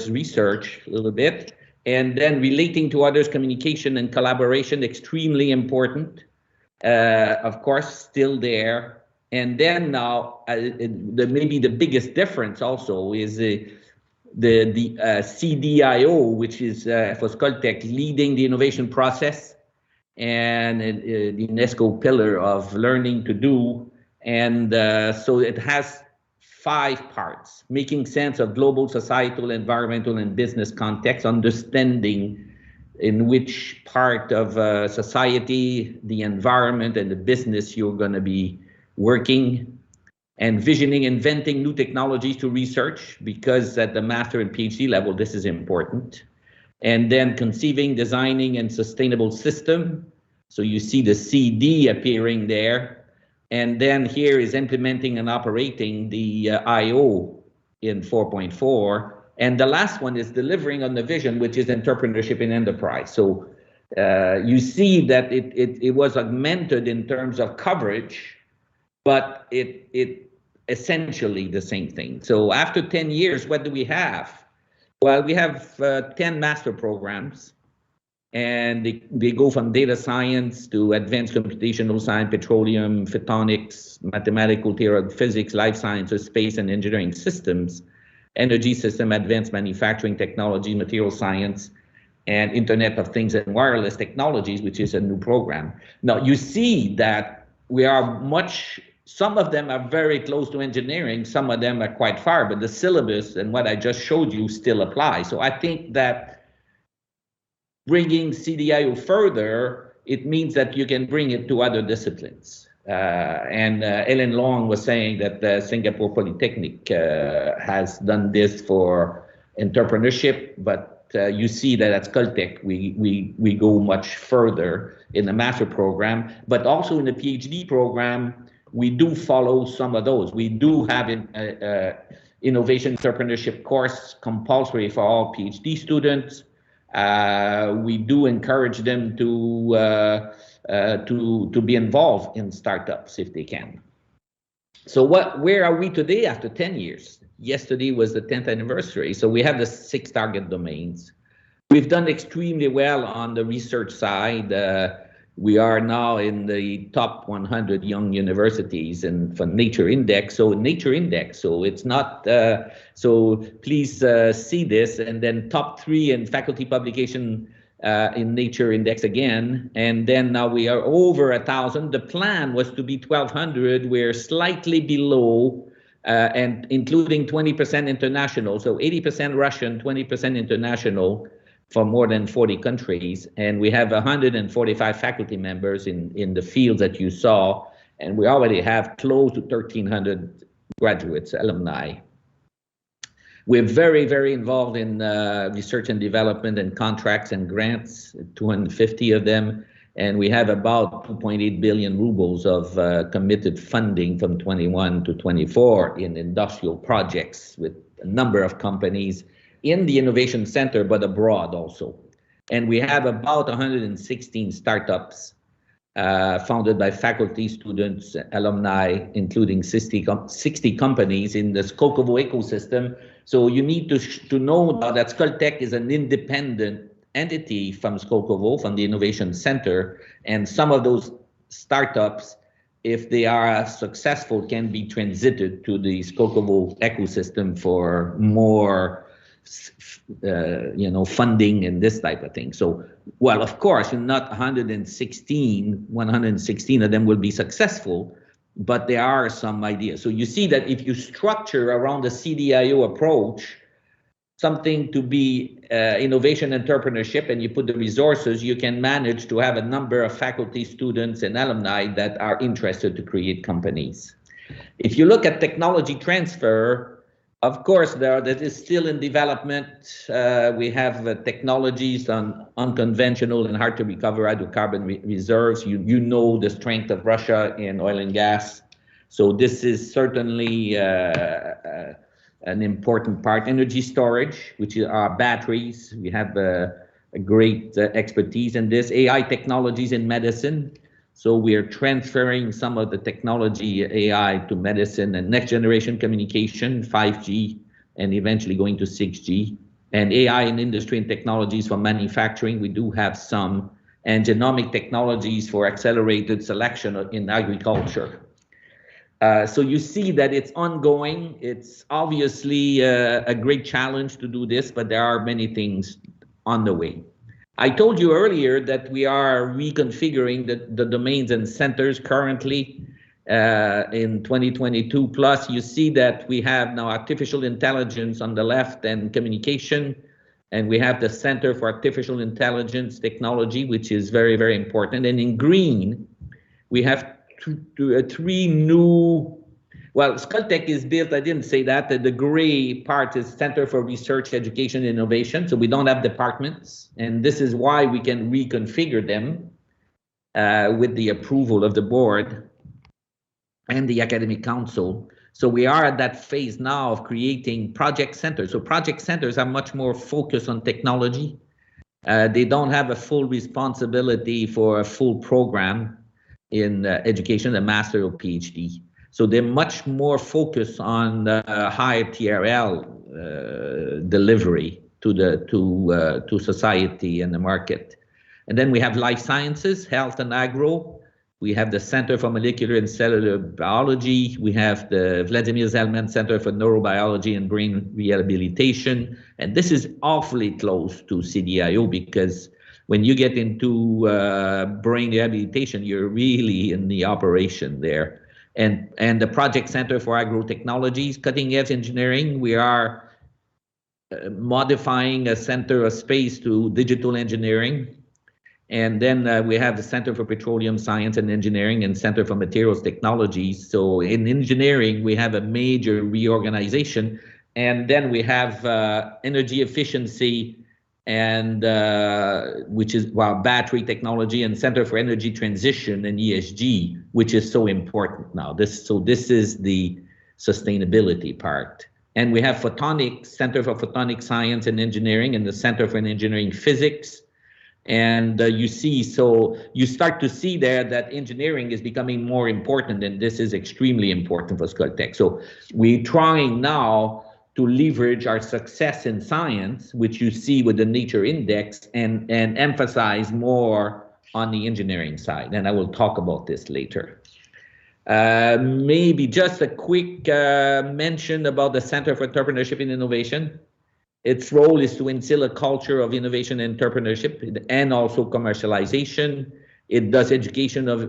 research a little bit. And then relating to others, communication and collaboration, extremely important. Of course, still there. And then now, maybe the biggest difference also is the CDIO, which is for Skulltech, leading the innovation process, and the UNESCO pillar of learning to do. And so it has 5 parts: making sense of global, societal, environmental, and business context, understanding in which part of society, the environment, and the business you're going to be working, and visioning, inventing new technologies to research, because at the master and PhD level, this is important. And then conceiving, designing, and sustainable system. So you see the CD appearing there. And then here is implementing and operating the IO in 4.4. And the last one is delivering on the vision, which is entrepreneurship in enterprise. So you see that it was augmented in terms of coverage, but it essentially the same thing. So after 10 years, what do we have? Well, we have 10 master programs, and they go from data science to advanced computational science, petroleum, photonics, mathematical theory, physics, life sciences, space and engineering systems, energy system, advanced manufacturing technology, material science, and Internet of Things and wireless technologies, which is a new program. Now, you see that we are some of them are very close to engineering, some of them are quite far, but the syllabus and what I just showed you still apply. So I think that bringing CDIO further, it means that you can bring it to other disciplines. And Ellen Long was saying that Singapore Polytechnic has done this for entrepreneurship, but you see that at Skulltech, we go much further in the master program, but also in the PhD program, we do follow some of those. We do have an innovation entrepreneurship course compulsory for all PhD students. We do encourage them to be involved in startups if they can. So where are we today after 10 years? Yesterday was the 10th anniversary. So we have the 6 target domains. We've done extremely well on the research side. We are now in the top 100 young universities and for Nature Index. So Nature Index, so it's not, so please see this. And then top 3 in faculty publication in Nature Index again. And then now we are over 1,000. The plan was to be 1,200. We're slightly below, and including 20% international. So 80% Russian, 20% international. from more than 40 countries. And we have 145 faculty members in the fields that you saw. And we already have close to 1,300 graduates, alumni. We're very, very involved in research and development and contracts and grants, 250 of them. And we have about 2.8 billion rubles of committed funding from 21 to 24 in industrial projects with a number of companies in the Innovation Center, but abroad also. And we have about 116 startups founded by faculty, students, alumni, including 60 companies in the Skolkovo ecosystem. So you need to know that Skulltech is an independent entity from Skolkovo, from the Innovation Center, and some of those startups, if they are successful, can be transited to the Skolkovo ecosystem for more funding and this type of thing. So, well, of course, not 116 of them will be successful, but there are some ideas. So you see that if you structure around the CDIO approach, something to be innovation entrepreneurship, and you put the resources, you can manage to have a number of faculty, students, and alumni that are interested to create companies. If you look at technology transfer, of course, that is still in development. We have technologies on unconventional and hard to recover hydrocarbon reserves. You know the strength of Russia in oil and gas. So this is certainly an important part. Energy storage, which are our batteries. We have a great expertise in this. AI technologies in medicine. So we are transferring some of the technology AI to medicine and next generation communication, 5G, and eventually going to 6G. And AI in industry and technologies for manufacturing, we do have some. And genomic technologies for accelerated selection in agriculture. So you see that it's ongoing. It's obviously a great challenge to do this, but there are many things on the way. I told you earlier that we are reconfiguring the domains and centers currently in 2022. Plus, you see that we have now artificial intelligence on the left and communication, and we have the Center for Artificial Intelligence Technology, which is very, very important. And in green, we have three new. Well, Skulltech is built, I didn't say that, the gray part is Center for Research, Education, and Innovation. So we don't have departments. And this is why we can reconfigure them with the approval of the board and the academic council. So we are at that phase now of creating project centers. So project centers are much more focused on technology. They don't have a full responsibility for a full program in education, a master or PhD. So they're much more focused on higher TRL delivery to society and the market. And then we have life sciences, health and agro. We have the Center for Molecular and Cellular Biology. We have the Vladimir Zelman Center for Neurobiology and Brain Rehabilitation. And this is awfully close to CDIO because when you get into brain rehabilitation, you're really in the operation there. And the Project Center for Agro-Technologies, Cutting Edge Engineering, we are modifying a center of space to digital engineering. And then we have the Center for Petroleum Science and Engineering and Center for Materials Technologies. So in engineering, we have a major reorganization. And then we have energy efficiency and which is battery technology and Center for Energy Transition and ESG, which is so important now. This is the sustainability part. And we have photonics, Center for Photonic Science and Engineering and the Center for Engineering Physics. And you start to see there that engineering is becoming more important, and this is extremely important for Skulltech. So we're trying now to leverage our success in science, which you see with the Nature Index, and emphasize more on the engineering side. And I will talk about this later. Maybe just a quick mention about the Center for Entrepreneurship and Innovation. Its role is to instill a culture of innovation and entrepreneurship and also commercialization. It does education of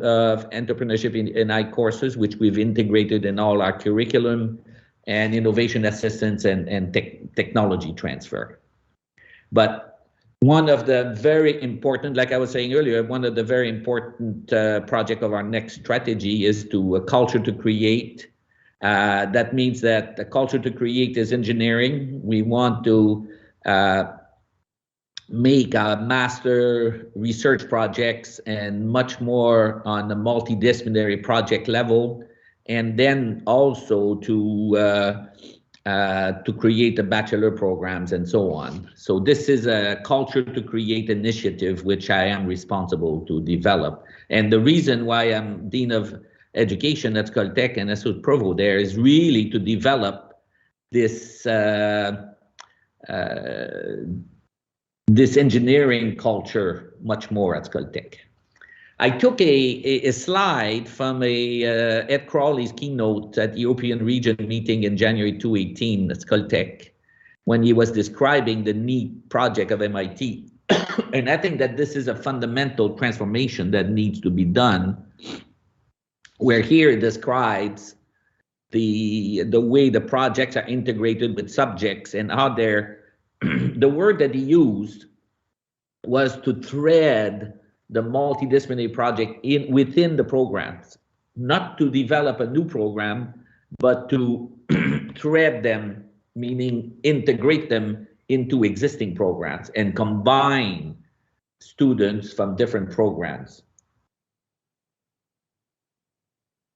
entrepreneurship in I courses, which we've integrated in all our curriculum, and innovation assistance and technology transfer. But one of the very important, like I was saying earlier, one of the very important project of our next strategy is to culture to create. That means that the culture to create is engineering. We want to make master research projects and much more on the multidisciplinary project level, and then also to create the bachelor programs and so on. So this is a culture to create initiative which I am responsible to develop. And the reason why I'm Dean of Education at Skulltech and Associate Provost there is really to develop this this engineering culture much more at Skulltech. I took a slide from Ed Crawley's keynote at the European Region meeting in January 2018 at Skulltech, when he was describing the NEAT project of MIT. And I think that this is a fundamental transformation that needs to be done, where here it describes the way the projects are integrated with subjects and how they're, the word that he used was to thread the multidisciplinary project within the programs, not to develop a new program, but to thread them, meaning integrate them into existing programs and combine students from different programs.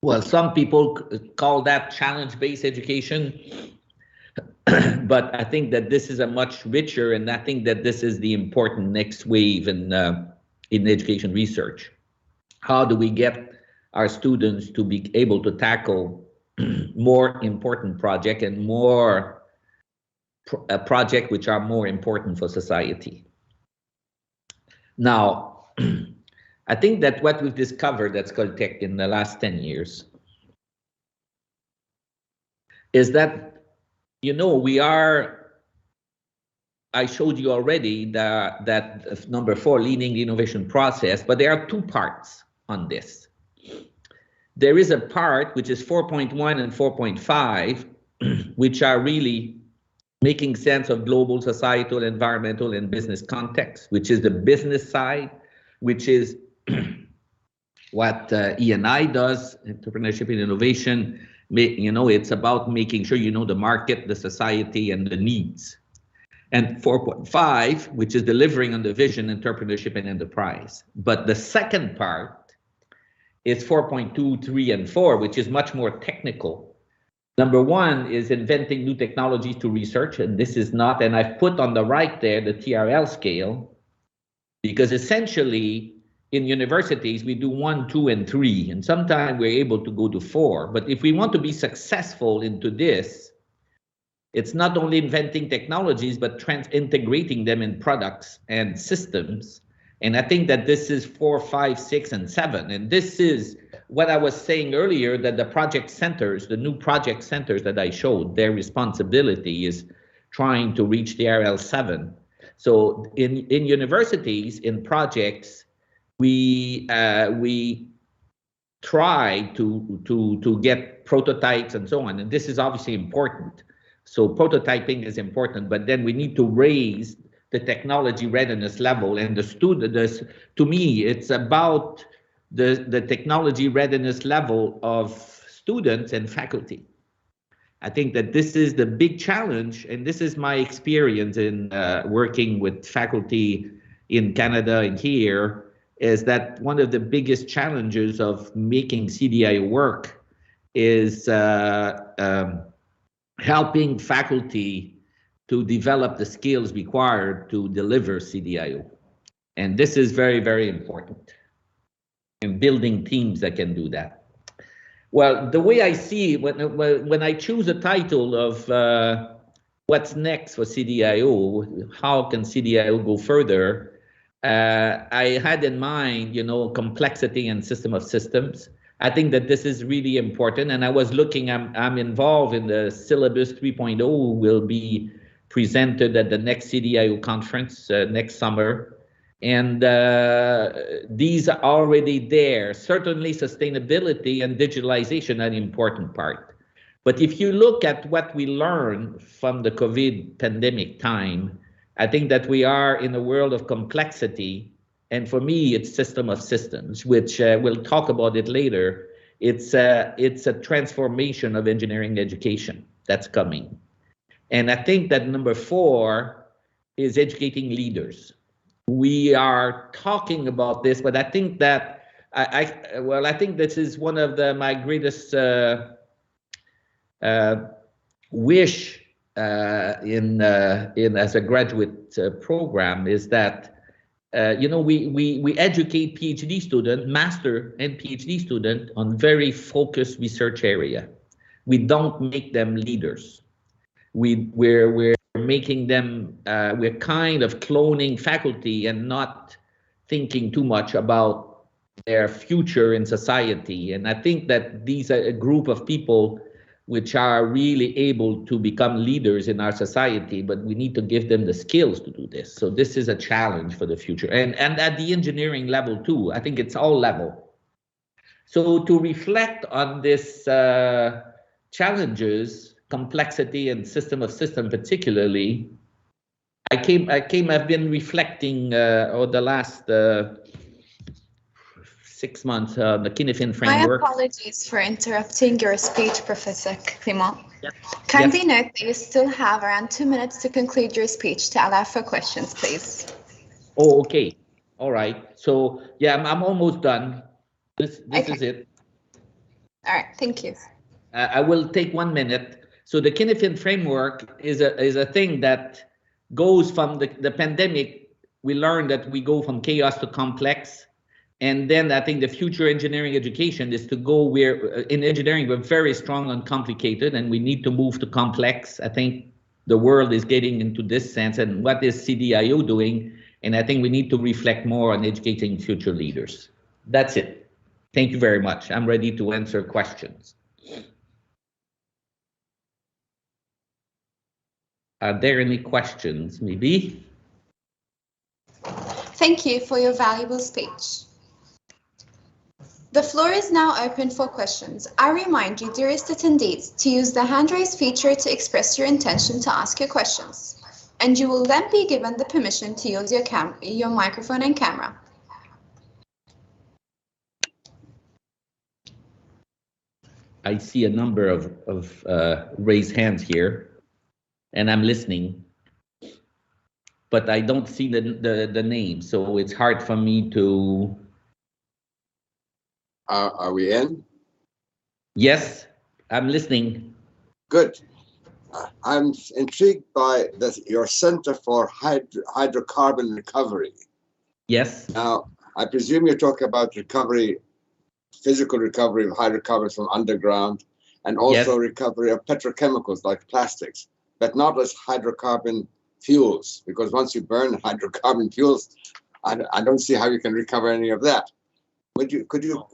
Well, some people call that challenge-based education, but I think that this is a much richer, and I think that this is the important next wave in education research. How do we get our students to be able to tackle more important projects and more projects which are more important for society? Now, I think that what we've discovered at Skulltech in the last 10 years is that, you know, we are, I showed you already that number 4, leading the innovation process, but there are 2 parts on this. There is a part which is 4.1 and 4.5, which are really making sense of global, societal, environmental, and business context, which is the business side, which is what E&I does, Entrepreneurship and Innovation. You know, it's about making sure you know the market, the society, and the needs. And 4.5, which is delivering on the vision, entrepreneurship, and enterprise. But the second part is 4.2, 3, and 4, which is much more technical. Number 1 is inventing new technologies to research, and this is not, and I've put on the right there the TRL scale, because essentially in universities we do 1, 2, and 3, and sometimes we're able to go to 4. But if we want to be successful into this, it's not only inventing technologies, but integrating them in products and systems. And I think that this is 4, 5, 6, and 7. And this is what I was saying earlier, that the project centers, the new project centers that I showed, their responsibility is trying to reach the RL7. So in universities, in projects, we try to get prototypes and so on. And this is obviously important. So prototyping is important, but then we need to raise the technology readiness level. And the students, to me, it's about the technology readiness level of students and faculty. I think that this is the big challenge, and this is my experience in working with faculty in Canada and here, is that one of the biggest challenges of making CDIO work is helping faculty to develop the skills required to deliver CDIO. And this is very, very important in building teams that can do that. Well, the way I see, when I choose a title of what's next for CDIO, how can CDIO go further, I had in mind, you know, complexity and system of systems. I think that this is really important, and I was looking, I'm involved in the syllabus 3.0 will be presented at the next CDIO conference next summer. And these are already there. Certainly sustainability and digitalization are an important part. But if you look at what we learned from the COVID pandemic time, I think that we are in a world of complexity, and for me, it's system of systems, which we'll talk about it later. It's a transformation of engineering education that's coming. And I think that number 4 is educating leaders. We are talking about this, but I think that I think this is one of my greatest wish in as a graduate program is that we educate PhD student, master and PhD student on very focused research area. We don't make them leaders. We're making them, we're kind of cloning faculty and not thinking too much about their future in society. And I think that these are a group of people which are really able to become leaders in our society, but we need to give them the skills to do this. So this is a challenge for the future. And at the engineering level too, I think it's all level. So to reflect on this challenges, complexity and system of system particularly, I've been reflecting over the last 6 months the Kinefin framework. My apologies for interrupting your speech, Professor Clément. Yep. Kindly note that you still have around 2 minutes to conclude your speech to allow for questions, please. Oh, okay. All right. So yeah, I'm almost done. This okay. is it. All right. Thank you. I will take 1 minute. So the Kinefin framework is a thing that goes from the pandemic. We learned that we go from chaos to complex. And then I think the future engineering education is to go where in engineering we're very strong on complicated and we need to move to complex. I think the world is getting into this sense, and what is CDIO doing? And I think we need to reflect more on educating future leaders. That's it. Thank you very much. I'm ready to answer questions. Are there any questions, maybe? Thank you for your valuable speech. The floor is now open for questions. I remind you, dearest attendees, to use the hand raise feature to express your intention to ask your questions. And you will then be given the permission to use your microphone and camera. I see a number of raised hands here, and I'm listening, but I don't see the name, so it's hard for me to... Are we in? Yes, I'm listening. Good. I'm intrigued by your Center for Hydrocarbon Recovery. Yes. Now, I presume you're talking about recovery, physical recovery of hydrocarbons from underground, and also recovery of petrochemicals like plastics, but not as hydrocarbon fuels, because once you burn hydrocarbon fuels, I don't see how you can recover any of that. Could you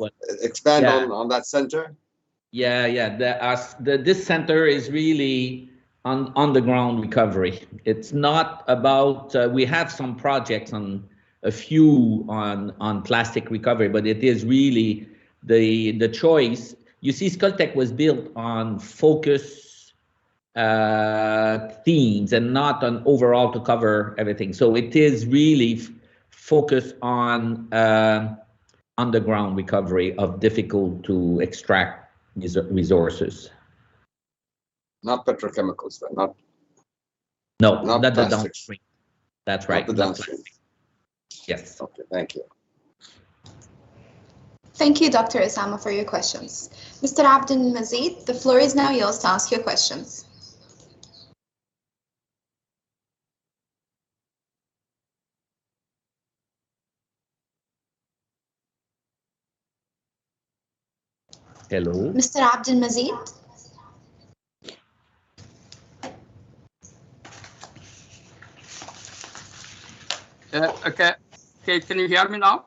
expand on that center? This center is really on the ground recovery. It's not about, we have some projects on a few on plastic recovery, but it is really the choice. You see, Skulltech was built on focus themes and not on overall to cover everything. So it is really focused on underground recovery of difficult to extract resources. Not petrochemicals, then, not the downstream. That's right. Not the downstream. Yes. Okay, thank you. Thank you, Dr. Osama, for your questions. Mr. Abdul Mazid, the floor is now yours to ask your questions. Hello. Mr. Abdul Mazid? Okay, can you hear me now?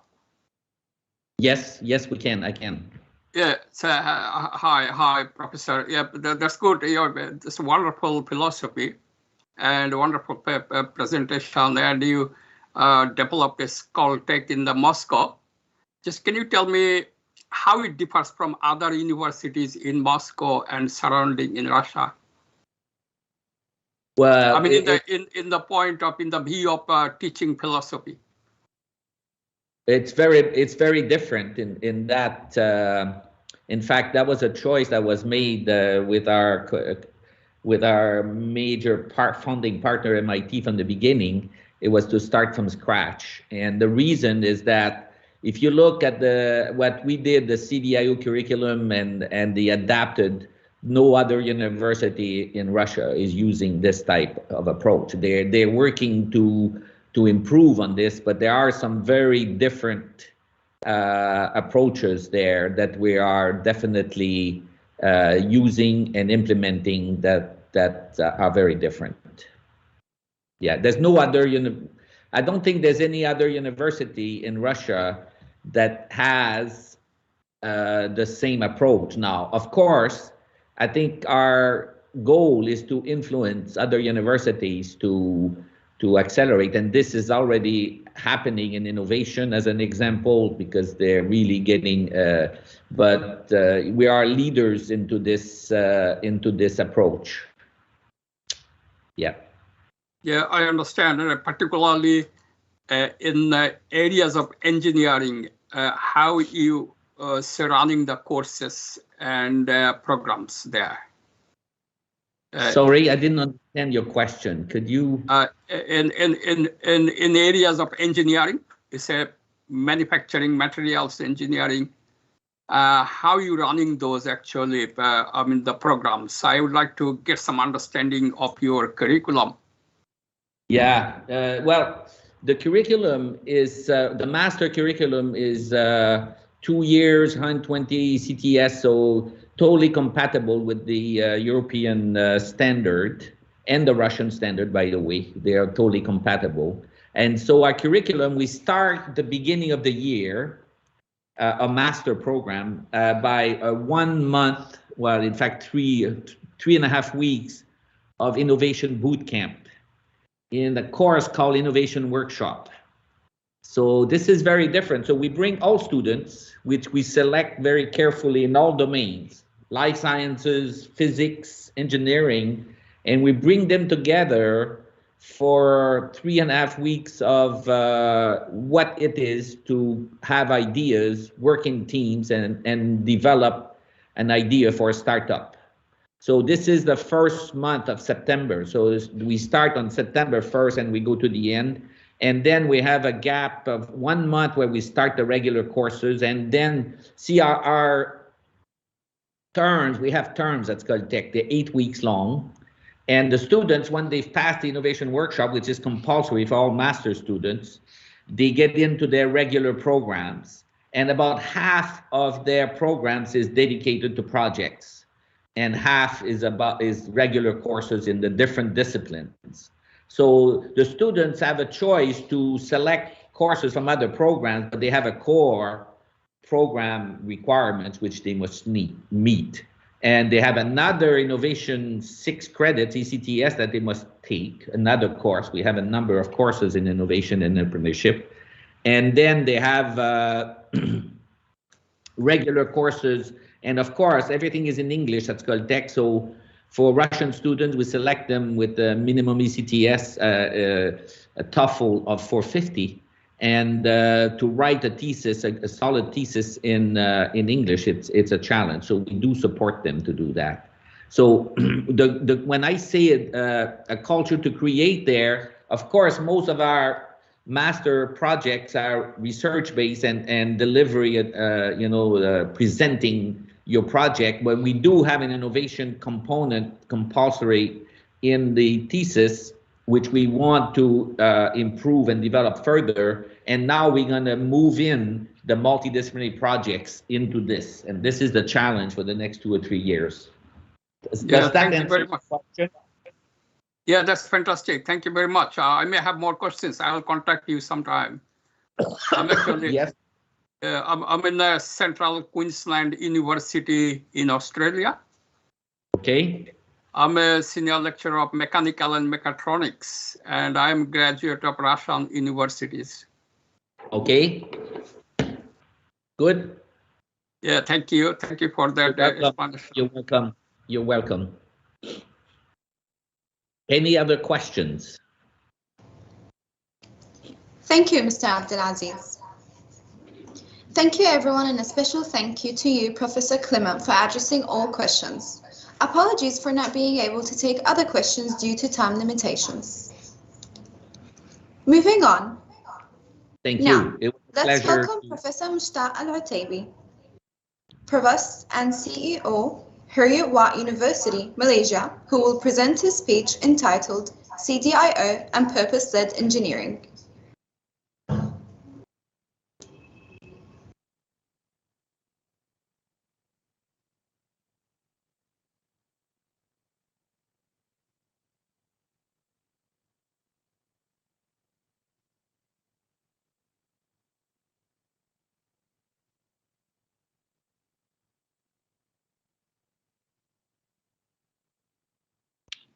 Yes, we can. I can. Yeah. So, hi, Professor. Yeah, that's good. This wonderful philosophy and wonderful presentation, and you developed a Skulltech in the Moscow. Just can you tell me how it differs from other universities in Moscow and surrounding in Russia? Well, I mean, in the view of teaching philosophy. It's very different in that. In fact, that was a choice that was made with our major funding partner MIT from the beginning. It was to start from scratch, and the reason is that if you look at what we did, the CDIO curriculum and the adapted, no other university in Russia is using this type of approach. They're working to improve on this, but there are some very different approaches there that we are definitely using and implementing that are very different. Yeah, there's no other I don't think there's any other university in Russia that has the same approach. Now, of course, I think our goal is to influence other universities to accelerate, and this is already happening in innovation as an example, because they're really getting. But we are leaders into this approach. Yeah. Yeah, I understand. Particularly in areas of engineering, how you surrounding the courses and programs there. Sorry, I didn't understand your question. Could you? In areas of engineering, it's a manufacturing, materials engineering. How you running those actually? I mean the programs. I would like to get some understanding of your curriculum. Yeah. Well, the curriculum is the master curriculum is 2 years, 120 CTS, so totally compatible with the European standard and the Russian standard, by the way. They are totally compatible. And so our curriculum, we start the beginning of the year, a master program by 1 month, well, in fact, three and a half weeks of innovation boot camp in the course called Innovation Workshop. So this is very different. So we bring all students, which we select very carefully in all domains, life sciences, physics, engineering, and we bring them together for 3.5 weeks of what it is to have ideas, work in teams, and develop an idea for a startup. So this is the first month of September. So we start on September 1st and we go to the end. And then we have a gap of 1 month where we start the regular courses, and then see our terms. We have terms at Skulltech. They're 8 weeks long. And the students, when they've passed the innovation workshop, which is compulsory for all master students, they get into their regular programs. And about half of their programs is dedicated to projects, and half is regular courses in the different disciplines. So the students have a choice to select courses from other programs, but they have a core program requirements which they must meet. And they have another innovation 6 credits, ECTS, that they must take, another course. We have a number of courses in innovation and entrepreneurship. And then they have regular courses. And of course, everything is in English at Skulltech. So for Russian students, we select them with a minimum ECTS, a TOEFL of 450. And to write a thesis, a solid thesis in English, it's a challenge. So we do support them to do that. So when I say it, a culture to create there, of course, most of our master projects are research-based and delivery, presenting your project, but we do have an innovation component compulsory in the thesis, which we want to improve and develop further. And now we're going to move in the multidisciplinary projects into this. And this is the challenge for the next 2 or 3 years. Does that answer very much? Yeah, that's fantastic. Thank you very much. I may have more questions. I will contact you sometime. I'm actually, yes. I'm in Central Queensland University in Australia. Okay. I'm a senior lecturer of mechanical and mechatronics, and I'm a graduate of Russian universities. Okay. Good. Yeah, thank you. Thank you for that explanation. You're welcome. You're welcome. Any other questions? Thank you, Mr. Abdulaziz. Thank you, everyone, and a special thank you to you, Professor Clement, for addressing all questions. Apologies for not being able to take other questions due to time limitations. Moving on. Thank now, you. Let's welcome Professor Mushtaq Al-Utaibi, Provost and CEO, Heriot Watt University, Malaysia, who will present his speech entitled CDIO and Purpose-Led Engineering.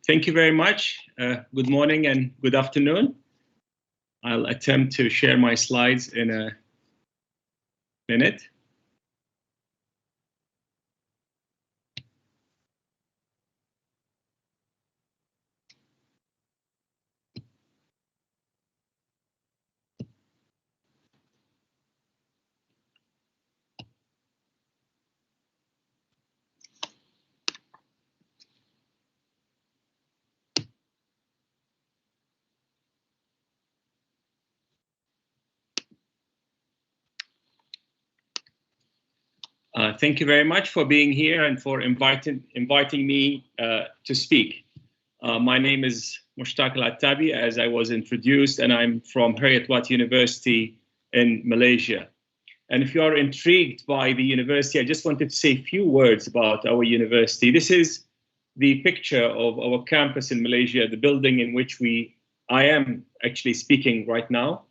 Thank you very much. Good morning and good afternoon. I'll attempt to share my slides in a minute. Thank you very much for being here and for inviting me to speak. My name is Mushtaq Al-Utaibi, as I was introduced, and I'm from Heriot Watt University in Malaysia. And if you are intrigued by the university, I just wanted to say a few words about our university. This is the picture of our campus in Malaysia, the building in which I am actually speaking right now.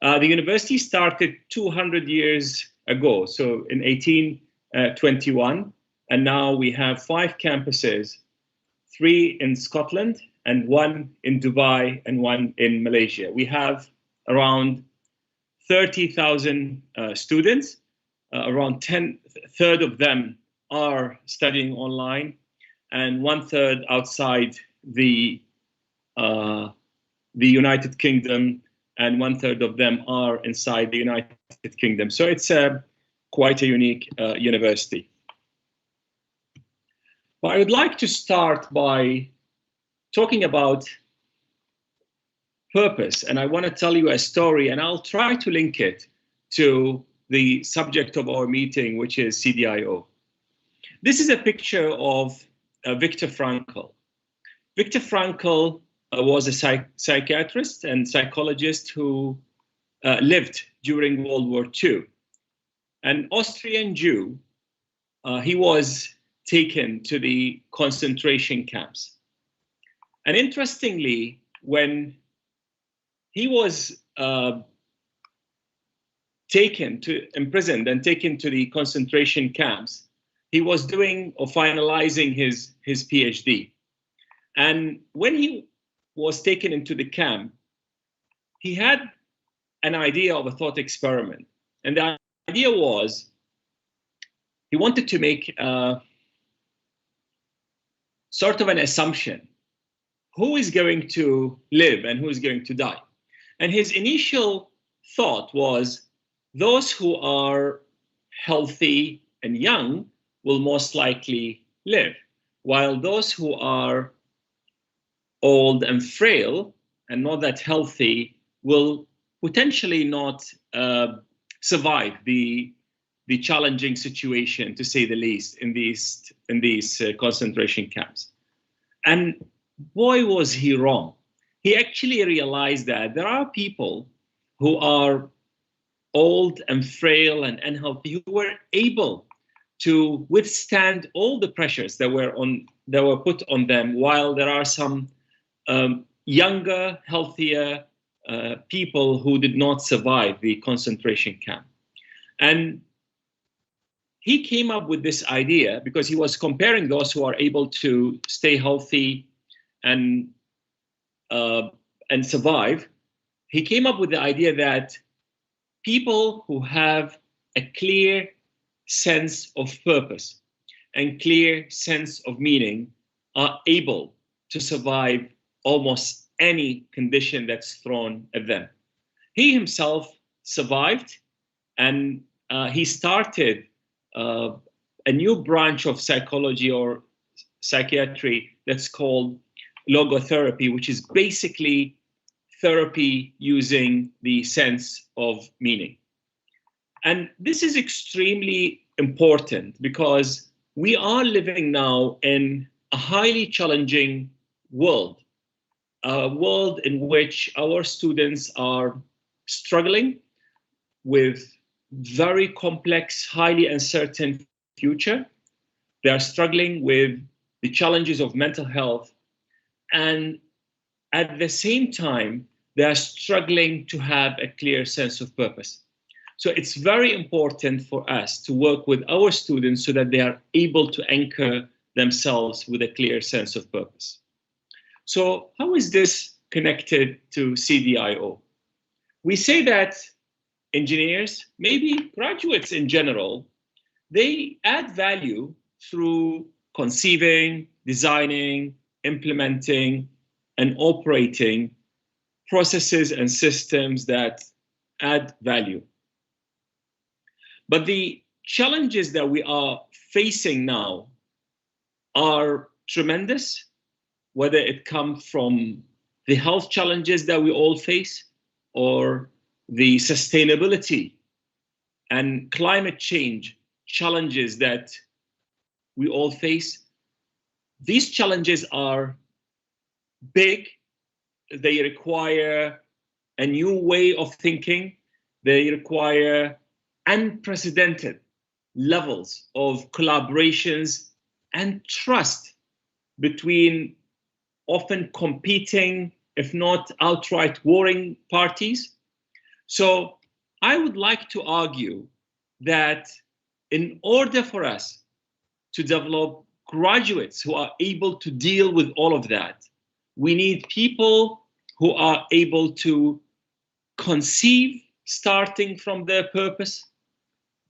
The university started 200 years ago, so in 1821, and now we have 5 campuses, 3 in Scotland and 1 in Dubai and 1 in Malaysia. We have around 30,000 students, around third of them are studying online, and 1/3 outside the United Kingdom, and 1/3 of them are inside the United Kingdom. So it's quite a unique university. But I would like to start by talking about purpose, and I want to tell you a story, and I'll try to link it to the subject of our meeting, which is CDIO. This is a picture of Viktor Frankl. Viktor Frankl was a psychiatrist and psychologist who lived during World War II. An Austrian Jew, he was taken to the concentration camps. And interestingly, when he was imprisoned and taken to the concentration camps, he was doing or finalizing his PhD. And when he was taken into the camp, he had an idea of a thought experiment. And the idea was he wanted to make sort of an assumption. Who is going to live and who is going to die? And his initial thought was those who are healthy and young will most likely live, while those who are old and frail and not that healthy will potentially not survive the challenging situation, to say the least, in these concentration camps. And boy, was he wrong. He actually realized that there are people who are old and frail and unhealthy who were able to withstand all the pressures that were put on them, while there are some younger, healthier people who did not survive the concentration camp. And he came up with this idea because he was comparing those who are able to stay healthy and survive. He came up with the idea that people who have a clear sense of purpose and clear sense of meaning are able to survive almost any condition that's thrown at them. He himself survived, and he started a new branch of psychology or psychiatry that's called Logotherapy, which is basically therapy using the sense of meaning. And this is extremely important because we are living now in a highly challenging world, a world in which our students are struggling with very complex, highly uncertain future. They are struggling with the challenges of mental health, and at the same time, they are struggling to have a clear sense of purpose. So it's very important for us to work with our students so that they are able to anchor themselves with a clear sense of purpose. So how is this connected to CDIO? We say that engineers, maybe graduates in general, they add value through conceiving, designing, implementing, and operating processes and systems that add value. But the challenges that we are facing now are tremendous, whether it comes from the health challenges that we all face or the sustainability and climate change challenges that we all face. These challenges are big. They require a new way of thinking. They require unprecedented levels of collaborations and trust between often competing, if not outright warring parties. So I would like to argue that in order for us to develop graduates who are able to deal with all of that, we need people who are able to conceive starting from their purpose,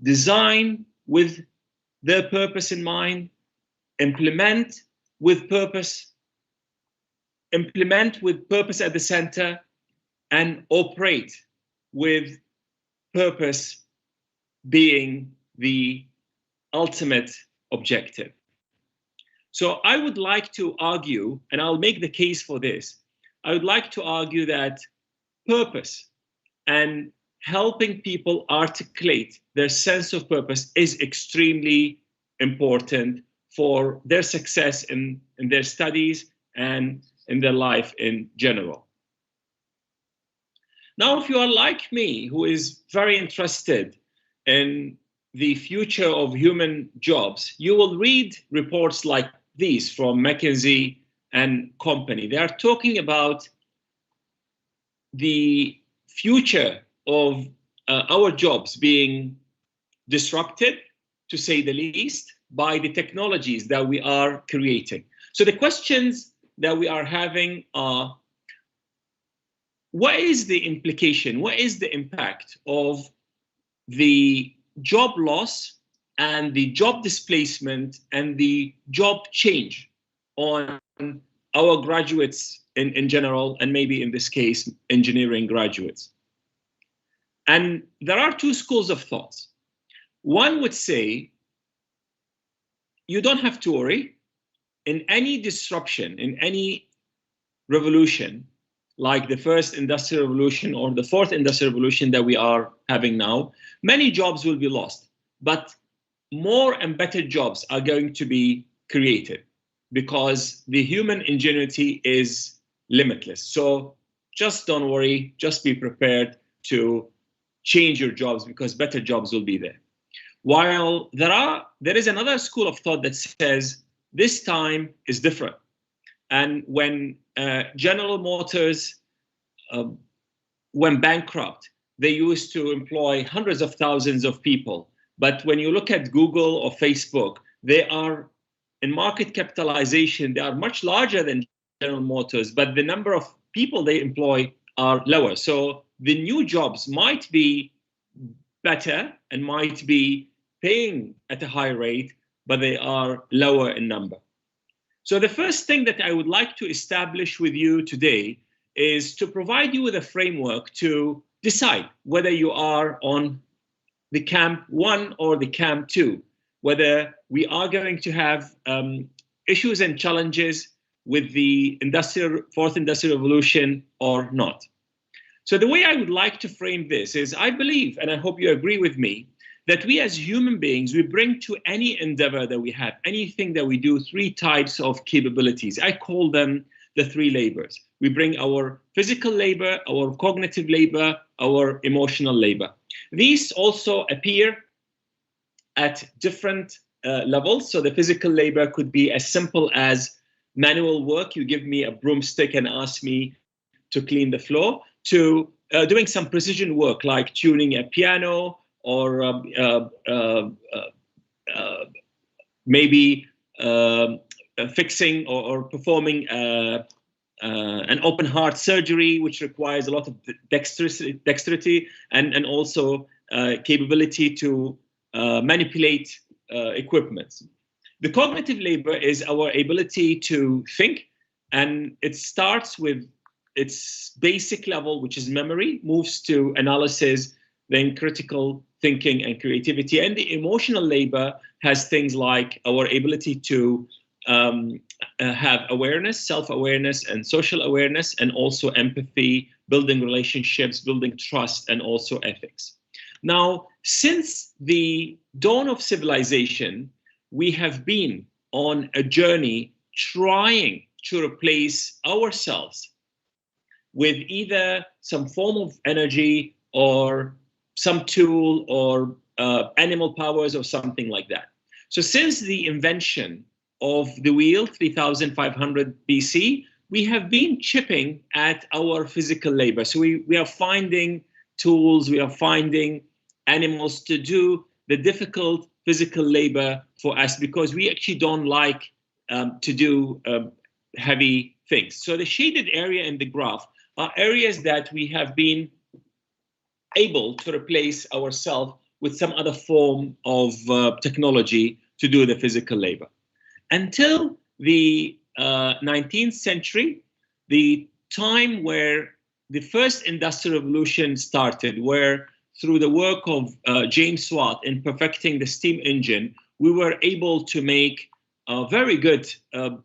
design with their purpose in mind, implement with purpose at the center, and operate with purpose being the ultimate objective. So I would like to argue, and I'll make the case for this, I would like to argue that purpose and helping people articulate their sense of purpose is extremely important for their success in their studies and in their life in general. Now, if you are like me, who is very interested in the future of human jobs, you will read reports like these from McKinsey and company. They are talking about the future of our jobs being disrupted, to say the least, by the technologies that we are creating. So the questions that we are having are, what is the implication? What is the impact of the job loss and the job displacement and the job change on our graduates in general, and maybe in this case, engineering graduates? And there are two schools of thought. One would say, you don't have to worry. In any disruption, in any revolution, like the first industrial revolution or the fourth industrial revolution that we are having now, many jobs will be lost, but more and better jobs are going to be created because the human ingenuity is limitless. So just don't worry, just be prepared to change your jobs because better jobs will be there. While there is another school of thought that says this time is different. And when General Motors went bankrupt, they used to employ hundreds of thousands of people. But when you look at Google or Facebook, they are in market capitalization, they are much larger than General Motors, but the number of people they employ are lower. So the new jobs might be better and might be paying at a high rate, but they are lower in number. So the first thing that I would like to establish with you today is to provide you with a framework to decide whether you are on the camp 1 or the camp 2, whether we are going to have issues and challenges with the fourth industrial revolution or not. So the way I would like to frame this is, I believe, and I hope you agree with me, that we as human beings, we bring to any endeavor that we have, anything that we do, 3 types of capabilities. I call them the 3 labors. We bring our physical labor, our cognitive labor, our emotional labor. These also appear at different levels. So the physical labor could be as simple as manual work. You give me a broomstick and ask me to clean the floor, to doing some precision work like tuning a piano, or maybe fixing or performing an open heart surgery, which requires a lot of dexterity and also capability to manipulate equipment. The cognitive labor is our ability to think, and it starts with its basic level, which is memory, moves to analysis, then critical thinking and creativity. And the emotional labor has things like our ability to have awareness, self-awareness, and social awareness, and also empathy, building relationships, building trust, and also ethics. Now, since the dawn of civilization, we have been on a journey trying to replace ourselves with either some form of energy or some tool or animal powers or something like that. So since the invention of the wheel, 3,500 BC, we have been chipping at our physical labor. So we are finding tools, we are finding animals to do the difficult physical labor for us, because we actually don't like to do heavy things. So the shaded area in the graph are areas that we have been able to replace ourselves with some other form of technology to do the physical labor. Until the 19th century, the time where the first industrial revolution started, where through the work of James Watt in perfecting the steam engine, we were able to make very good,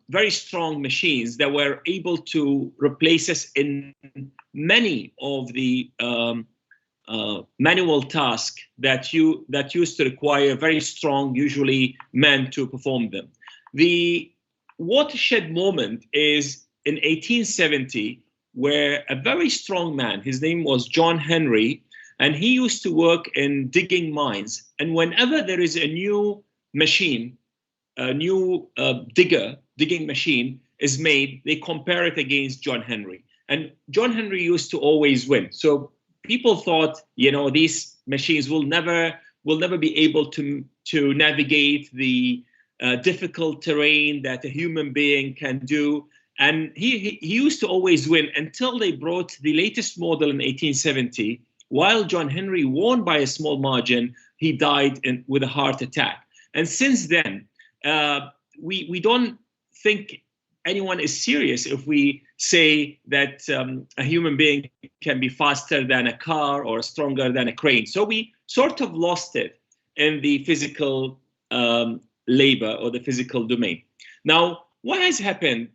very strong machines that were able to replace us in many of the manual tasks that used to require very strong, usually men, to perform them. The watershed moment is in 1870, where a very strong man, his name was John Henry, and he used to work in digging mines. And whenever there is a new machine, a new digging machine is made, they compare it against John Henry. And John Henry used to always win. So people thought, you know, these machines will never be able to navigate the difficult terrain that a human being can do. And he used to always win until they brought the latest model in 1870. While John Henry won by a small margin, he died with a heart attack. And since then, we don't think anyone is serious if we say that a human being can be faster than a car or stronger than a crane. So we sort of lost it in the physical labor or the physical domain. Now, what has happened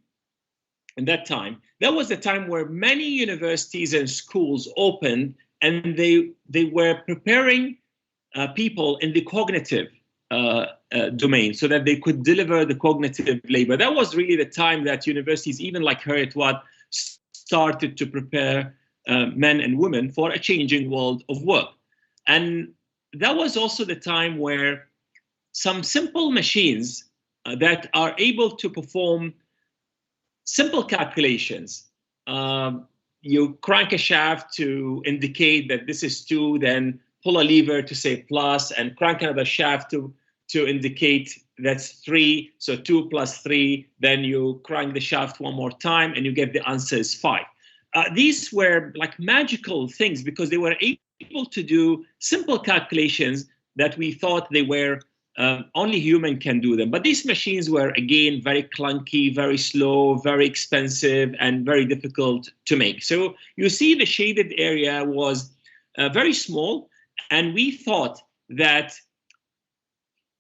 in that time? That was the time where many universities and schools opened, and they were preparing people in the cognitive domain so that they could deliver the cognitive labor. That was really the time that universities, even like Heriot-Watt, started to prepare men and women for a changing world of work. And that was also the time where some simple machines that are able to perform simple calculations, you crank a shaft to indicate that this is 2, then pull a lever to say plus, and crank another shaft to indicate that's 3, so 2 plus 3, then you crank the shaft one more time and you get the answer is 5. These were like magical things because they were able to do simple calculations that we thought they were only human can do them. But these machines were, again, very clunky, very slow, very expensive, and very difficult to make. So you see the shaded area was very small, and we thought that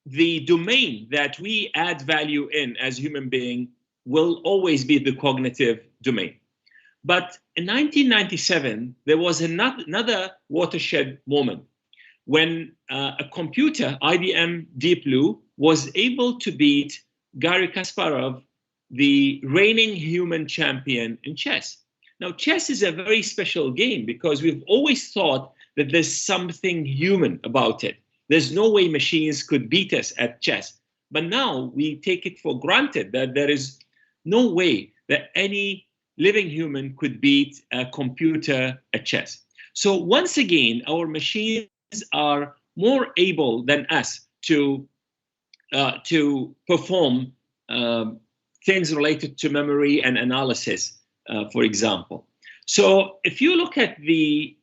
the domain that we add value in as human being will always be the cognitive domain. But in 1997, there was another watershed moment when a computer, IBM Deep Blue, was able to beat Garry Kasparov, the reigning human champion in chess. Now, chess is a very special game because we've always thought that there's something human about it. There's no way machines could beat us at chess. But now we take it for granted that there is no way that any living human could beat a computer at chess. So once again, our machines are more able than us to perform things related to memory and analysis, for example. So if you look at the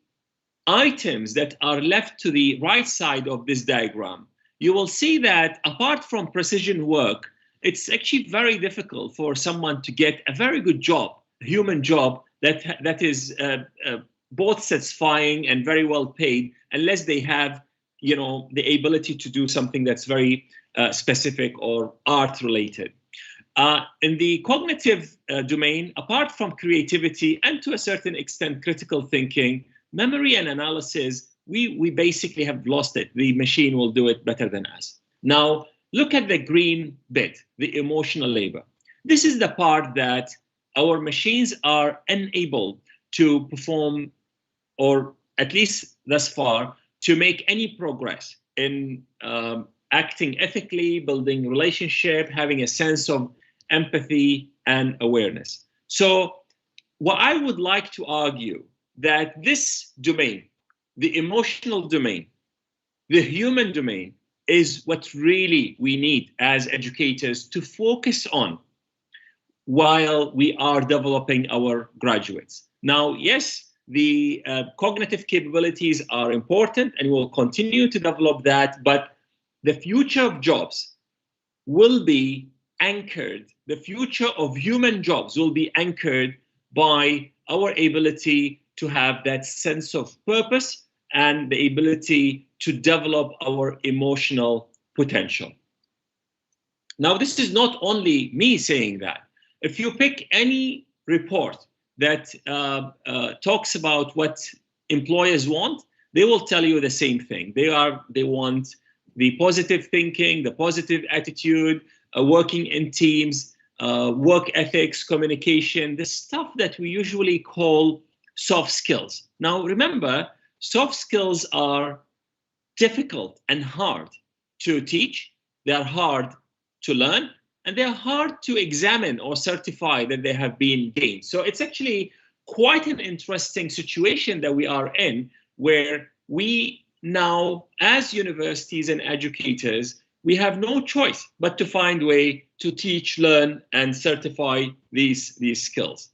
items that are left to the right side of this diagram, you will see that apart from precision work, it's actually very difficult for someone to get a very good job, a human job that is both satisfying and very well paid, unless they have, you know, the ability to do something that's very specific or art related. In the cognitive domain, apart from creativity and to a certain extent critical thinking, memory and analysis, we basically have lost it. The machine will do it better than us. Now, look at the green bit, the emotional labor. This is the part that our machines are unable to perform, or at least thus far, to make any progress in acting ethically, building relationship, having a sense of empathy and awareness. So what I would like to argue that this domain, the emotional domain, the human domain, is what really we need as educators to focus on while we are developing our graduates. Now, yes, the cognitive capabilities are important and we'll continue to develop that, but the future of jobs will be anchored, the future of human jobs will be anchored by our ability to have that sense of purpose and the ability to develop our emotional potential. Now, this is not only me saying that. If you pick any report that talks about what employers want, they will tell you the same thing. They want the positive thinking, the positive attitude, working in teams, work ethics, communication, the stuff that we usually call soft skills. Now, remember, soft skills are difficult and hard to teach. They are hard to learn, and they're hard to examine or certify that they have been gained. So it's actually quite an interesting situation that we are in, where we now, as universities and educators, we have no choice but to find a way to teach, learn, and certify these skills.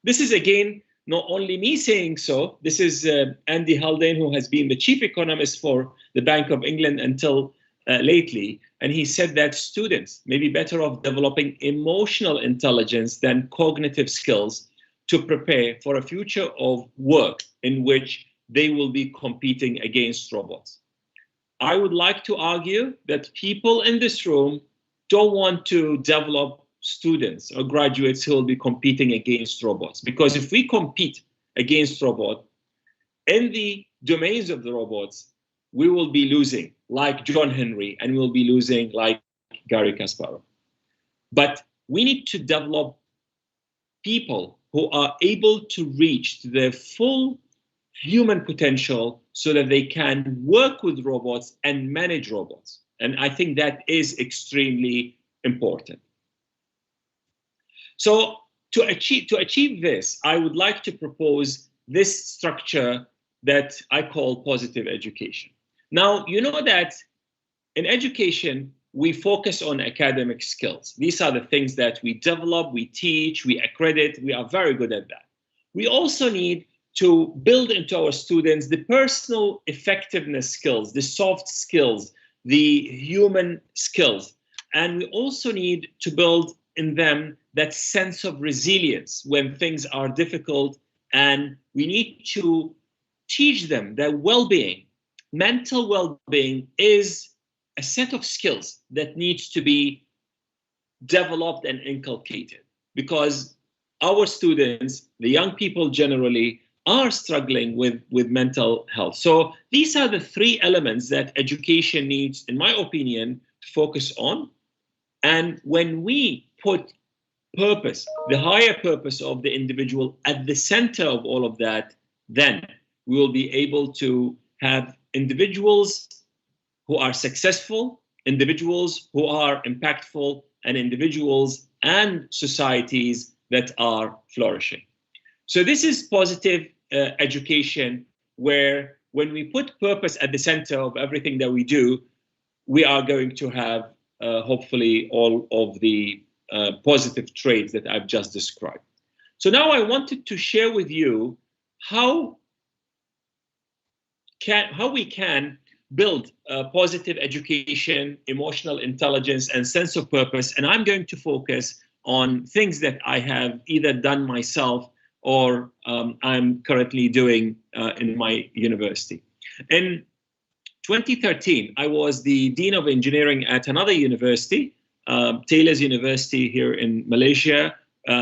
This is, again, not only me saying so. This is Andy Haldane, who has been the chief economist for the Bank of England until lately. And he said that students may be better off developing emotional intelligence than cognitive skills to prepare for a future of work in which they will be competing against robots. I would like to argue that people in this room don't want to develop students or graduates who will be competing against robots. Because if we compete against robots in the domains of the robots, we will be losing like John Henry, and we'll be losing like Garry Kasparov. But we need to develop people who are able to reach their full human potential so that they can work with robots and manage robots. And I think that is extremely important. So to achieve this, I would like to propose this structure that I call positive education. Now, you know that in education, we focus on academic skills. These are the things that we develop, we teach, we accredit, we are very good at that. We also need to build into our students the personal effectiveness skills, the soft skills, the human skills. And we also need to build in them that sense of resilience when things are difficult, and we need to teach them that well-being, mental well-being, is a set of skills that needs to be developed and inculcated, because our students, the young people generally, are struggling with mental health. So these are the three elements that education needs, in my opinion, to focus on. And when we put purpose, the higher purpose of the individual at the center of all of that, then we will be able to have individuals who are successful, individuals who are impactful, and individuals and societies that are flourishing. So this is positive education, where when we put purpose at the center of everything that we do, we are going to have hopefully all of the positive traits that I've just described. So now I wanted to share with you how we can build positive education, emotional intelligence, and sense of purpose. And I'm going to focus on things that I have either done myself or I'm currently doing in my university. In 2013, I was the Dean of Engineering at another university, Taylor's University here in Malaysia.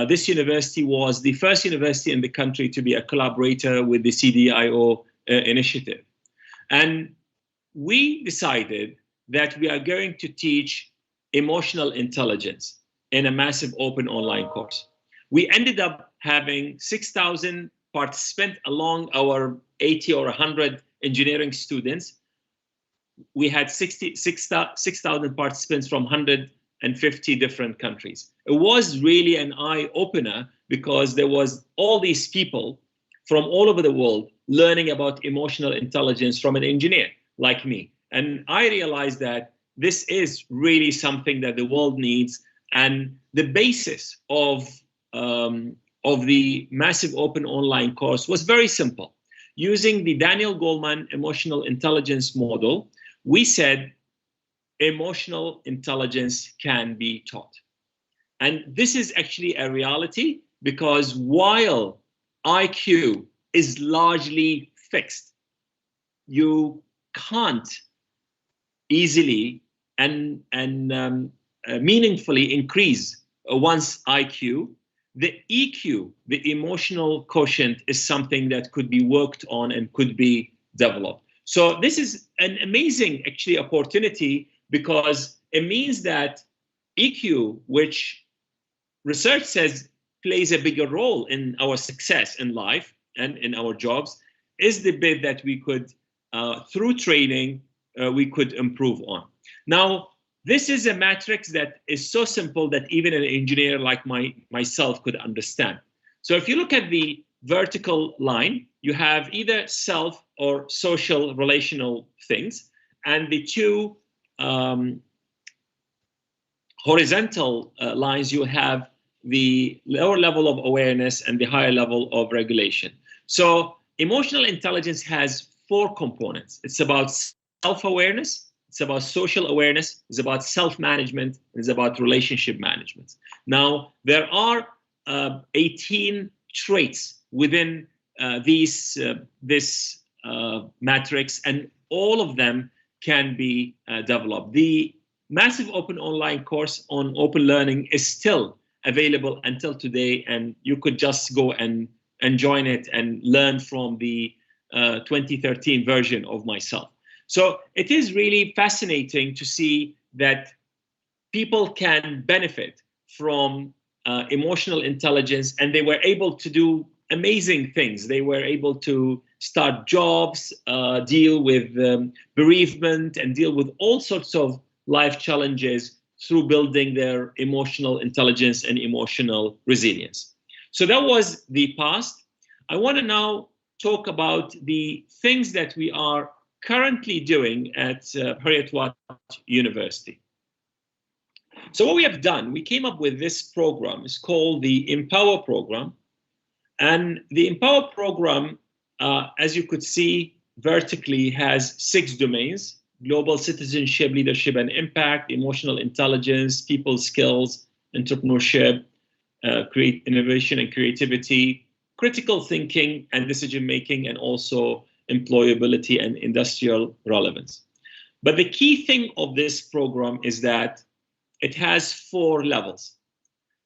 This university was the first university in the country to be a collaborator with the CDIO initiative. And we decided that we are going to teach emotional intelligence in a massive open online course. We ended up having 6,000 participants along our 80 or 100 engineering students. We had 6,000 participants from 150 different countries. It was really an eye-opener, because there was all these people from all over the world learning about emotional intelligence from an engineer like me. And I realized that this is really something that the world needs. And the basis of the massive open online course was very simple. Using the Daniel Goleman emotional intelligence model, we said emotional intelligence can be taught. And this is actually a reality, because while IQ is largely fixed, you can't easily and meaningfully increase one's IQ. The EQ, the emotional quotient, is something that could be worked on and could be developed. So this is an amazing, actually, opportunity, because it means that EQ, which research says plays a bigger role in our success in life and in our jobs, is the bit that we could, through training, we could improve on. Now, this is a matrix that is so simple that even an engineer like myself could understand. So if you look at the vertical line, you have either self or social relational things, and the two horizontal lines, you have the lower level of awareness and the higher level of regulation. So emotional intelligence has 4 components. It's about self-awareness, it's about social awareness, it's about self-management, it's about relationship management. Now, there are 18 traits within this matrix, and all of them can be developed. The massive open online course on open learning is still available until today, and you could just go and join it and learn from the 2013 version of myself. So it is really fascinating to see that people can benefit from emotional intelligence, and they were able to do amazing things. They were able to start jobs, deal with bereavement, and deal with all sorts of life challenges through building their emotional intelligence and emotional resilience. So that was the past. I want to now talk about the things that we are currently doing at Hurriyat University. So what we have done, we came up with this program. It's called the Empower Program. And the Empower Program, as you could see vertically, has 6 domains. global citizenship, leadership and impact, emotional intelligence, people skills, entrepreneurship, create innovation and creativity, critical thinking and decision making, and also employability and industrial relevance. But the key thing of this program is that it has 4 levels.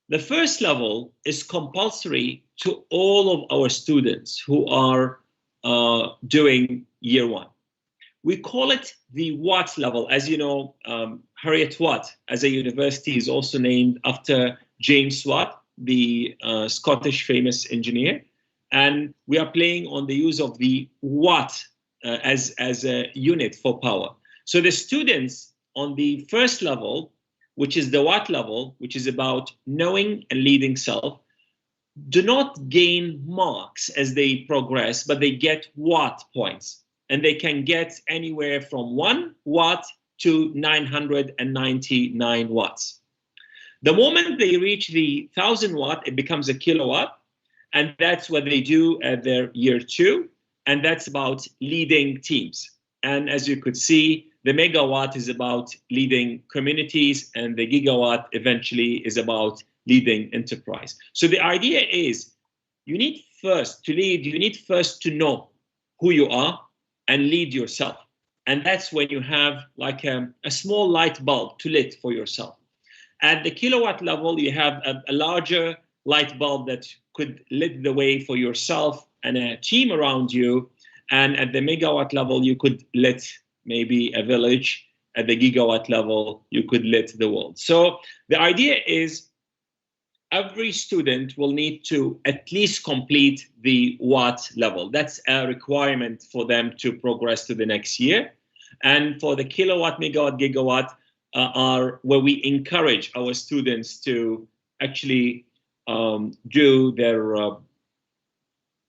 The first level is compulsory to all of our students who are doing year 1. We call it the Watt level. As you know, Harriet Watt as a university is also named after James Watt, the Scottish famous engineer. And we are playing on the use of the Watt as a unit for power. So the students on the first level, which is the Watt level, which is about knowing and leading self, do not gain marks as they progress, but they get Watt points. And they can get anywhere from 1 watt to 999 watts. The moment they reach the 1000 watt, it becomes a kilowatt. And that's what they do at their year 2. And that's about leading teams. And as you could see, the megawatt is about leading communities, and the gigawatt eventually is about leading enterprise. So the idea is you need first to lead, you need first to know who you are and lead yourself. And that's when you have like a small light bulb to lit for yourself. At the kilowatt level, you have a larger light bulb that could lit the way for yourself and a team around you. And at the megawatt level, you could lit maybe a village. At the gigawatt level, you could lit the world. So the idea is every student will need to at least complete the Watt level. That's a requirement for them to progress to the next year. And for the kilowatt, megawatt, gigawatt are where we encourage our students to actually do their,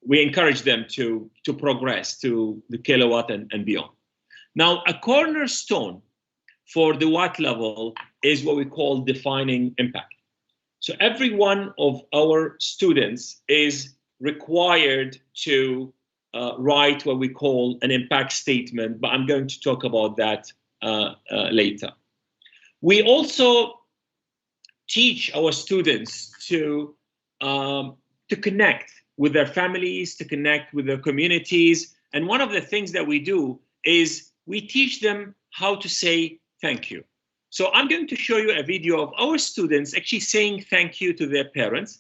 we encourage them to progress to the kilowatt and beyond. Now, a cornerstone for the Watt level is what we call defining impact. So every one of our students is required to write what we call an impact statement, but I'm going to talk about that later. We also teach our students to connect with their families, to connect with their communities. And one of the things that we do is we teach them how to say thank you. So I'm going to show you a video of our students actually saying thank you to their parents.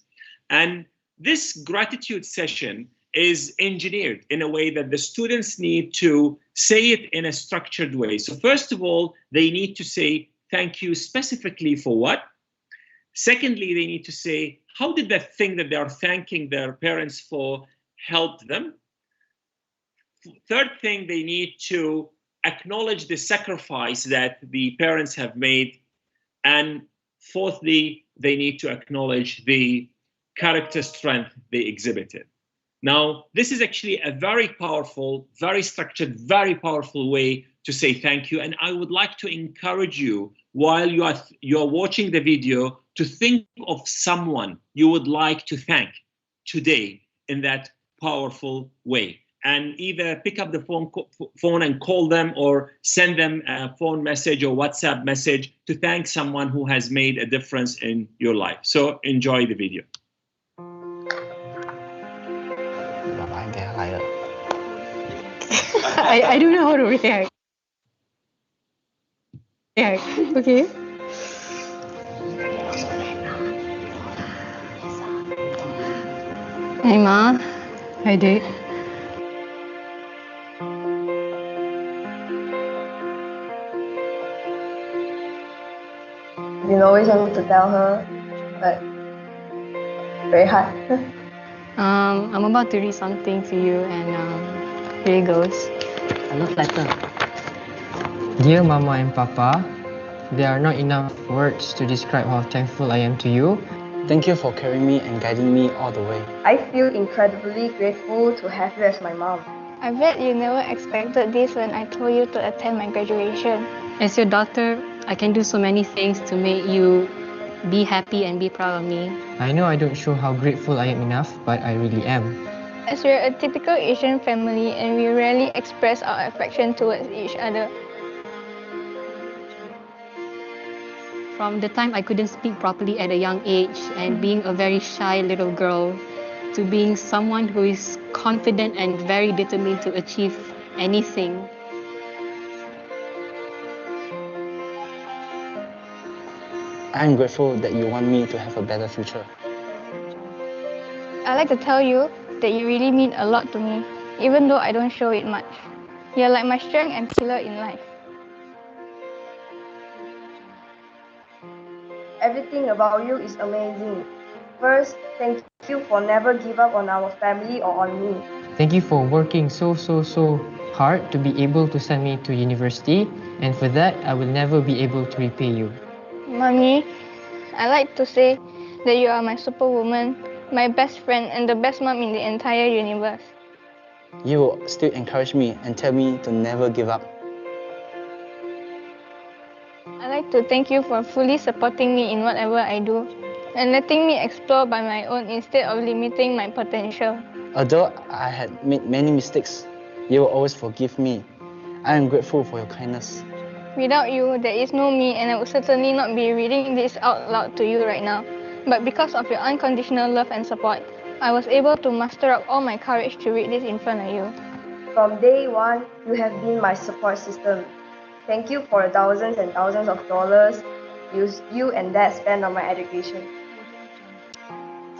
And this gratitude session is engineered in a way that the students need to say it in a structured way. So first of all, they need to say thank you specifically for what? Secondly, they need to say, how did that thing that they are thanking their parents for help them? Third thing, they need to acknowledge the sacrifice that the parents have made. And fourthly, they need to acknowledge the character strength they exhibited. Now, this is actually a very powerful, very structured, very powerful way to say thank you. And I would like to encourage you, while you are watching the video, to think of someone you would like to thank today in that powerful way. And either pick up the phone and call them, or send them a phone message or WhatsApp message to thank someone who has made a difference in your life. So enjoy the video. I don't know how to react. Yeah, okay. Hi, Ma. Hi, Dad. You always wanted to tell her, but very hard. I'm about to read something to you, and here it goes. A love letter. Dear Mama and Papa, there are not enough words to describe how thankful I am to you. Thank you for carrying me and guiding me all the way. I feel incredibly grateful to have you as my mom. I bet you never expected this when I told you to attend my graduation. As your daughter, I can do so many things to make you be happy and be proud of me. I know I don't show how grateful I am enough, but I really am. As we're a typical Asian family and we rarely express our affection towards each other, From the time I couldn't speak properly at a young age and being a very shy little girl to being someone who is confident and very determined to achieve anything. I'm grateful that you want me to have a better future. I'd like to tell you that you really mean a lot to me, even though I don't show it much. You're like my strength and pillar in life. Everything about you is amazing. First, thank you for never give up on our family or on me. Thank you for working so hard to be able to send me to university, and for that, I will never be able to repay you. Mommy, I like to say that you are my superwoman, my best friend, and the best mom in the entire universe. You will still encourage me and tell me to never give up. I'd like to thank you for fully supporting me in whatever I do and letting me explore by my own instead of limiting my potential. Although I had made many mistakes, you will always forgive me. I am grateful for your kindness. Without you, there is no me, and I would certainly not be reading this out loud to you right now. But because of your unconditional love and support, I was able to muster up all my courage to read this in front of you. From day one, you have been my support system. Thank you for the thousands and thousands of dollars you and Dad spent on my education.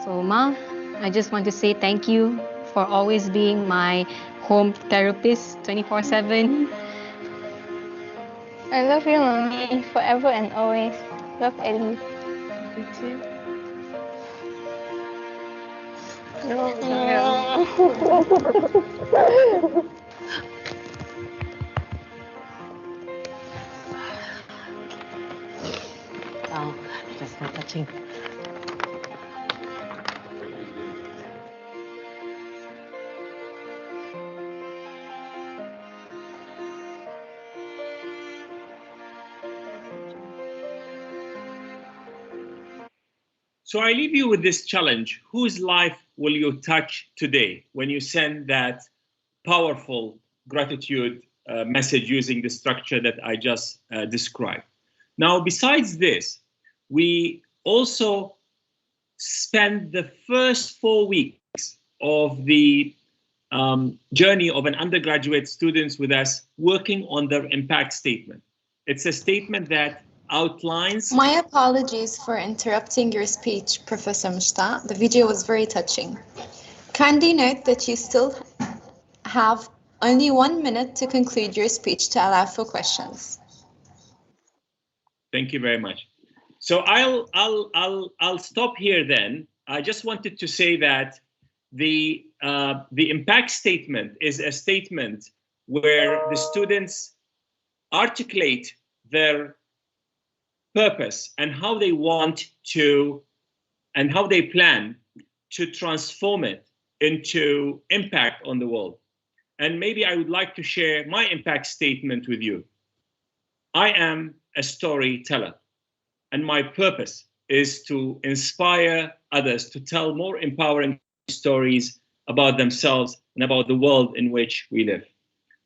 So Ma, I just want to say thank you for always being my home therapist 24/7. I love you, Mommy, forever and always. Love, Ellie. Oh, that's not touching. So I leave you with this challenge. Whose life will you touch today when you send that powerful gratitude message using the structure that I just described? Now, besides this, we also spend the first 4 weeks of the journey of an undergraduate students with us working on their impact statement. It's a statement that outlines... My apologies for interrupting your speech, Professor Mushtaq. The video was very touching. Kindly note that you still have only 1 minute to conclude your speech to allow for questions. Thank you very much. So I'll stop here then. I just wanted to say that the impact statement is a statement where the students articulate their purpose and how they want to and how they plan to transform it into impact on the world. And maybe I would like to share my impact statement with you. I am a storyteller, and my purpose is to inspire others to tell more empowering stories about themselves and about the world in which we live.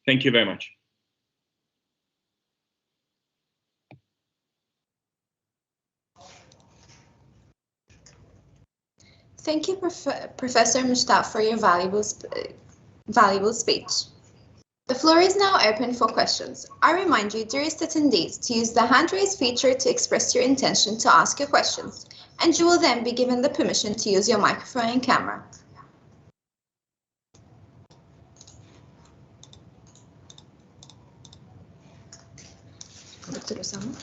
Thank you very much. Thank you, Professor Mushtaq, for your valuable speech. The floor is now open for questions. I remind you, dearest attendees, to use the hand raise feature to express your intention to ask your questions, and you will then be given the permission to use your microphone and camera. Dr. Osama?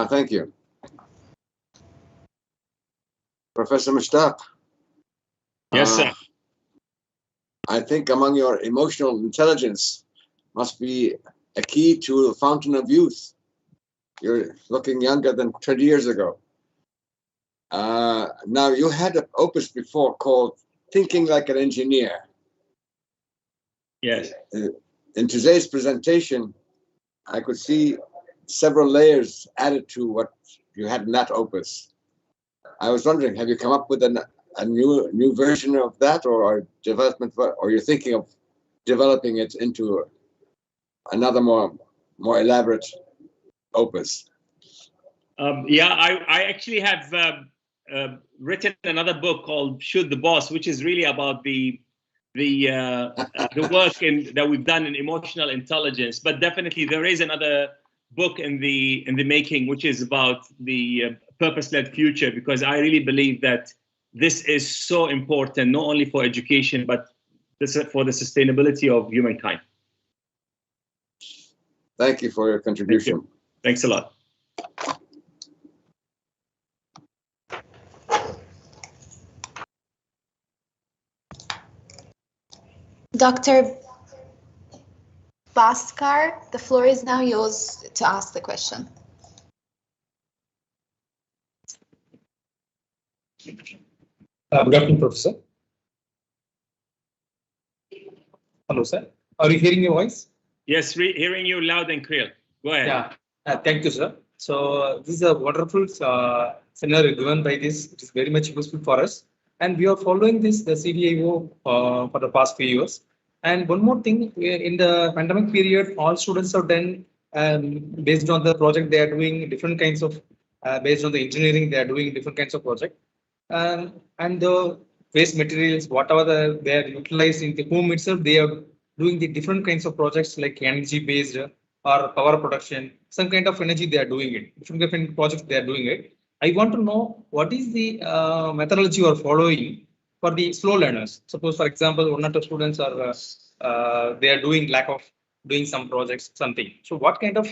Thank you. Professor Mushtaq. Yes, sir. I think among your emotional intelligence must be a key to the fountain of youth. You're looking younger than 20 years ago. Now, you had an opus before called Thinking Like an Engineer. Yes. In today's presentation, I could see several layers added to what you had in that opus. I was wondering, have you come up with a new version of that, or development, or you're thinking of developing it into another more elaborate opus? Yeah, I actually have written another book called Shoot the Boss, which is really about the work that we've done in emotional intelligence. But definitely there is another book in the making, which is about the purpose-led future, because I really believe that this is so important, not only for education, but for the sustainability of humankind. Thank you for your contribution. Thank you. Thanks a lot. Dr. Bhaskar, the floor is now yours to ask the question. Good afternoon, Professor. Hello, sir. Are you hearing your voice? Yes, hearing you loud and clear. Go ahead. Yeah, thank you, sir. So this is a wonderful scenario given by this. It is very much useful for us. And we are following the CDIO for the past few years. And one more thing, in the pandemic period, all students have done based on the project they are doing different kinds of, based on the engineering they are doing different kinds of project. And the waste materials, whatever they are utilized in the home itself, they are doing the different kinds of projects like energy based or power production, some kind of energy they are doing it, different projects they are doing it. I want to know what is the methodology you are following for the slow learners. Suppose, for example, one or two students are they are doing lack of doing some projects, something. So what kind of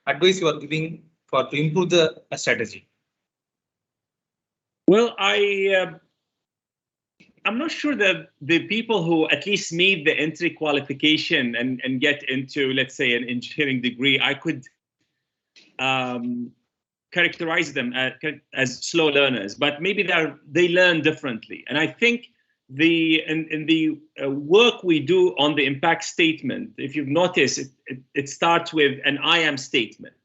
advice you are giving for to improve the strategy? Well, I'm not sure that the people who at least meet the entry qualification and get into, let's say, an engineering degree, I could characterize them as slow learners, but maybe they learn differently. And I think in the work we do on the impact statement, if you've noticed, it starts with an I am statement.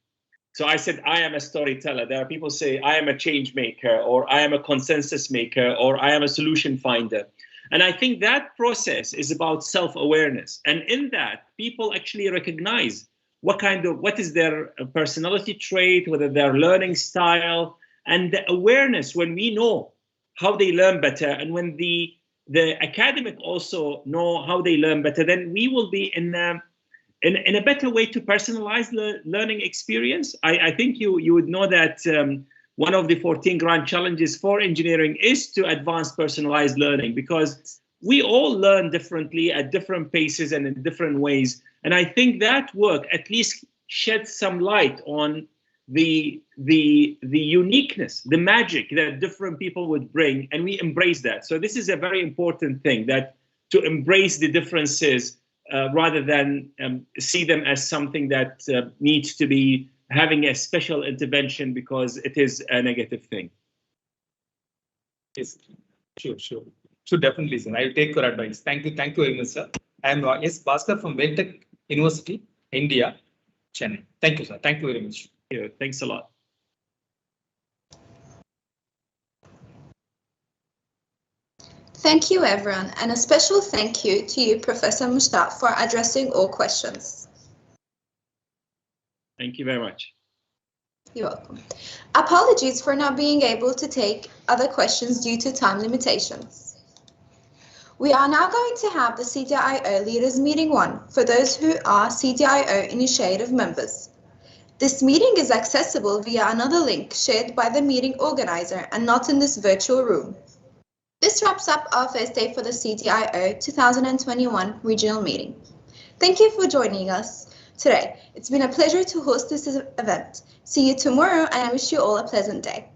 So I said, I am a storyteller. There are people say, I am a change maker, or I am a consensus maker, or I am a solution finder. And I think that process is about self-awareness. And in that, people actually recognize what is their personality trait, whether their learning style, and the awareness when we know how they learn better, and when the academic also know how they learn better, then we will be in a better way to personalize the learning experience. I think you would know that one of the 14 grand challenges for engineering is to advance personalized learning, because we all learn differently at different paces and in different ways. And I think that work at least sheds some light on the uniqueness, the magic that different people would bring, and we embrace that. So this is a very important thing, that to embrace the differences rather than see them as something that needs to be having a special intervention because it is a negative thing. Yes, sure, definitely, sir. I will take your advice. Thank you very much, sir. I am S. Bhaskar from Tech University, India, Chennai. Thank you, sir. Thank you very much. Yeah, thanks a lot. Thank you, everyone, and a special thank you to you, Professor Mushtaq, for addressing all questions. Thank you very much. You're welcome. Apologies for not being able to take other questions due to time limitations. We are now going to have the CDIO Leaders Meeting 1 for those who are CDIO Initiative members. This meeting is accessible via another link shared by the meeting organizer and not in this virtual room. This wraps up our first day for the CDIO 2021 regional meeting. Thank you for joining us today. It's been a pleasure to host this event. See you tomorrow, and I wish you all a pleasant day.